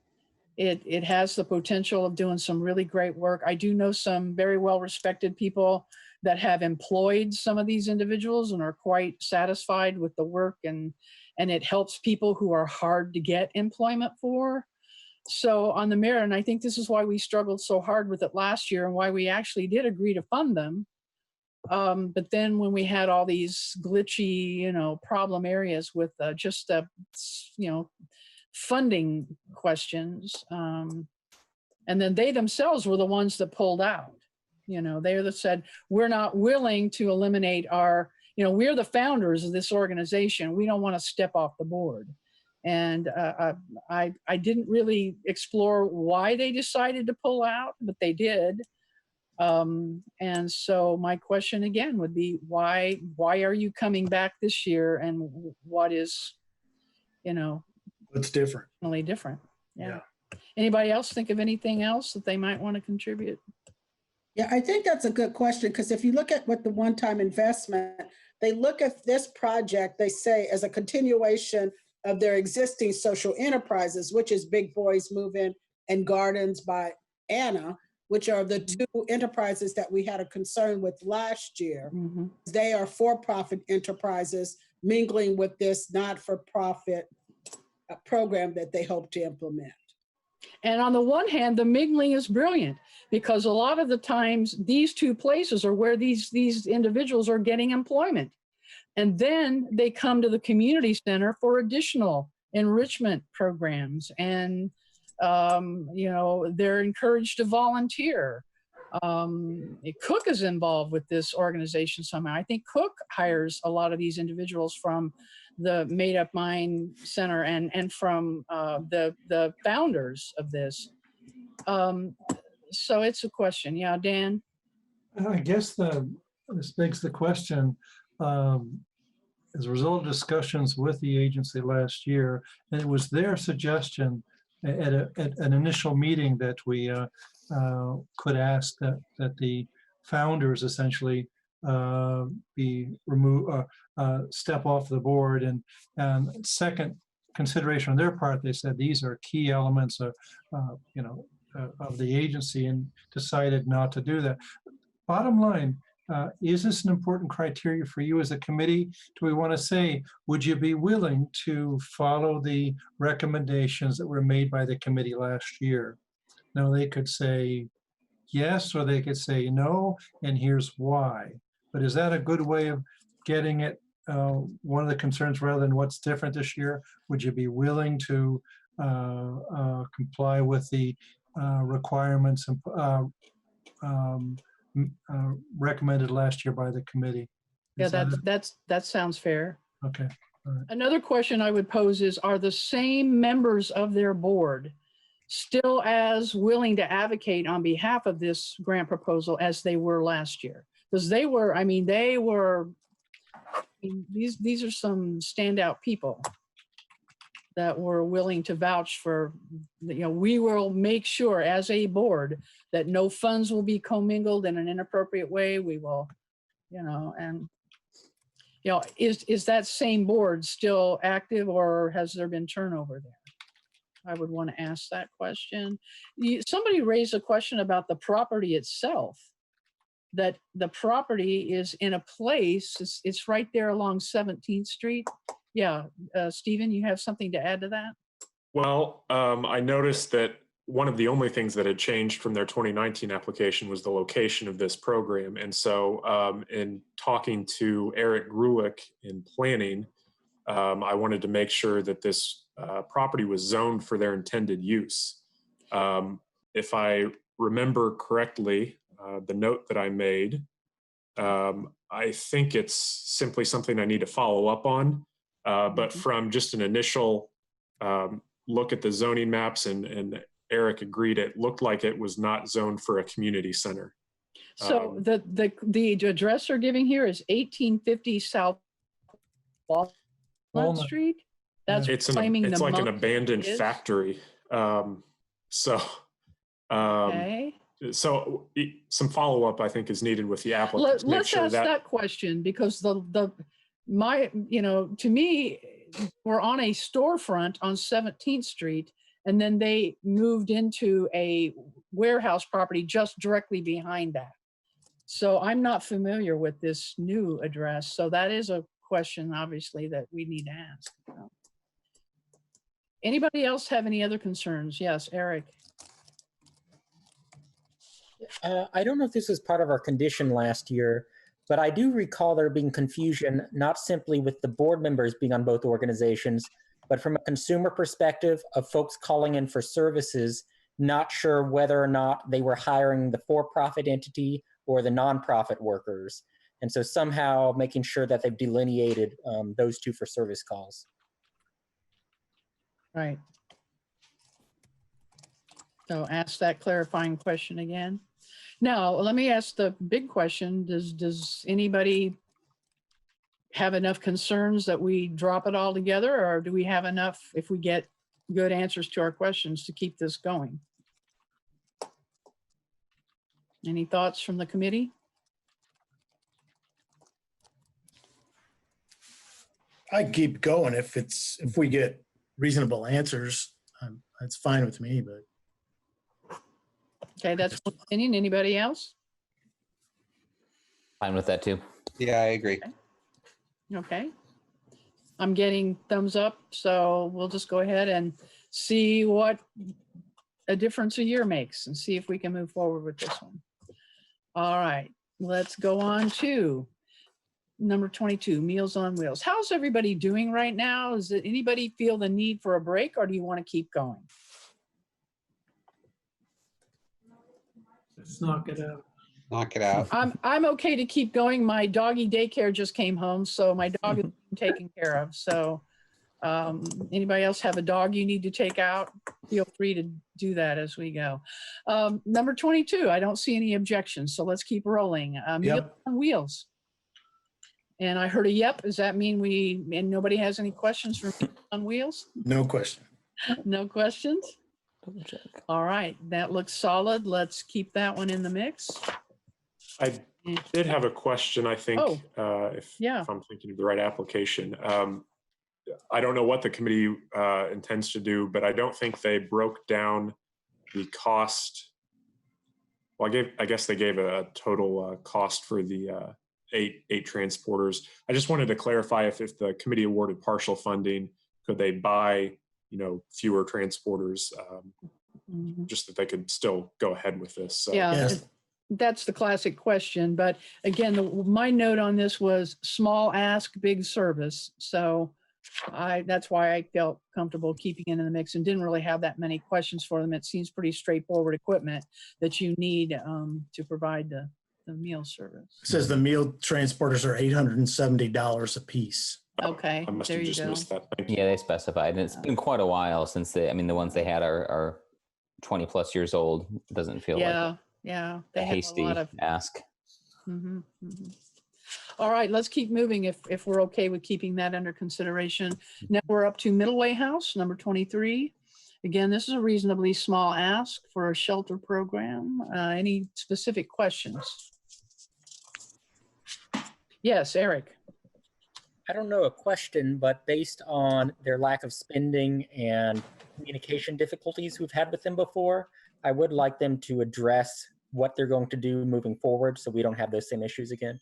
It has the potential of doing some really great work. I do know some very well-respected people that have employed some of these individuals and are quite satisfied with the work, and it helps people who are hard to get employment for. So on the merit, and I think this is why we struggled so hard with it last year and why we actually did agree to fund them. But then when we had all these glitchy, problem areas with just funding questions, and then they themselves were the ones that pulled out. They said, we're not willing to eliminate our, we're the founders of this organization. We don't want to step off the board. And I didn't really explore why they decided to pull out, but they did. And so my question again would be, why are you coming back this year, and what is,
What's different?
really different? Yeah. Anybody else think of anything else that they might want to contribute?
Yeah, I think that's a good question, because if you look at what the one-time investment, they look at this project, they say, as a continuation of their existing social enterprises, which is Big Boys Move In and Gardens by Anna, which are the two enterprises that we had a concern with last year.
Mm-hmm.
They are for-profit enterprises mingling with this not-for-profit program that they hope to implement.
And on the one hand, the mingling is brilliant, because a lot of the times these two places are where these individuals are getting employment. And then they come to the community center for additional enrichment programs. And, you know, they're encouraged to volunteer. Cook is involved with this organization somehow. I think Cook hires a lot of these individuals from the Made Up Mind Center and from the founders of this. So it's a question. Yeah, Dan?
I guess this begs the question, as a result of discussions with the agency last year, and it was their suggestion at an initial meeting that we could ask that the founders essentially be removed, step off the board. And second consideration on their part, they said these are key elements of, you know, of the agency, and decided not to do that. Bottom line, is this an important criteria for you as a committee? Do we want to say, would you be willing to follow the recommendations that were made by the committee last year? Now, they could say yes, or they could say no, and here's why. But is that a good way of getting it? One of the concerns, rather than what's different this year, would you be willing to comply with the requirements recommended last year by the committee?
Yeah, that sounds fair.
Okay. All right.
Another question I would pose is, are the same members of their board still as willing to advocate on behalf of this grant proposal as they were last year? Because they were, I mean, these are some standout people that were willing to vouch for, you know, we will make sure as a board that no funds will be commingled in an inappropriate way. We will, you know, and, you know, is that same board still active, or has there been turnover there? I would want to ask that question. Somebody raised a question about the property itself, that the property is in a place, it's right there along 17th Street. Yeah, Stephen, you have something to add to that?
Well, I noticed that one of the only things that had changed from their 2019 application was the location of this program. And so in talking to Eric Grulich in planning, I wanted to make sure that this property was zoned for their intended use. If I remember correctly, the note that I made, I think it's simply something I need to follow up on. But from just an initial look at the zoning maps, and Eric agreed, it looked like it was not zoned for a community center.
So the address they're giving here is 1850 South Walnut Street. That's
it's
claiming
it's
the
like an
monk
abandoned
is?
factory.
Okay.
So some follow up, I think, is needed with the applicant.
Let's ask that question, because you know, to me, we're on a storefront on 17th Street, and then they moved into a warehouse property just directly behind that. So I'm not familiar with this new address. So that is a question, obviously, that we need to ask. Anybody else have any other concerns? Yes, Eric.
I don't know if this was part of our condition last year, but I do recall there being confusion, not simply with the board members being on both organizations, but from a consumer perspective of folks calling in for services, not sure whether or not they were hiring the for-profit entity or the nonprofit workers. And so somehow making sure that they've delineated those two for service calls.
Right. So ask that clarifying question again. Now, let me ask the big question. Does anybody have enough concerns that we drop it all together, or do we have enough if we get good answers to our questions to keep this going. Any thoughts from the committee?
I keep going if we get reasonable answers. That's fine with me, but
Okay, that's one opinion. Anybody else?
Fine with that too.
Yeah, I agree.
Okay. I'm getting thumbs up, so we'll just go ahead and see what a difference a year makes and see if we can move forward with this one. All right, let's go on to number 22, Meals on Wheels. How's everybody doing right now? Does anybody feel the need for a break, or do you want to keep going?
Let's knock it out.
Knock it out.
I'm okay to keep going. My doggy daycare just came home, so my dog is being taken care of. So anybody else have a dog you need to take out? Feel free to do that as we go. Number 22, I don't see any objections, so let's keep rolling. Meals on Wheels. And I heard a yep. Does that mean and nobody has any questions for Meals on Wheels?
no question.
No questions? All right, that looks solid. Let's keep that one in the mix.
I did have a question, I think, if I'm thinking of the right application. I don't know what the committee intends to do, but I don't think they broke down the cost. Well, I guess they gave a total cost for the eight transporters. I just wanted to clarify if the committee awarded partial funding, could they buy, fewer transporters, just that they could still go ahead with this. So.
Yeah.
Yes.
That's the classic question. But again, my note on this was small ask, big service. So that's why I felt comfortable keeping it in the mix and didn't really have that many questions for them. It seems pretty straightforward equipment that you need to provide the meal service.
It says the meal transporters are $870 a piece.
Okay,
I must
there
have
you
just
go.
missed that. Thank you.
Yeah, they specified, and it's been quite a while since the ones they had are 20 plus years old. It doesn't feel like
they
a
have
hasty
a lot of
ask.
All right, let's keep moving if we're okay with keeping that under consideration. Now we're up to Middle Way House, number 23. Again, this is a reasonably small ask for a shelter program. Any specific questions? Yes, Eric.
I don't know a question, but based on their lack of spending and communication difficulties we've had with them before, I would like them to address what they're going to do moving forward so we don't have those same issues again.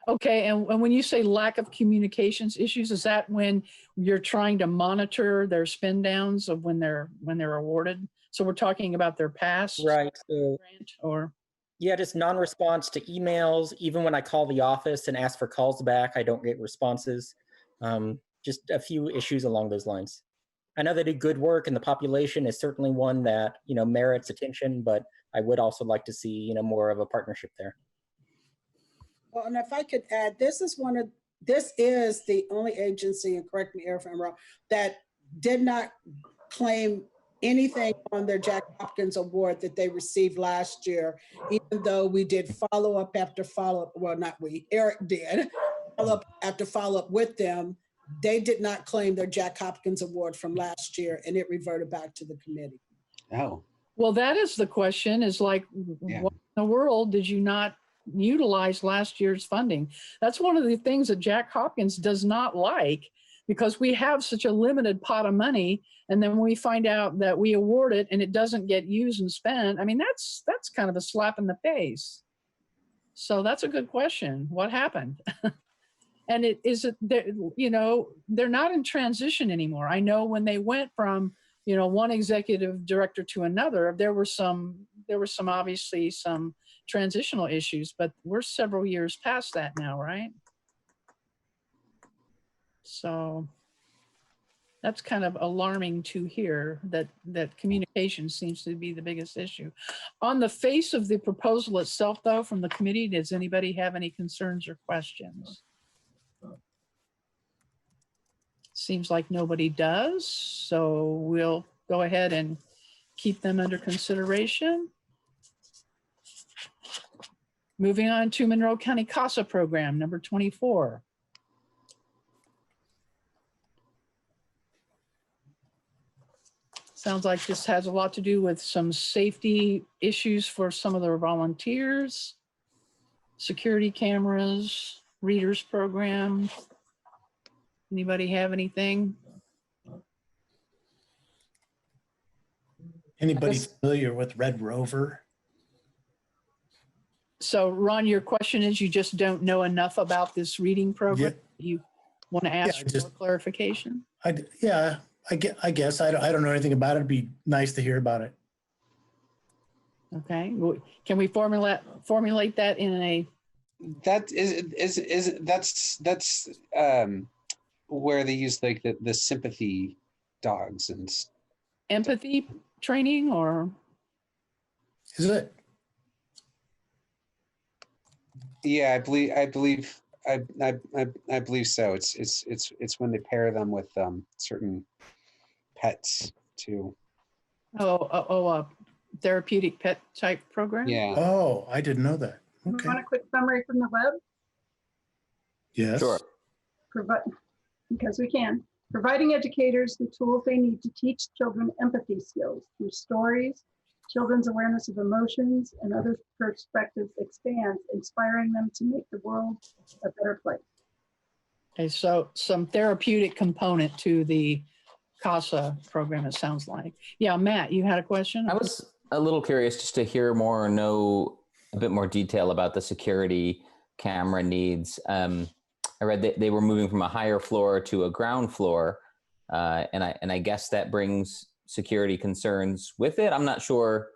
Okay, and when you say lack of communications issues, is that when you're trying to monitor their spend downs of when they're awarded? So we're talking about their past
right? So,
grant or
yeah, just non-response to emails. Even when I call the office and ask for calls back, I don't get responses. Just a few issues along those lines. I know they do good work, and the population is certainly one that merits attention. But I would also like to see more of a partnership there.
Well, and if I could add, this is the only agency, and correct me if I'm wrong, that did not claim anything on their Jack Hopkins Award that they received last year, even though we did follow-up after follow-up. Well, not we, Eric did follow-up after follow-up with them. They did not claim their Jack Hopkins Award from last year, and it reverted back to the committee.
Oh.
Well, that is the question, is like, what in the world did you not utilize last year's funding? That's one of the things that Jack Hopkins does not like, because we have such a limited pot of money, and then when we find out that we award it and it doesn't get used and spent, I mean, that's kind of a slap in the face. So that's a good question. What happened? And they're not in transition anymore. I know when they went from one executive director to another, there were some obviously some transitional issues, but we're several years past that now, right? So that's kind of alarming to hear that communication seems to be the biggest issue. On the face of the proposal itself, though, from the committee, does anybody have any concerns or questions? Seems like nobody does, so we'll go ahead and keep them under consideration. Moving on to Monroe County CASA program, number 24. Sounds like this has a lot to do with some safety issues for some of the volunteers, security cameras, readers program. Anybody have anything?
Anybody familiar with Red Rover?
So Ron, your question is you just don't know enough about this reading program? You want to ask for clarification?
I guess I don't know anything about it. It'd be nice to hear about it.
Okay, well, can we formulate that in a?
That that's where they use like the sympathy dogs and
empathy training, or
is it?
Yeah, I believe so. It's when they pair them with certain pets too.
A therapeutic pet type program?
Yeah.
Oh, I didn't know that. Okay.
Want a quick summary from the web?
Yes.
Sure.
Because we can. Providing educators the tools they need to teach children empathy skills through stories, children's awareness of emotions, and other perspectives expands, inspiring them to make the world a better place.
Okay, so some therapeutic component to the CASA program, it sounds like. Yeah, Matt, you had a question?
I was a little curious just to hear more or know a bit more detail about the security camera needs. I read that they were moving from a higher floor to a ground floor, and I guess that brings security concerns with it. I'm not sure.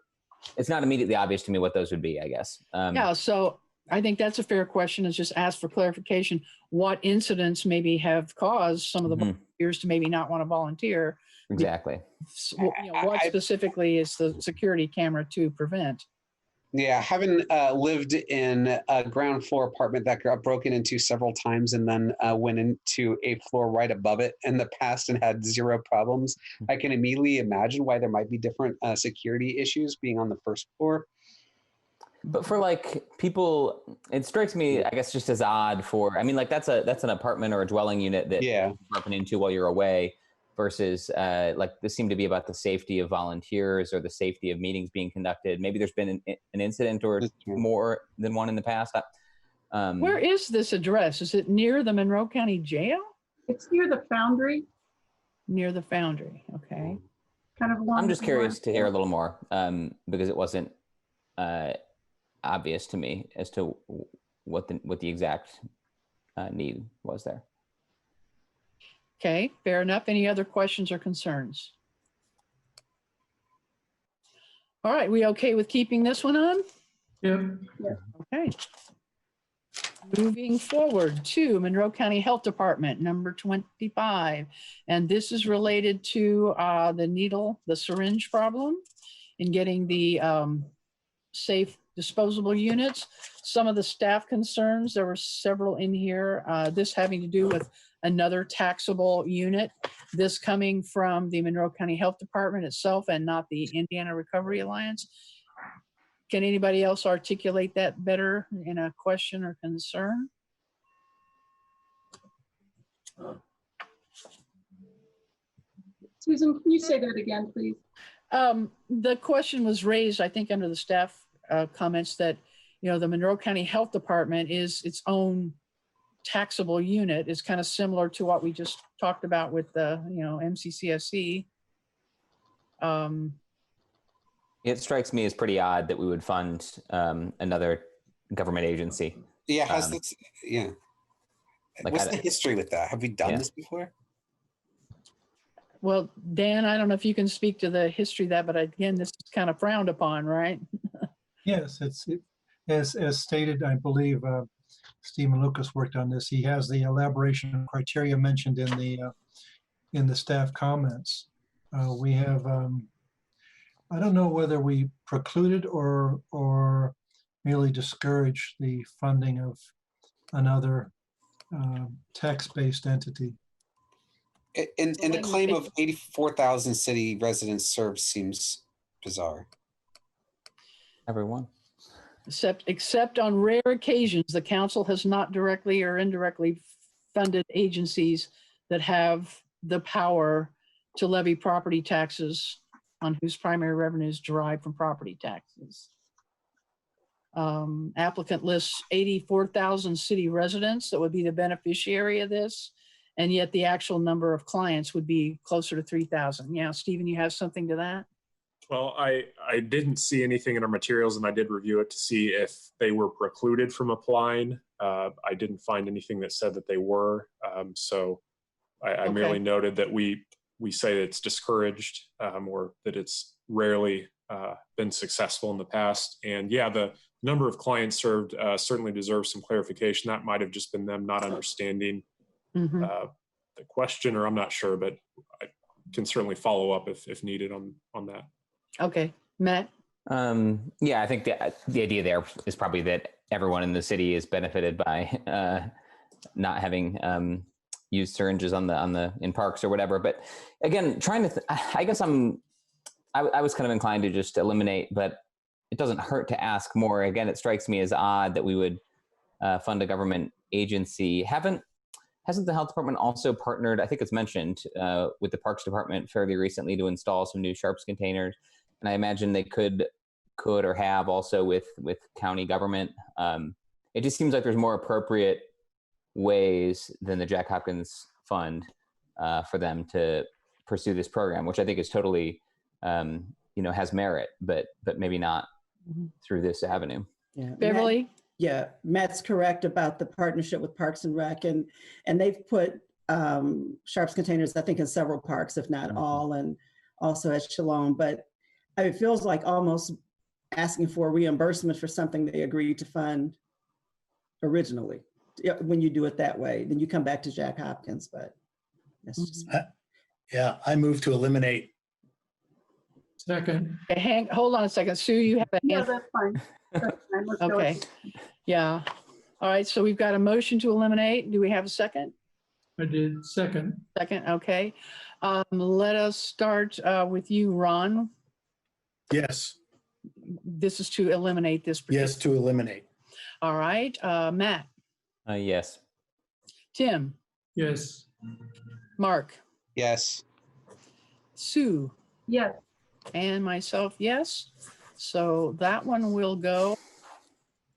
It's not immediately obvious to me what those would be, I guess.
Yeah, so I think that's a fair question, is just ask for clarification. What incidents maybe have caused some of the volunteers to maybe not want to volunteer?
Exactly.
What specifically is the security camera to prevent?
Yeah, having lived in a ground floor apartment that got broken into several times and then went into a floor right above it in the past and had zero problems, I can immediately imagine why there might be different security issues being on the first floor.
But for like people, it strikes me, I guess, just as odd for, I mean, like that's an apartment or a dwelling unit that you're broken into while you're away, versus like this seemed to be about the safety of volunteers or the safety of meetings being conducted. Maybe there's been an incident or more than one in the past.
Where is this address? Is it near the Monroe County Jail?
It's near the Foundry.
Near the Foundry, okay.
Kind of along.
I'm just curious to hear a little more because it wasn't obvious to me as to what the exact need was there.
Okay, fair enough. Any other questions or concerns? All right, we okay with keeping this one on?
Yep.
Okay. Moving forward to Monroe County Health Department, number 25. And this is related to the syringe problem in getting the safe disposable units. Some of the staff concerns, there were several in here. This having to do with another taxable unit. This coming from the Monroe County Health Department itself and not the Indiana Recovery Alliance. Can anybody else articulate that better in a question or concern?
Susan, can you say that again, please?
The question was raised, I think, under the staff comments that, the Monroe County Health Department is its own taxable unit. Is kind of similar to what we just talked about with the, MCCSC.
It strikes me as pretty odd that we would fund another government agency.
Yeah, what's the history with that? Have we done this before?
Well, Dan, I don't know if you can speak to the history of that, but again, this is kind of frowned upon, right?
Yes, as stated, I believe Stephen Lucas worked on this. He has the elaboration criteria mentioned in the staff comments. We have, I don't know whether we precluded or merely discouraged the funding of another tax-based entity.
And the claim of 84,000 city residents served seems bizarre.
Everyone.
Except on rare occasions, the council has not directly or indirectly funded agencies that have the power to levy property taxes on whose primary revenue is derived from property taxes. Applicant lists 84,000 city residents that would be the beneficiary of this. And yet the actual number of clients would be closer to 3,000. Yeah, Stephen, you have something to that?
Well, I didn't see anything in our materials, and I did review it to see if they were precluded from applying. I didn't find anything that said that they were. So I merely noted that we say that it's discouraged, or that it's rarely been successful in the past. And yeah, the number of clients served certainly deserves some clarification. That might have just been them not understanding the question, or I'm not sure, but I can certainly follow up if needed on that.
Okay, Matt?
Yeah, I think the idea there is probably that everyone in the city is benefited by not having used syringes in parks or whatever. But again, I guess I was kind of inclined to just eliminate, but it doesn't hurt to ask more. Again, it strikes me as odd that we would fund a government agency. Hasn't the health department also partnered, I think it's mentioned, with the Parks Department fairly recently to install some new sharps containers? And I imagine they could or have also with county government. It just seems like there's more appropriate ways than the Jack Hopkins Fund for them to pursue this program, which I think is totally, has merit, but maybe not through this avenue.
Yeah.
Beverly?
Matt's correct about the partnership with Parks and Rec, and they've put sharps containers, I think, in several parks, if not all, and also at Shalom. But it feels like almost asking for reimbursement for something they agreed to fund originally. When you do it that way, then you come back to Jack Hopkins. But that's just
I move to eliminate.
Second.
Hold on a second. Sue, you have a
No,
hand?
that's fine. That's fine. Let's go
Okay.
with it.
Yeah. All right. So we've got a motion to eliminate. Do we have a second?
I did second.
Second. Okay. Let us start with you, Ron.
Yes.
This is to eliminate this.
Yes, to eliminate.
All right. Matt.
Yes.
Tim.
Yes.
Mark.
Yes.
Sue.
Yes.
And myself, yes. So that one will go.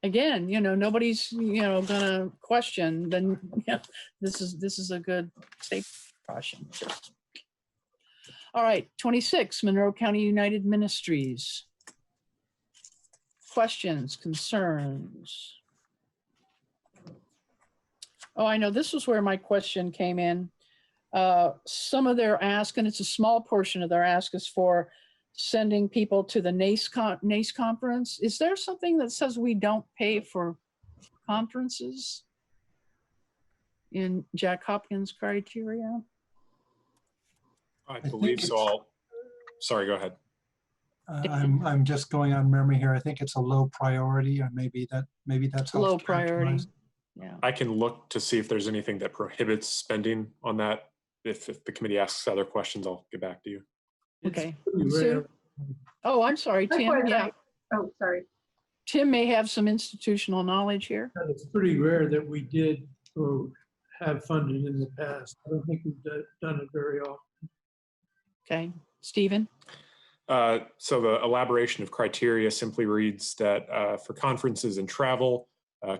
Again, nobody's, gonna question, then this is a good safe precaution. All right, 26, Monroe County United Ministries. Questions, concerns? Oh, I know, this was where my question came in. Some of their ask, and it's a small portion of their ask, is for sending people to the NACE conference. Is there something that says we don't pay for conferences in Jack Hopkins criteria?
I believe so. Sorry, go ahead.
I'm just going on memory here. I think it's a low priority, or maybe that's how
Low
it's
priority.
characterized.
Yeah.
I can look to see if there's anything that prohibits spending on that. If the committee asks other questions, I'll get back to you.
Okay.
Pretty
Sue?
rare.
Oh, I'm sorry,
That's
Tim.
quite
Yeah.
right. Oh, sorry.
Tim may have some institutional knowledge here.
And it's pretty rare that we did or have funded in the past. I don't think we've done it very often.
Okay. Stephen?
So the elaboration of criteria simply reads that for conferences and travel,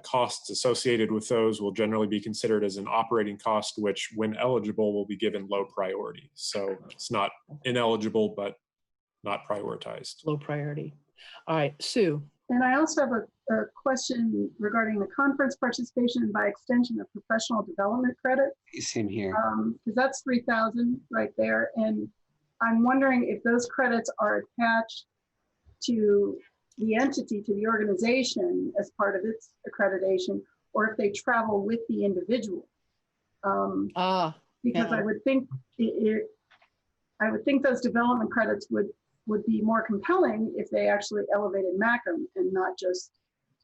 costs associated with those will generally be considered as an operating cost, which when eligible will be given low priority. So it's not ineligible, but not prioritized.
Low priority. All right, Sue.
And I also have a question regarding the conference participation and by extension of professional development credit.
Same here.
Because that's 3,000 right there. And I'm wondering if those credits are attached to the entity, to the organization as part of its accreditation, or if they travel with the individual. Because
yeah.
I would think those development credits would be more compelling if they actually elevated MACM and not just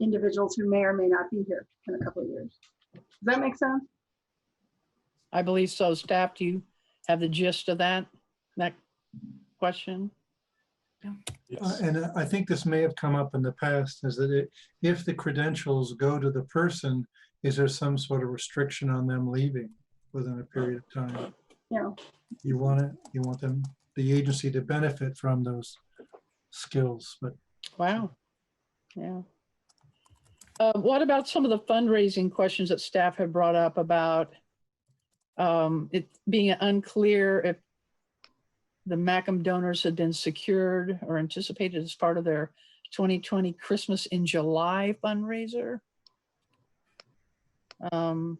individuals who may or may not be here in a couple of years. Does that make sense?
I believe so. Staff, do you have the gist of that question?
Yes.
And I think this may have come up in the past, is that if the credentials go to the person, is there some sort of restriction on them leaving within a period of time?
Yeah.
You want them the agency to benefit from those skills. But
Wow. Yeah. What about some of the fundraising questions that staff have brought up about it being unclear if the MACM donors had been secured or anticipated as part of their 2020 Christmas in July fundraiser? And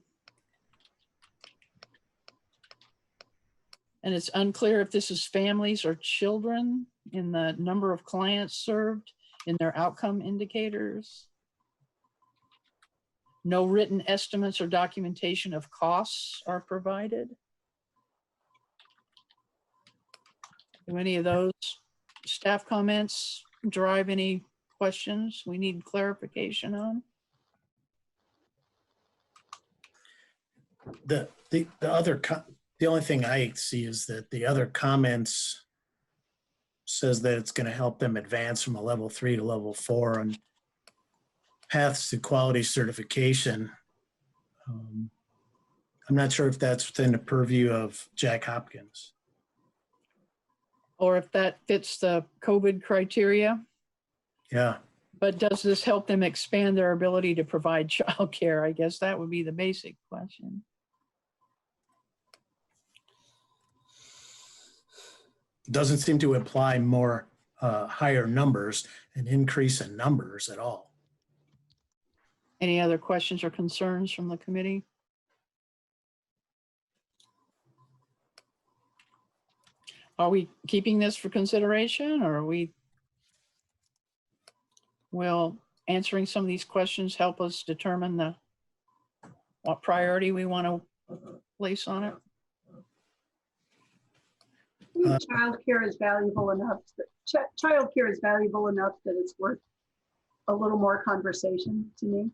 it's unclear if this is families or children in the number of clients served in their outcome indicators. No written estimates or documentation of costs are provided. Do any of those staff comments drive any questions we need clarification on?
The only thing I see is that the other comments says that it's going to help them advance from a level 3 to level 4 on paths to quality certification. I'm not sure if that's within the purview of Jack Hopkins.
Or if that fits the COVID criteria.
Yeah.
But does this help them expand their ability to provide childcare? I guess that would be the basic question.
Doesn't seem to imply more higher numbers, an increase in numbers at all.
Any other questions or concerns from the committee? Are we keeping this for consideration, or will answering some of these questions help us determine what priority we want to place on it?
Childcare is valuable enough. Childcare is valuable enough that it's worth a little more conversation to me.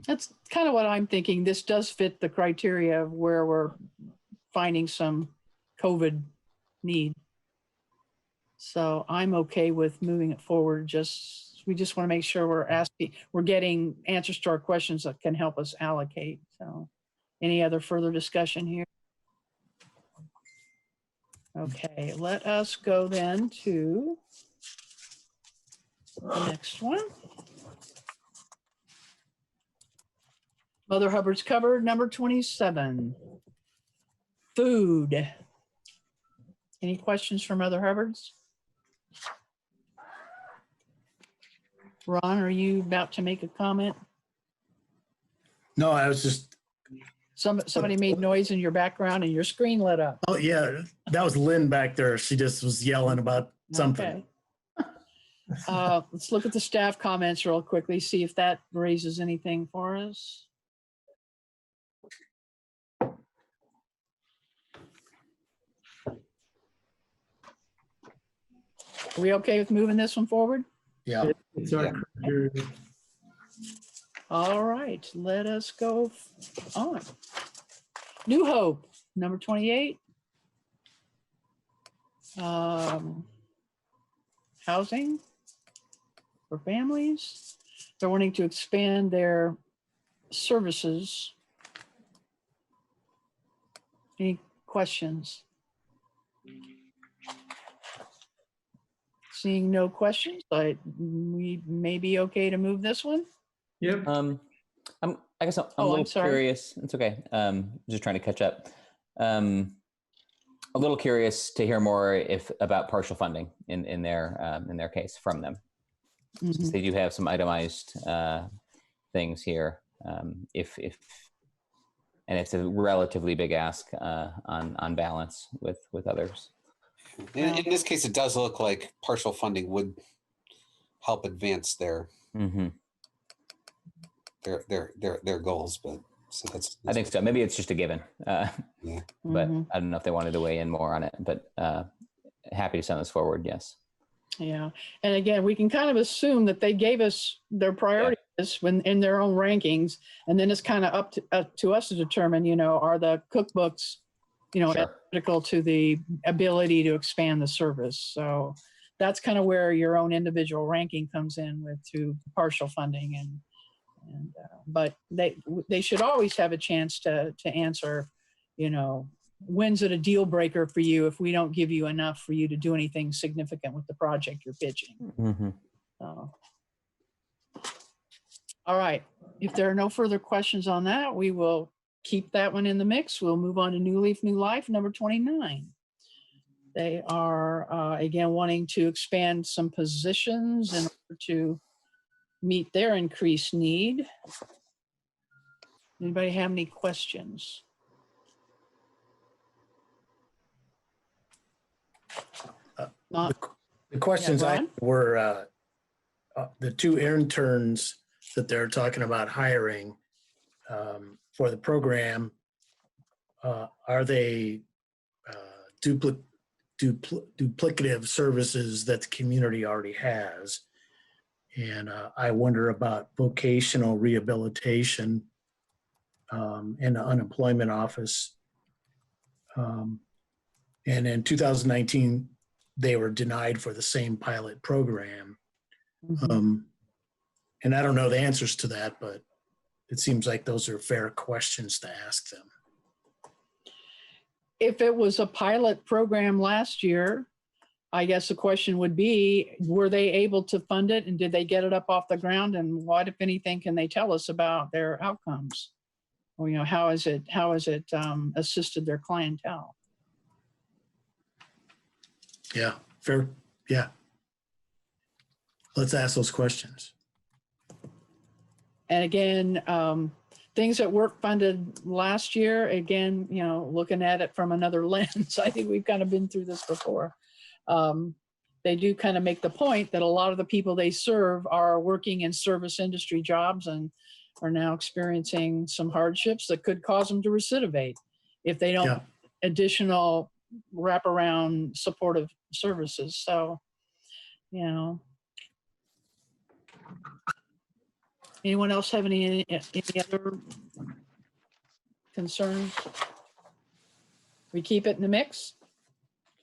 That's kind of what I'm thinking. This does fit the criteria of where we're finding some COVID need. So I'm okay with moving it forward. We just want to make sure we're getting answers to our questions that can help us allocate. So any other further discussion here? Okay, let us go then to the next one. Mother Hubbard's covered, number 27. Food. Any questions from Mother Hubbard's? Ron, are you about to make a comment?
No, I was just.
Somebody made noise in your background and your screen lit up.
Oh yeah, that was Lynn back there. She just was yelling about something.
Okay. Let's look at the staff comments real quickly, see if that raises anything for us. Are we okay with moving this one forward?
Yeah.
It's our criteria.
All right, let us go on. New Hope, number 28. Housing for families. They're wanting to expand their services. Any questions? Seeing no questions, we may be okay to move this one.
Yep.
I guess I'm a little curious. It's okay. Just trying to catch up. A little curious to hear more about partial funding in their case from them. Mm-hmm. Since they do have some itemized things here. If it's a relatively big ask on balance with others.
In this case, it does look like partial funding would help advance their their goals, but so that's
I think so. Maybe it's just a given.
Yeah.
But I don't know if they wanted to weigh in more on it. But happy to send this forward. Yes.
Yeah, and again, we can kind of assume that they gave us their priorities when in their own rankings, and then it's kind of up to us to determine, are the cookbooks, critical to the ability to expand the service. So that's kind of where your own individual ranking comes in through partial funding, but they should always have a chance to answer, when's it a deal breaker for you if we don't give you enough for you to do anything significant with the project you're pitching?
Mm-hmm.
All right. If there are no further questions on that, we will keep that one in the mix. We'll move on to New Leaf, New Life, number 29. They are, again, wanting to expand some positions in order to meet their increased need. Anybody have any questions?
The questions I
Ron?
were the 2 interns that they're talking about hiring for the program. Are they duplicative services that the community already has? And I wonder about vocational rehabilitation in the unemployment office. And in 2019, they were denied for the same pilot program. And I don't know the answers to that, but it seems like those are fair questions to ask them.
If it was a pilot program last year, I guess the question would be, were they able to fund it and did they get it up off the ground? And what, if anything, can they tell us about their outcomes? Or, you know, how has it assisted their clientele?
Yeah, fair. Yeah. Let's ask those questions.
And again, things that weren't funded last year, again, you know, looking at it from another lens, I think we've kind of been through this before. They do kind of make the point that a lot of the people they serve are working in service industry jobs and are now experiencing some hardships that could cause them to recidivate if they don't get additional wraparound supportive services. So, you know. Anyone else have any other concerns? We keep it in the mix?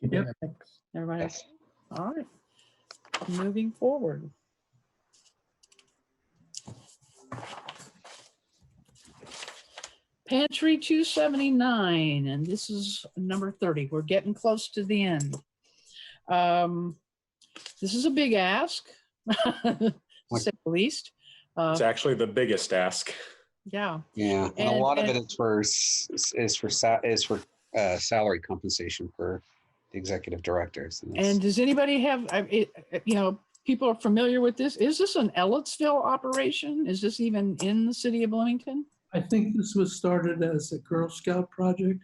Keep it in the mix.
Everybody? All right. Moving forward. Pantry 279, and this is number 30. We're getting close to the end. This is a big ask, to say the least.
It's actually the biggest ask.
Yeah.
Yeah, and a lot of it is for salary compensation for the executive directors.
And does anybody have, you know, people are familiar with this? Is this an Ellettsville operation? Is this even in the city of Bloomington?
I think this was started as a Girl Scout project,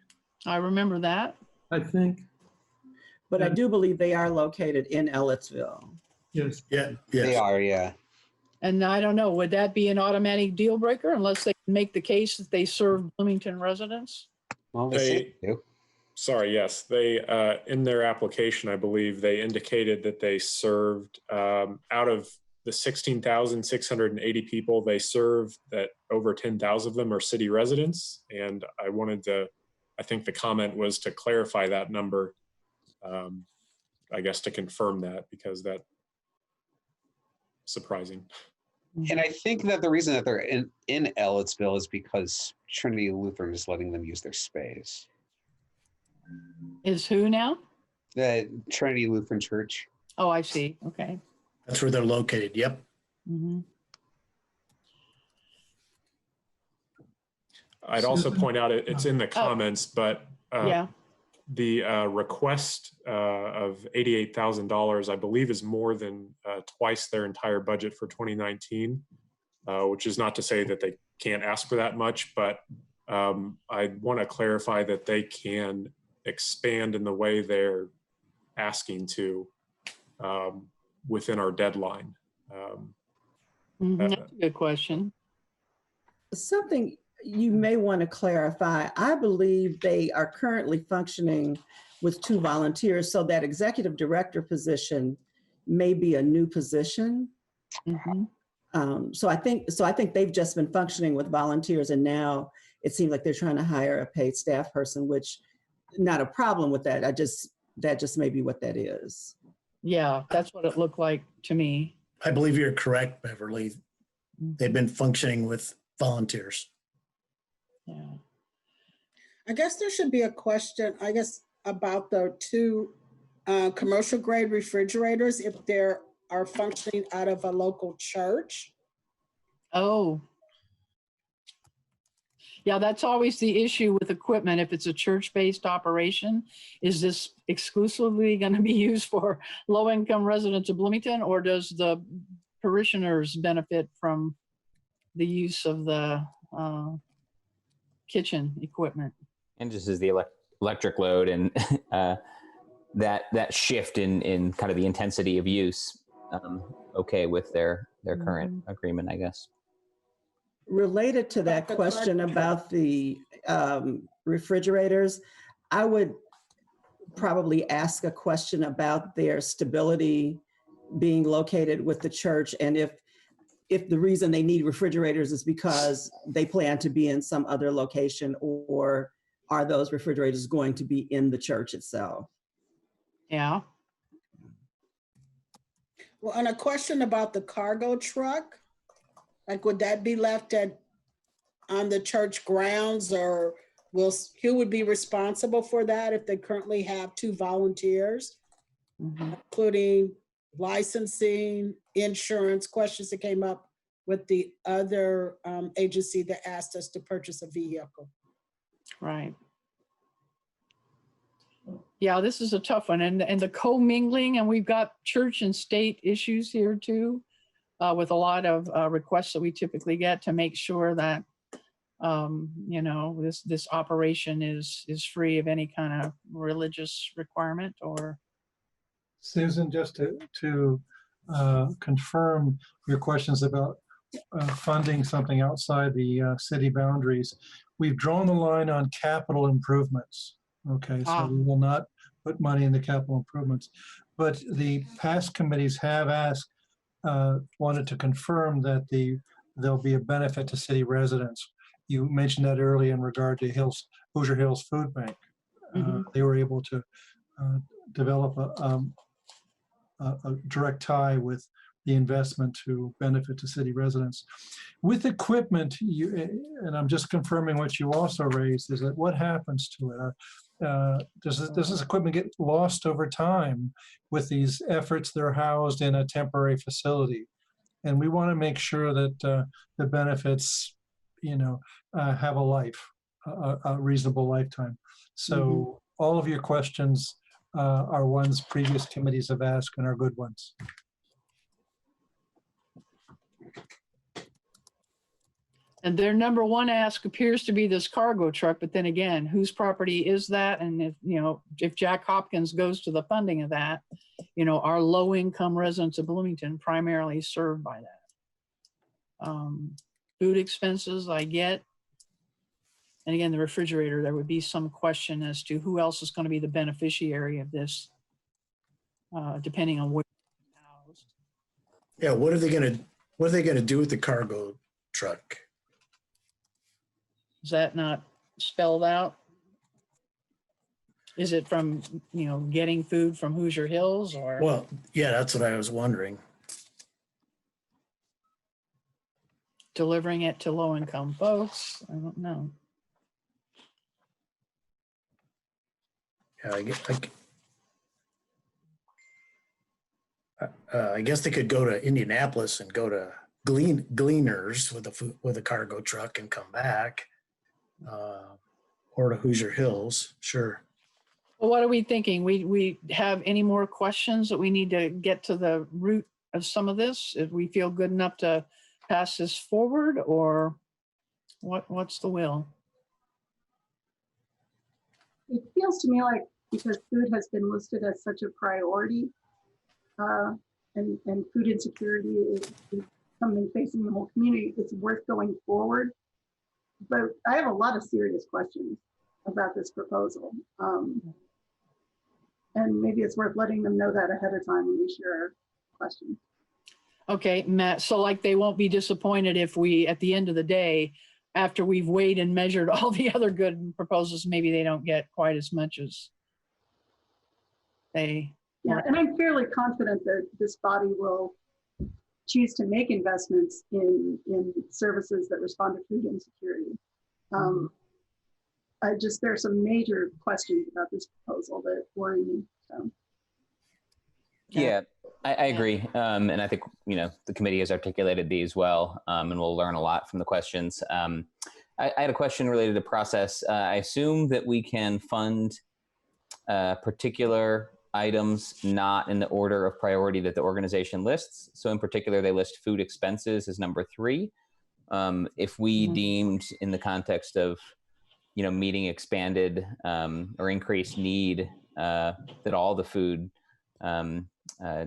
I remember that.
I think.
But I do believe they are located in Ellettsville.
Yes.
Yeah. Yes.
They are, yeah.
And I don't know, would that be an automatic deal breaker unless they make the case that they serve Bloomington residents?
Well,
They
do.
Sorry, yes. They, in their application, I believe, they indicated that they served, out of the 16,680 people they serve, that over 10,000 of them are city residents. And I think the comment was to clarify that number, I guess to confirm that, because that's surprising.
And I think that the reason that they're in Ellettsville is because Trinity Lutheran is letting them use their space.
Is who now?
The Trinity Lutheran Church.
Oh, I see. Okay.
That's where they're located. Yep.
Mm-hmm.
I'd also point out it's in the comments, but
yeah.
The request of $88,000, I believe, is more than twice their entire budget for 2019, which is not to say that they can't ask for that much, but I want to clarify that they can expand in the way they're asking to within our deadline.
That's a good question.
Something you may want to clarify. I believe they are currently functioning with 2 volunteers, so that executive director position may be a new position. So I think they've just been functioning with volunteers, and now it seems like they're trying to hire a paid staff person, which not a problem with that. That just may be what that is.
Yeah, that's what it looked like to me.
I believe you're correct, Beverly. They've been functioning with volunteers.
Yeah.
I guess there should be a question, I guess, about the two commercial grade refrigerators, if they are functioning out of a local church.
Oh. Yeah, that's always the issue with equipment. If it's a church-based operation, is this exclusively going to be used for low-income residents of Bloomington, or does the parishioners benefit from the use of the kitchen equipment?
And just as the electric load and that shift in kind of the intensity of use, okay with their current agreement, I guess.
Related to that question about the refrigerators, I would probably ask a question about their stability being located with the church, and if the reason they need refrigerators is because they plan to be in some other location, or are those refrigerators going to be in the church itself?
Yeah.
Well, and a question about the cargo truck, like, would that be left on the church grounds, or who would be responsible for that if they currently have 2 volunteers, including licensing, insurance, questions that came up with the other agency that asked us to purchase a vehicle.
Right. Yeah, this is a tough one. And the commingling, and we've got church and state issues here too, with a lot of requests that we typically get to make sure that, you know, this operation is free of any kind of religious requirement or.
Susan, just to confirm your questions about funding something outside the city boundaries, we've drawn the line on capital improvements. Okay, so we will not put money into capital improvements, but the past committees have asked, wanted to confirm that there'll be a benefit to city residents. You mentioned that earlier in regard to Hoosier Hills Food Bank. They were able to develop a direct tie with the investment to benefit to city residents. With equipment, and I'm just confirming what you also raised, is that what happens to it? Does this equipment get lost over time with these efforts? They're housed in a temporary facility, and we want to make sure that the benefits, you know, have a life, a reasonable lifetime. So all of your questions are ones previous committees have asked and are good ones.
And their number one ask appears to be this cargo truck, but then again, whose property is that? And if, you know, if Jack Hopkins goes to the funding of that, you know, our low income residents of Bloomington primarily served by that. Food expenses, I get. And again, the refrigerator, there would be some question as to who else is going to be the beneficiary of this, depending on where it's housed.
Yeah, what are they gonna do with the cargo truck?
Is that not spelled out? Is it from, you know, getting food from Hoosier Hills, or?
Well, yeah, that's what I was wondering.
Delivering it to low income folks? I don't know.
Yeah, I guess they could go to Indianapolis and go to Gleaners with a cargo truck and come back, or to Hoosier Hills. Sure.
Well, what are we thinking? We have any more questions that we need to get to the root of some of this? If we feel good enough to pass this forward, or what's the will?
It feels to me like, because food has been listed as such a priority, and food insecurity is something facing the whole community, it's worth going forward. But I have a lot of serious questions about this proposal. And maybe it's worth letting them know that ahead of time when we share our questions.
Okay, Matt, so like they won't be disappointed if we, at the end of the day, after we've weighed and measured all the other good proposals, maybe they don't get quite as much as they.
Yeah, and I'm fairly confident that this body will choose to make investments in services that respond to food insecurity. there's some major questions about this proposal that worry me. So.
Yeah, I agree. And I think, the committee has articulated these well, and we'll learn a lot from the questions. I had a question related to process. I assume that we can fund particular items not in the order of priority that the organization lists. So in particular, they list food expenses as number 3. If we deemed in the context of, meeting expanded or increased need that all the food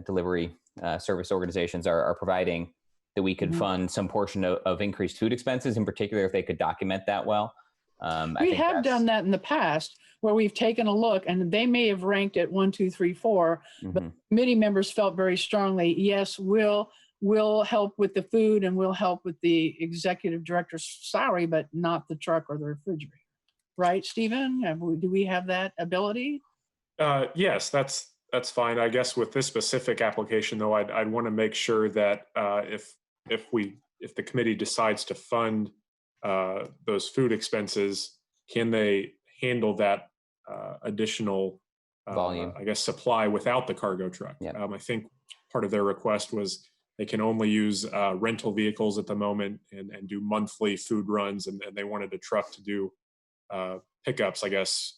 delivery service organizations are providing, that we could fund some portion of increased food expenses, in particular if they could document that well.
We have done that in the past where we've taken a look and they may have ranked it 1, 2, 3, 4, but committee members felt very strongly, yes, we'll help with the food and we'll help with the executive director's salary, but not the truck or the refrigerator. Right, Stephen? Do we have that ability?
Yes, that's fine. I guess with this specific application, though, I'd want to make sure that if the committee decides to fund those food expenses, can they handle that additional
volume,
I guess, supply without the cargo truck?
Yep.
I think part of their request was they can only use rental vehicles at the moment and do monthly food runs, and they wanted a truck to do pickups, I guess,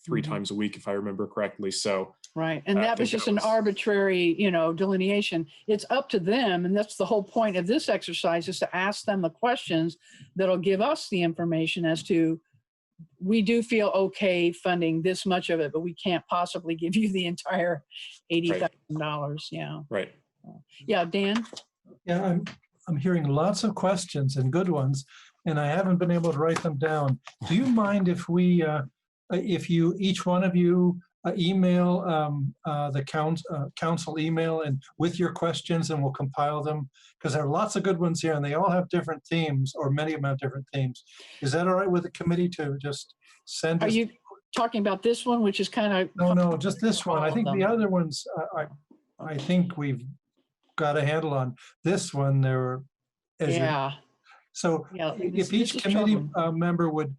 3 times a week, if I remember correctly. So
right, and that was just an arbitrary, delineation. It's up to them, and that's the whole point of this exercise, is to ask them the questions that'll give us the information as to, we do feel okay funding this much of it, but we can't possibly give you the entire $80,000. Yeah.
Right.
Yeah, Dan.
Yeah, I'm hearing lots of questions and good ones, and I haven't been able to write them down. Do you mind if we, each one of you email the council email and with your questions, and we'll compile them? Because there are lots of good ones here, and they all have different themes, or many of them have different themes. Is that all right with the committee to just send?
Are you talking about this one, which is kind of?
No, just this one. I think the other ones, I think we've got a handle on. This one, there. So if each committee member would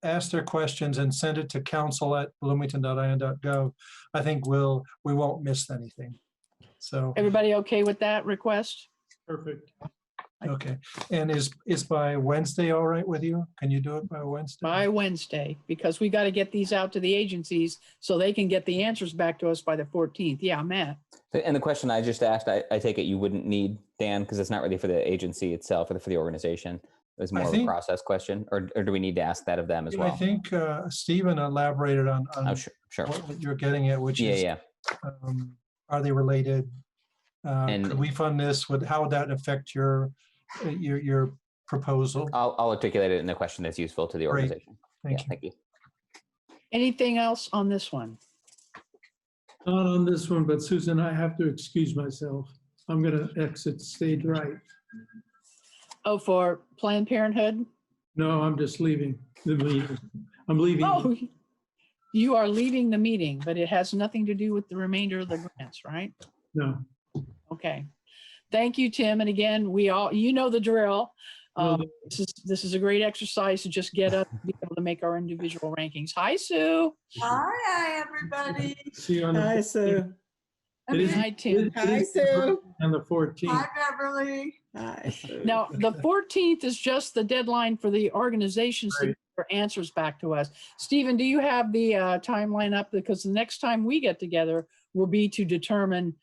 ask their questions and send it to council@bloomington.in.gov, I think we won't miss anything. So
everybody okay with that request?
Perfect.
Okay. And is by Wednesday all right with you? Can you do it by Wednesday?
By Wednesday, because we got to get these out to the agencies so they can get the answers back to us by the 14th. Yeah, Matt.
And the question I just asked, I take it you wouldn't need, Dan, because it's not really for the agency itself or for the organization. It was more of a process question, or do we need to ask that of them as well?
I think Stephen elaborated on
sure.
What you're getting at, which is, are they related? Could we fund this? How would that affect your proposal?
I'll articulate it in a question that's useful to the organization.
Thank you.
Anything else on this one?
Not on this one, but Susan, I have to excuse myself. I'm going to exit stage right.
Oh, for Planned Parenthood?
No, I'm just leaving the meeting. I'm leaving.
Oh, you are leaving the meeting, but it has nothing to do with the remainder of the grants, right?
No.
Okay. Thank you, Tim. And again, we all, the drill. This is a great exercise to just get up and be able to make our individual rankings. Hi, Sue.
Hi, everybody.
See you on
Hi, Sue.
Hi, Tim.
Hi, Sue.
And the 14th.
Hi, Beverly.
Hi, Sue.
Now, the 14th is just the deadline for the organizations to get their answers back to us. Stephen, do you have the timeline up? Because the next time we get together will be to determine,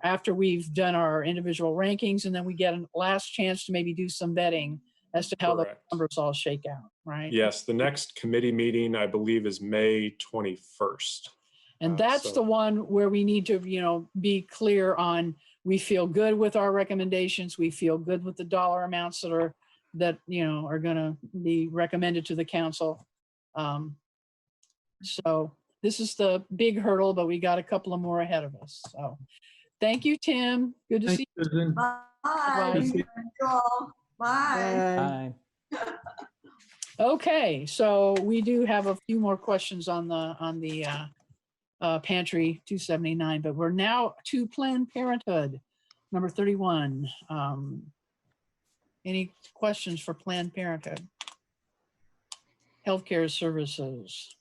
after we've done our individual rankings, and then we get a last chance to maybe do some vetting as to how the numbers all shake out, right?
Yes, the next committee meeting, I believe, is May 21st.
And that's the one where we need to, be clear on, we feel good with our recommendations. We feel good with the dollar amounts that are going to be recommended to the council. So this is the big hurdle, but we got a couple of more ahead of us. So thank you, Tim. Good to see you.
Bye.
Bye.
Bye.
Bye.
Okay, so we do have a few more questions on the Pantry 279, but we're now to Planned Parenthood, number 31. Any questions for Planned Parenthood? healthcare services.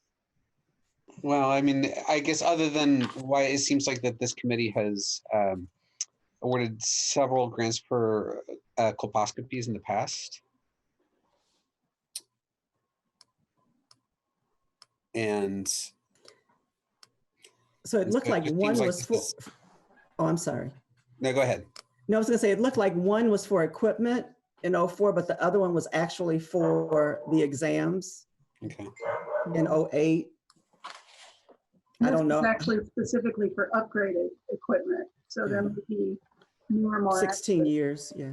Well, I mean, I guess other than why it seems like that this committee has awarded several grants for colposcopies in the past. And
so it looked like
just
one
seems like
was
this is-
for, oh, I'm sorry.
No, go ahead.
No, I was gonna say, it looked like one was for equipment in '04, but the other one was actually for the exams
Okay.
in '08. I don't know.
This is actually specifically for upgraded equipment. So there may be newer, more
16
accurate.
years, yeah.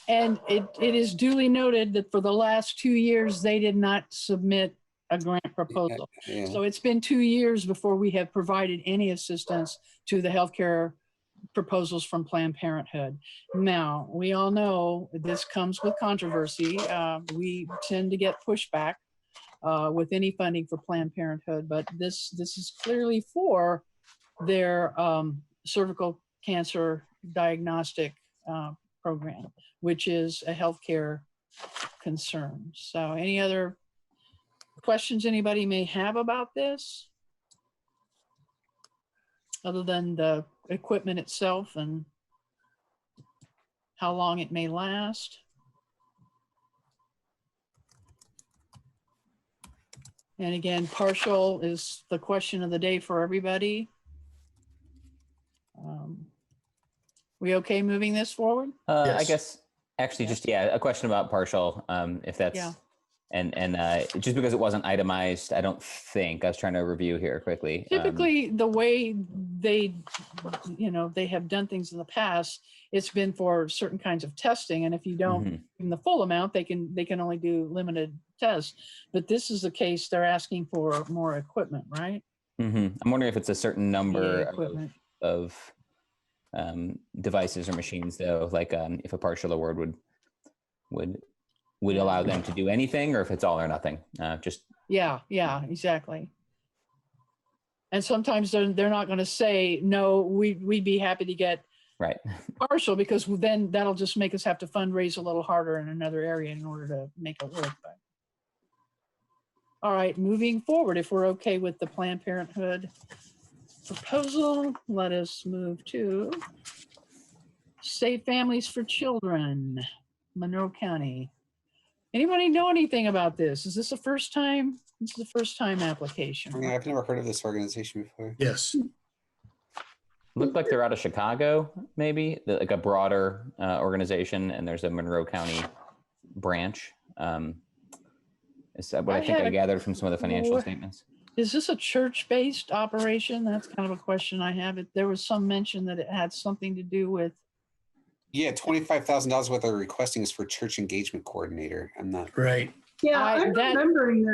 And it is duly noted that for the last 2 years, they did not submit a grant proposal.
Yeah.
So it's been 2 years before we have provided any assistance to the healthcare proposals from Planned Parenthood. Now, we all know this comes with controversy. We tend to get pushback with any funding for Planned Parenthood, but this is clearly for their cervical cancer diagnostic program, which is a healthcare concern. So any other questions anybody may have about this? Other than the equipment itself and how long it may last? And again, partial is the question of the day for everybody. We okay moving this forward?
I guess actually just, a question about partial, if that's,
Yeah.
and just because it wasn't itemized, I don't think, I was trying to review here quickly.
Typically, the way they have done things in the past, it's been for certain kinds of testing. And if you don't give them the full amount, they can only do limited tests. But this is the case, they're asking for more equipment, right?
I'm wondering if it's a certain number
equipment.
of devices or machines, though, like if a partial award would allow them to do anything, or if it's all or nothing.
Yeah, exactly. And sometimes they're not going to say no. We'd be happy to get
right
partial, because then that'll just make us have to fundraise a little harder in another area in order to make it work. But all right, moving forward, if we're okay with the Planned Parenthood proposal, let us move to Safe Families for Children, Monroe County. Anybody know anything about this? Is this a first time? This is a first time application.
I mean, I've never heard of this organization before.
Yes.
Looked like they're out of Chicago, maybe like a broader organization, and there's a Monroe County branch. Is that what I think I gathered from some of the financial statements?
Is this a church-based operation? That's kind of a question I have. There was some mention that it had something to do with.
Yeah, $25,000 what they're requesting is for church engagement coordinator. I'm not
right.
Yeah, I'm remembering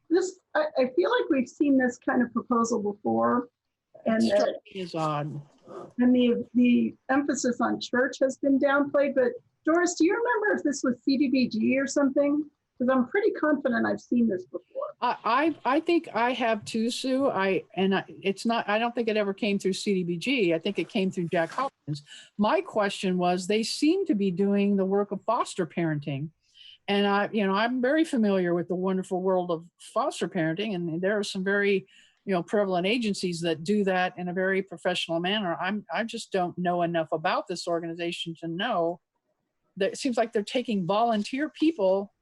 this. I feel like we've seen this kind of proposal before, and
is odd.
And the emphasis on church has been downplayed. But Doris, do you remember if this was CDBG or something? Because I'm pretty confident I've seen this before.
I think I have too, Sue. I don't think it ever came through CDBG. I think it came through Jack Hopkins. My question was, they seem to be doing the work of foster parenting. And I'm very familiar with the wonderful world of foster parenting, and there are some very, prevalent agencies that do that in a very professional manner. I just don't know enough about this organization to know that it seems like they're taking volunteer people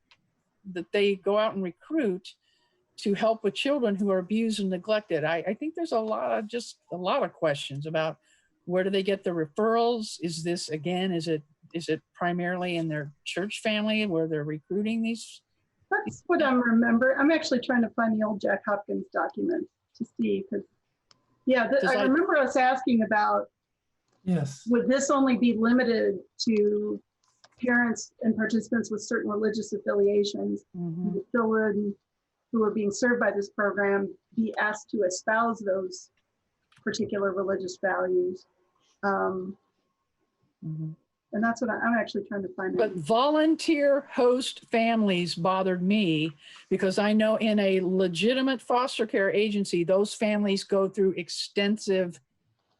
that they go out and recruit to help with children who are abused and neglected. I think there's a lot of questions about where do they get the referrals? Is this, again, is it primarily in their church family where they're recruiting these?
That's what I'm remembering. I'm actually trying to find the old Jack Hopkins document to see, because I remember us asking about, would this only be limited to parents and participants with certain religious affiliations? The children who are being served by this program be asked to espouse those particular religious values. And that's what I'm actually trying to find out.
But volunteer host families bothered me, because I know in a legitimate foster care agency, those families go through extensive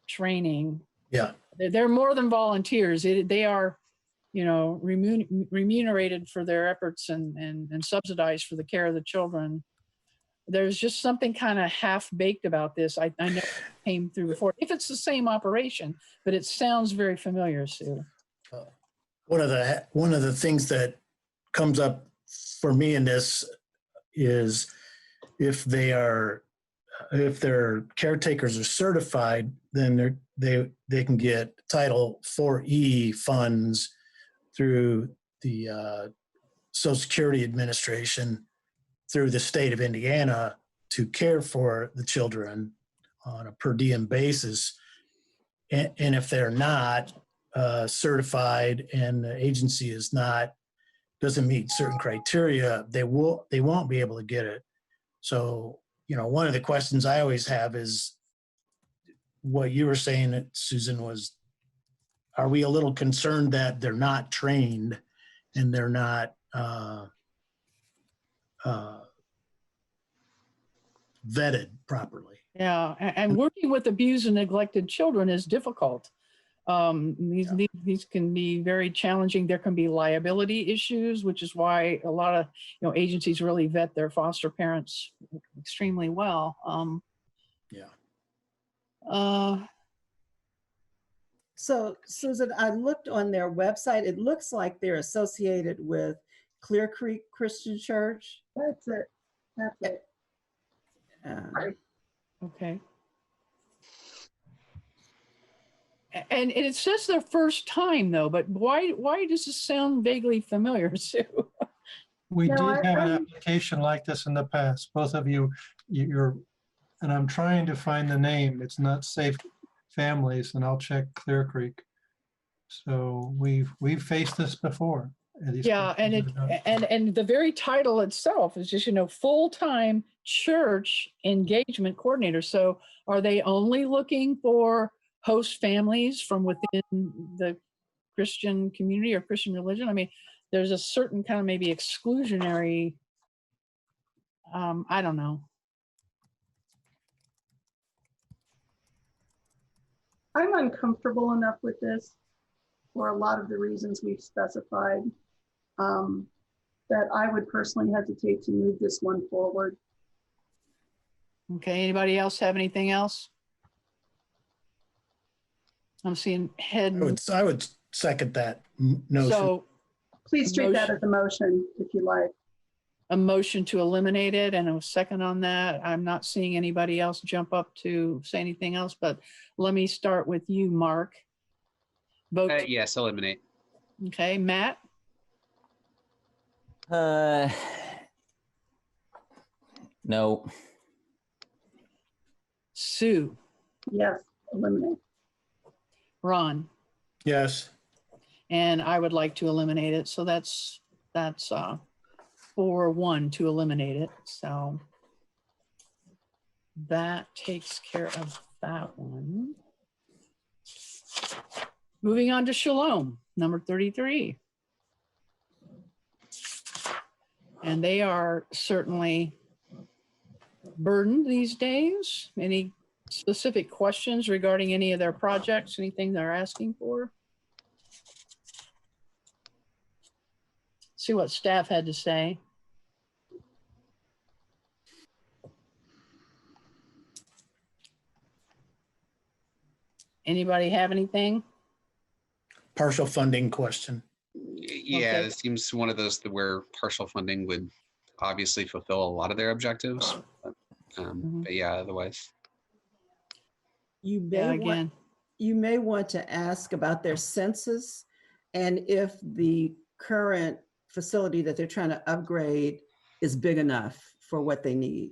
training.
Yeah.
They're more than volunteers. They are remunerated for their efforts and subsidized for the care of the children. There's just something kind of half-baked about this. I know it came through before. If it's the same operation, but it sounds very familiar, Sue.
One of the things that comes up for me in this is if their caretakers are certified, then they can get Title 4E funds through the Social Security Administration through the state of Indiana to care for the children on a per diem basis. And if they're not certified and the agency doesn't meet certain criteria, they won't be able to get it. So, one of the questions I always have is what you were saying, Susan, was, are we a little concerned that they're not trained and they're not vetted properly?
Yeah, and working with abused and neglected children is difficult. These can be very challenging. There can be liability issues, which is why a lot of agencies really vet their foster parents extremely well.
So, Susan, I looked on their website. It looks like they're associated with Clear Creek Christian Church.
That's it. That's it.
Okay. And it says their first time though, but why does this sound vaguely familiar, Sue?
We did have an application like this in the past. Both of you're, and I'm trying to find the name. It's not Safe Families, and I'll check Clear Creek. So we've faced this before.
Yeah, and the very title itself is just full-time church engagement coordinator. So are they only looking for host families from within the Christian community or Christian religion? I mean, there's a certain kind of maybe exclusionary, I don't know.
I'm uncomfortable enough with this for a lot of the reasons we've specified that I would personally hesitate to move this one forward.
Okay, anybody else have anything else? I'm seeing head.
I would second that notion.
So please treat that as a motion if you like.
A motion to eliminate it and a second on that. I'm not seeing anybody else jump up to say anything else, but let me start with you, Mark. Vote.
Yes, eliminate.
Okay, Matt?
No.
Sue?
Yes, eliminate.
Ron?
Yes.
And I would like to eliminate it. So that's 4-1 to eliminate it. So that takes care of that one. Moving on to Shalom, number 33. And they are certainly burdened these days. Any specific questions regarding any of their projects, anything they're asking for? See what staff had to say. Anybody have anything?
Partial funding question.
Yeah,
Okay.
it seems one of those where partial funding would obviously fulfill a lot of their objectives. But yeah, otherwise.
You may want to ask about their census and if the current facility that they're trying to upgrade is big enough for what they need.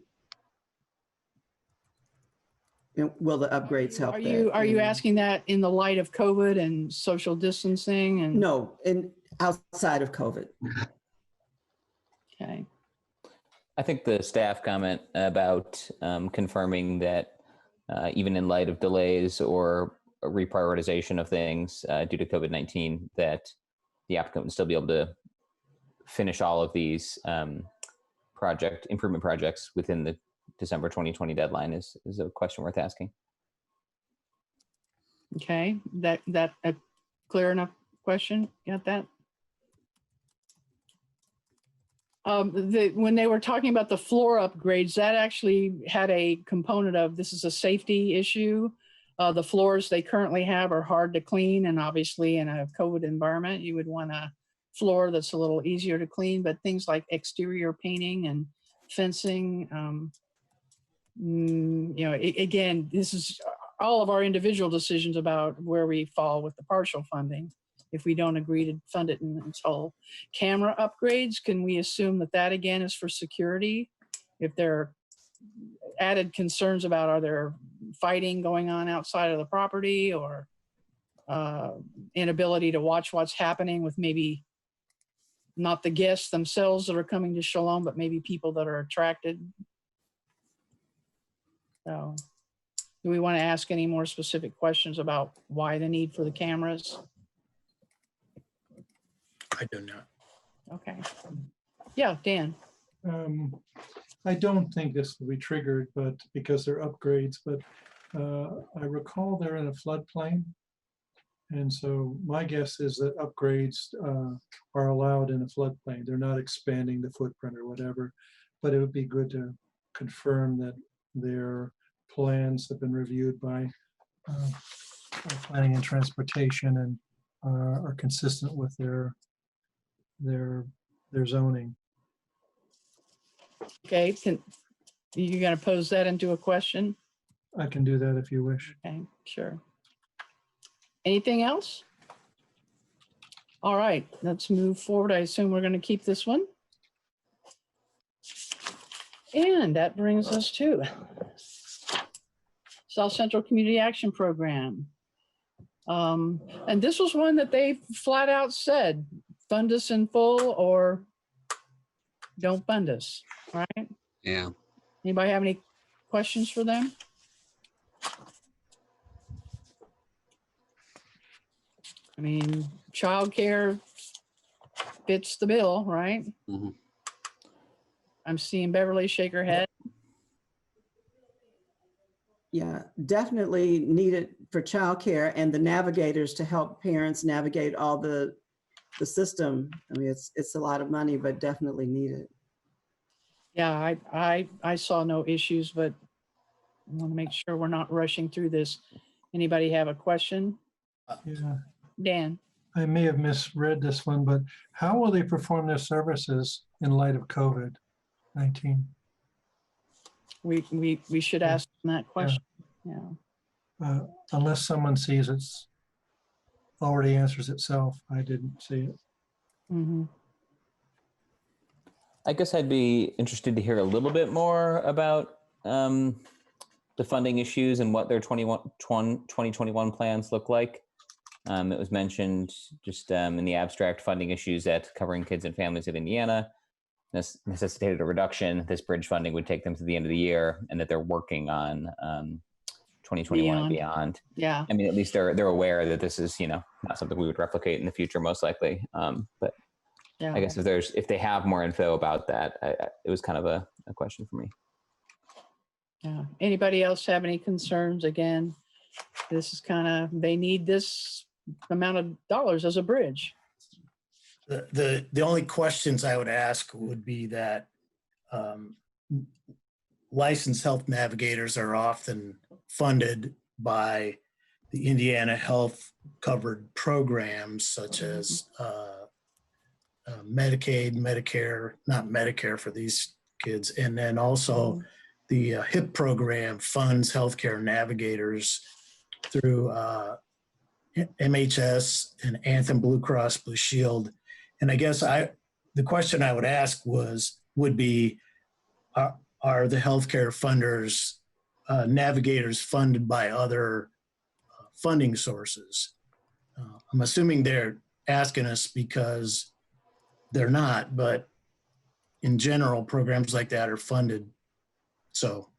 And will the upgrades help?
Are you asking that in the light of COVID and social distancing? And
no, outside of COVID.
Okay.
I think the staff comment about confirming that even in light of delays or a reprioritization of things due to COVID-19, that the applicant would still be able to finish all of these improvement projects within the December 2020 deadline is a question worth asking.
Okay, that a clear enough question? Got that? When they were talking about the floor upgrades, that actually had a component of this is a safety issue. The floors they currently have are hard to clean, and obviously in a COVID environment, you would want a floor that's a little easier to clean, but things like exterior painting and fencing, again, this is all of our individual decisions about where we fall with the partial funding. If we don't agree to fund it in its whole. Camera upgrades, can we assume that that again is for security? If there are added concerns about are there fighting going on outside of the property or inability to watch what's happening with maybe not the guests themselves that are coming to Shalom, but maybe people that are attracted. So do we want to ask any more specific questions about why the need for the cameras?
I do not.
Okay. Yeah, Dan.
I don't think this will be triggered, but because they're upgrades, but I recall they're in a floodplain. And so my guess is that upgrades are allowed in a floodplain. They're not expanding the footprint or whatever, but it would be good to confirm that their plans have been reviewed by planning and transportation and are consistent with their zoning.
Okay, you gonna pose that into a question?
I can do that if you wish.
Okay, sure. Anything else? All right, let's move forward. I assume we're gonna keep this one. And that brings us to South Central Community Action Program. And this was one that they flat out said, fund us in full or don't fund us, right?
Yeah.
Anybody have any questions for them? I mean, childcare fits the bill, right?
Mhm.
I'm seeing Beverly shake her head.
Yeah, definitely needed for childcare and the navigators to help parents navigate all the system. I mean, it's a lot of money, but definitely needed.
Yeah, I saw no issues, but I want to make sure we're not rushing through this. Anybody have a question?
Yeah,
Dan?
I may have misread this one, but how will they perform their services in light of COVID-19?
We should ask them that question. Yeah.
Unless someone sees it's already answers itself. I didn't see it.
Mm-hmm.
I guess I'd be interested to hear a little bit more about the funding issues and what their 2021 plans look like. It was mentioned just in the abstract funding issues that covering kids and families of Indiana necessitated a reduction. This bridge funding would take them to the end of the year, and that they're working on 2021 and beyond.
Yeah.
I mean, at least they're aware that this is, not something we would replicate in the future, most likely. But
yeah.
I guess if they have more info about that, it was kind of a question for me.
Yeah. Anybody else have any concerns? Again, this is kind of, they need this amount of dollars as a bridge.
The only questions I would ask would be that licensed health navigators are often funded by the Indiana health covered programs such as Medicaid, Medicare, not Medicare for these kids, and then also the HIP program funds healthcare navigators through MHS and Anthem Blue Cross Blue Shield. And I guess the question I would ask would be, are the healthcare funders, navigators funded by other funding sources? I'm assuming they're asking us because they're not, but in general, programs like that are funded. So.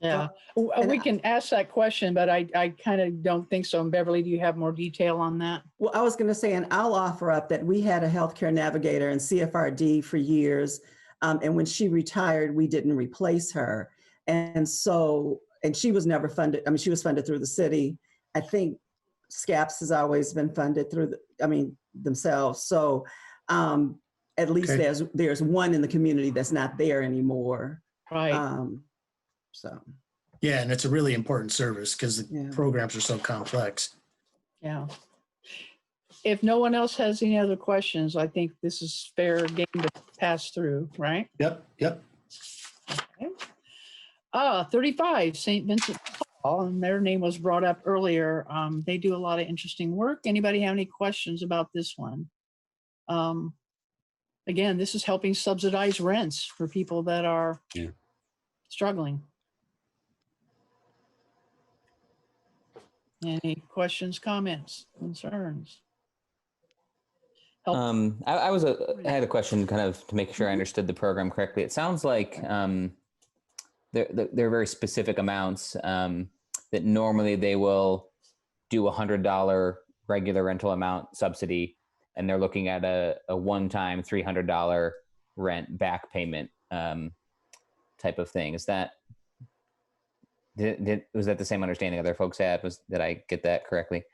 Yeah, we can ask that question, but I kind of don't think so. And Beverly, do you have more detail on that?
Well, I was going to say, and I'll offer up that we had a healthcare navigator in CFRD for years. And when she retired, we didn't replace her. And she was never funded. I mean, she was funded through the city. I think SCAPS has always been funded through themselves. So at least
Okay.
there's one in the community that's not there anymore.
Right.
So.
Yeah, and it's a really important service because the
Yeah.
programs are so complex.
Yeah. If no one else has any other questions, I think this is fair game to pass through, right?
Yep, yep.
Okay. 35, St. Vincent de Paul, and their name was brought up earlier. They do a lot of interesting work. Anybody have any questions about this one? Again, this is helping subsidize rents for people that are struggling. Any questions, comments, concerns?
I had a question kind of to make sure I understood the program correctly. It sounds like there are very specific amounts that normally they will do $100 regular rental amount subsidy, and they're looking at a one-time $300 rent back payment type of thing. Is that was that the same understanding other folks had? Did I get that correctly?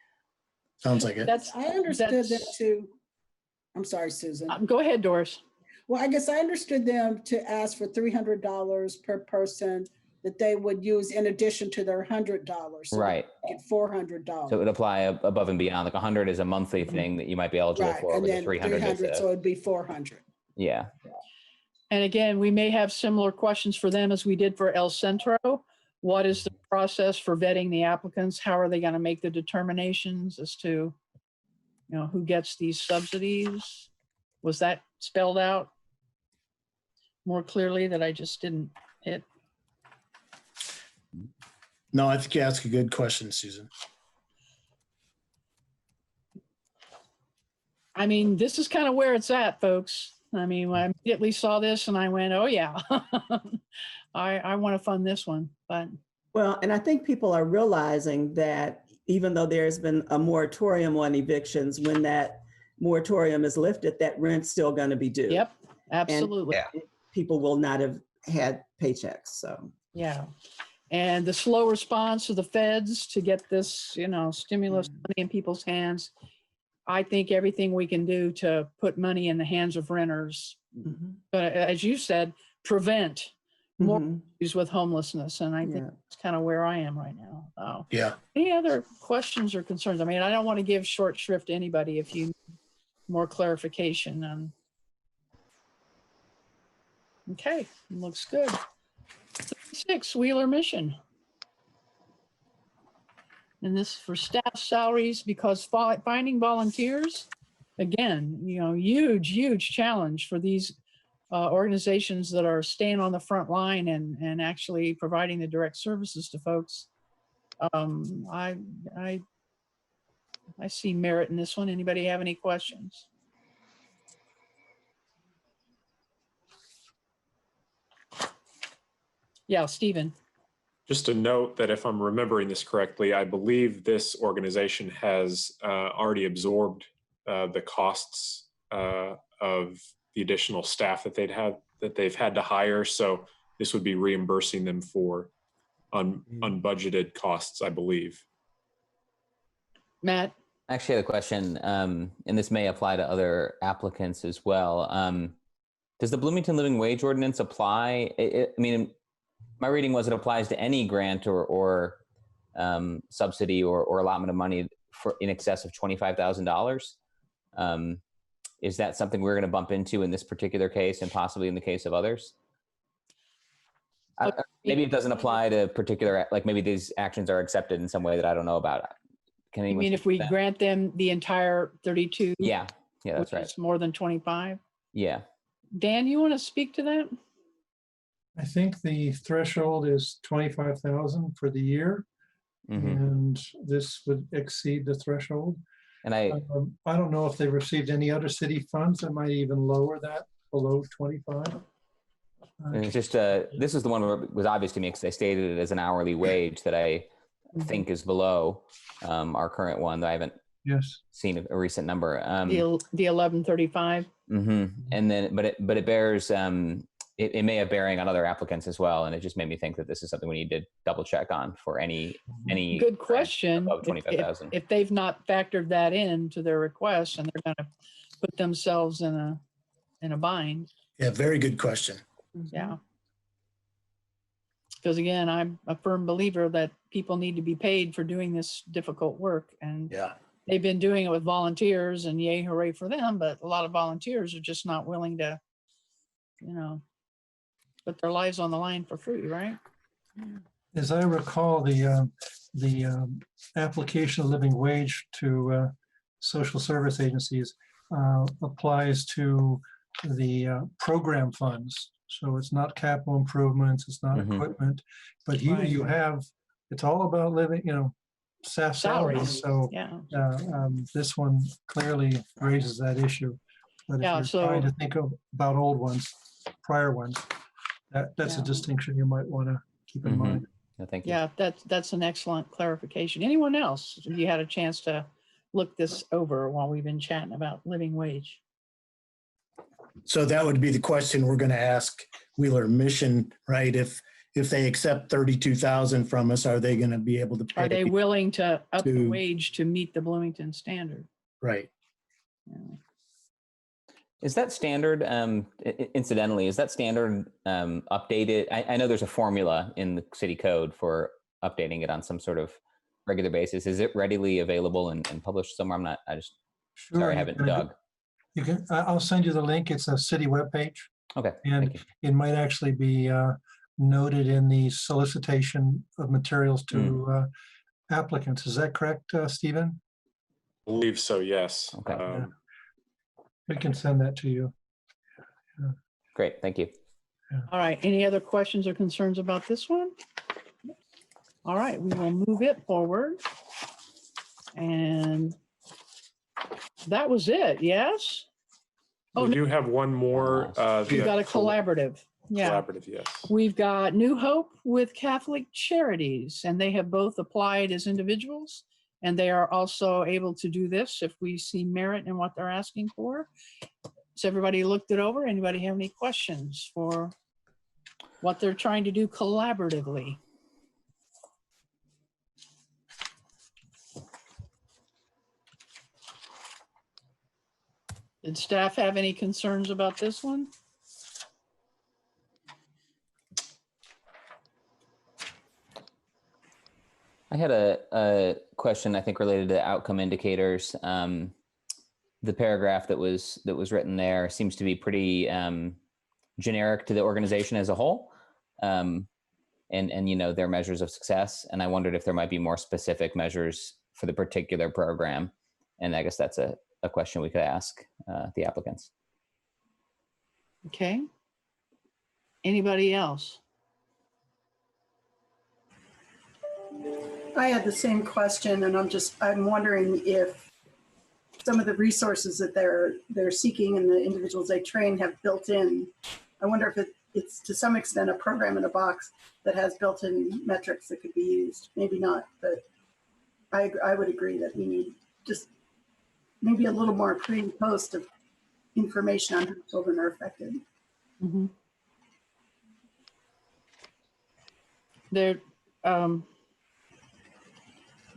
Sounds like it.
I understood that too. I'm sorry, Susan.
Go ahead, Doris.
Well, I guess I understood them to ask for $300 per person that they would use in addition to their $100. So
right.
Get $400.
So it would apply above and beyond. Like 100 is a monthly thing that you might be eligible for,
and
but
then
the 300
so it'd be 400.
Yeah.
And again, we may have similar questions for them as we did for El Centro. What is the process for vetting the applicants? How are they going to make the determinations as to, who gets these subsidies? Was that spelled out more clearly that I just didn't hit?
No, I think you ask a good question, Susan.
I mean, this is kind of where it's at, folks. I mean, I immediately saw this and I went, oh yeah, I want to fund this one. But
well, and I think people are realizing that even though there's been a moratorium on evictions, when that moratorium is lifted, that rent's still going to be due.
Yep, absolutely.
And people will not have had paychecks. So
yeah. And the slow response of the feds to get this, stimulus money in people's hands. I think everything we can do to put money in the hands of renters, but as you said, prevent more issues with homelessness. And I think that's kind of where I am right now. Oh.
Yeah.
Any other questions or concerns? I mean, I don't want to give short shrift to anybody if you need more clarification on. Okay, looks good. 36, Wheeler Mission. And this for staff salaries, because finding volunteers, again, huge challenge for these organizations that are staying on the front line and actually providing the direct services to folks. I see merit in this one. Anybody have any questions? Yeah, Stephen.
Just a note that if I'm remembering this correctly, I believe this organization has already absorbed the costs of the additional staff that they've had to hire. So this would be reimbursing them for unbudgeted costs, I believe.
Matt?
I actually had a question, and this may apply to other applicants as well. Does the Bloomington Living Wage Ordinance apply? I mean, my reading was it applies to any grant or subsidy or allotment of money for in excess of $25,000. Is that something we're going to bump into in this particular case and possibly in the case of others? Maybe it doesn't apply to particular, like maybe these actions are accepted in some way that I don't know about. Can anyone
You mean if we grant them the entire 32?
Yeah, that's right.
It's more than 25?
Yeah.
Dan, you want to speak to that?
I think the threshold is 25,000 for the year, and this would exceed the threshold. And I don't know if they received any other city funds that might even lower that below 25.
And it's just this is the one where it was obvious to me because I stated it as an hourly wage that I think is below our current one. That I haven't seen a recent number.
The 1135.
And then, but it bears it may have bearing on other applicants as well. And it just made me think that this is something we need to double check on for any
Good question.
above 25,000.
If they've not factored that into their request and they're going to put themselves in a bind.
Yeah, very good question.
Yeah. Because again, I'm a firm believer that people need to be paid for doing this difficult work. And
Yeah.
they've been doing it with volunteers, and yay, hooray for them. But a lot of volunteers are just not willing to, put their lives on the line for free, right?
As I recall, the application of living wage to social service agencies applies to the program funds. So it's not capital improvements, it's not equipment, but here you have, it's all about living, staff salaries. So
yeah.
This one clearly raises that issue. But if you're trying to think about old ones, prior ones, that's a distinction you might want to keep in mind.
No, thank you.
Yeah, that's an excellent clarification. Anyone else, if you had a chance to look this over while we've been chatting about living wage?
So that would be the question we're going to ask Wheeler Mission, right? If they accept 32,000 from us, are they going to be able to pay?
Are they willing to up the wage to meet the Bloomington standard?
Right.
Yeah.
Is that standard, incidentally, is that standard updated? I know there's a formula in the city code for updating it on some sort of regular basis. Is it readily available and published somewhere? Sorry, I haven't dug.
You can, I'll send you the link. It's a city webpage.
Okay.
And it might actually be noted in the solicitation of materials to applicants. Is that correct, Stephen?
I believe so, yes.
Okay.
We can send that to you.
Great, thank you.
Yeah.
All right, any other questions or concerns about this one? All right, we will move it forward. And that was it, yes?
We do have one more.
We've got a collaborative. Yeah.
Collaborative, yes.
We've got New Hope with Catholic Charities, and they have both applied as individuals, and they are also able to do this if we see merit in what they're asking for. So everybody looked it over. Anybody have any questions for what they're trying to do collaboratively? Did staff have any concerns about this one?
I had a question, I think, related to outcome indicators. The paragraph that was written there seems to be pretty generic to the organization as a whole, and their measures of success. And I wondered if there might be more specific measures for the particular program. And I guess that's a question we could ask the applicants.
Okay. Anybody else?
I had the same question, and I'm wondering if some of the resources that they're seeking and the individuals they train have built in. I wonder if it's to some extent a program in a box that has built-in metrics that could be used. Maybe not, but I would agree that we need just maybe a little more pre and post of information on how children are affected.
Mm-hmm. They're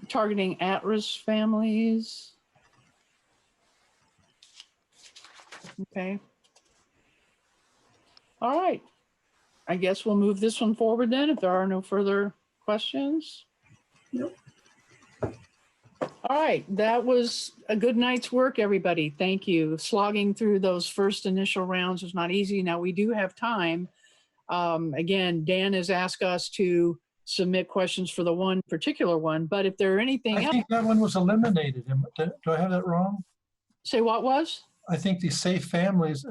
targeting at-risk families. Okay. All right. I guess we'll move this one forward then if there are no further questions.
Nope.
All right. That was a good night's work, everybody. Thank you. Slogging through those first initial rounds was not easy. Now we do have time. Again, Dan has asked us to submit questions for the one particular one, but if there are anything else.
I think that one was eliminated. Do I have that wrong?
Say what was?
I think the safe families,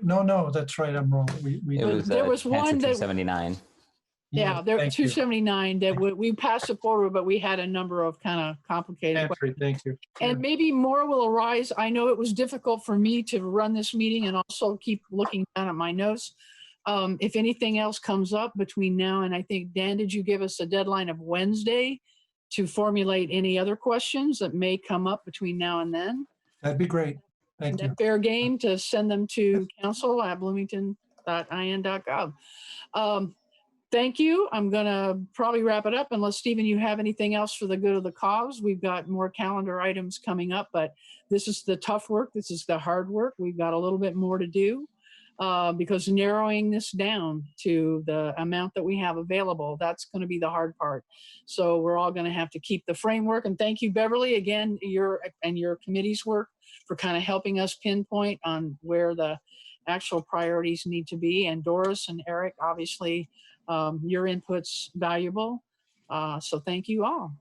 no, that's right, I'm wrong.
There was one that
279.
Yeah, there were 279 that we passed it forward, but we had a number of kind of complicated questions.
Thank you.
And maybe more will arise. I know it was difficult for me to run this meeting and also keep looking down at my notes. If anything else comes up between now and I think, Dan, did you give us a deadline of Wednesday to formulate any other questions that may come up between now and then?
That'd be great. Thank you.
Fair game to send them to council at Bloomington, .in.gov. Thank you. I'm going to probably wrap it up unless, Stephen, you have anything else for the good of the cause. We've got more calendar items coming up, but this is the tough work. This is the hard work. We've got a little bit more to do because narrowing this down to the amount that we have available, that's going to be the hard part. So we're all going to have to keep the framework. And thank you, Beverly, again, your committee's work for kind of helping us pinpoint on where the actual priorities need to be. And Doris and Eric, obviously, your input's valuable. So thank you all.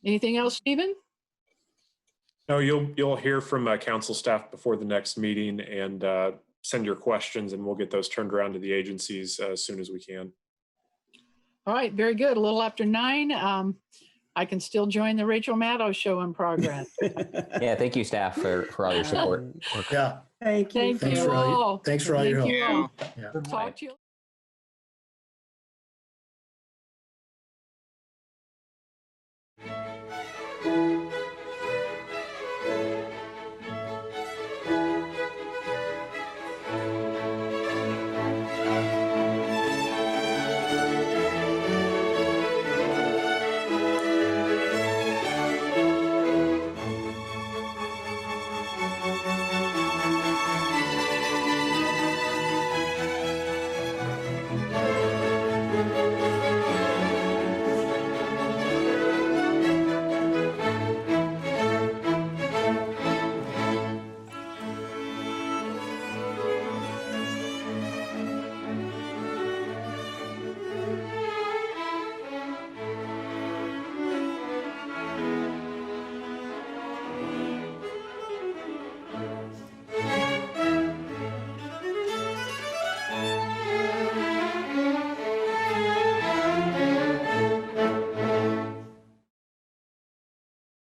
Anything else, Stephen?
No, you'll hear from council staff before the next meeting and send your questions, and we'll get those turned around to the agencies as soon as we can.
All right, very good. A little after 9. I can still join the Rachel Maddow show in progress.
Yeah, thank you, staff, for all your support.
Yeah.
Thank you.
Thank you all.
Thanks for all your help.
Thank you all.
Yeah.
Talk to you.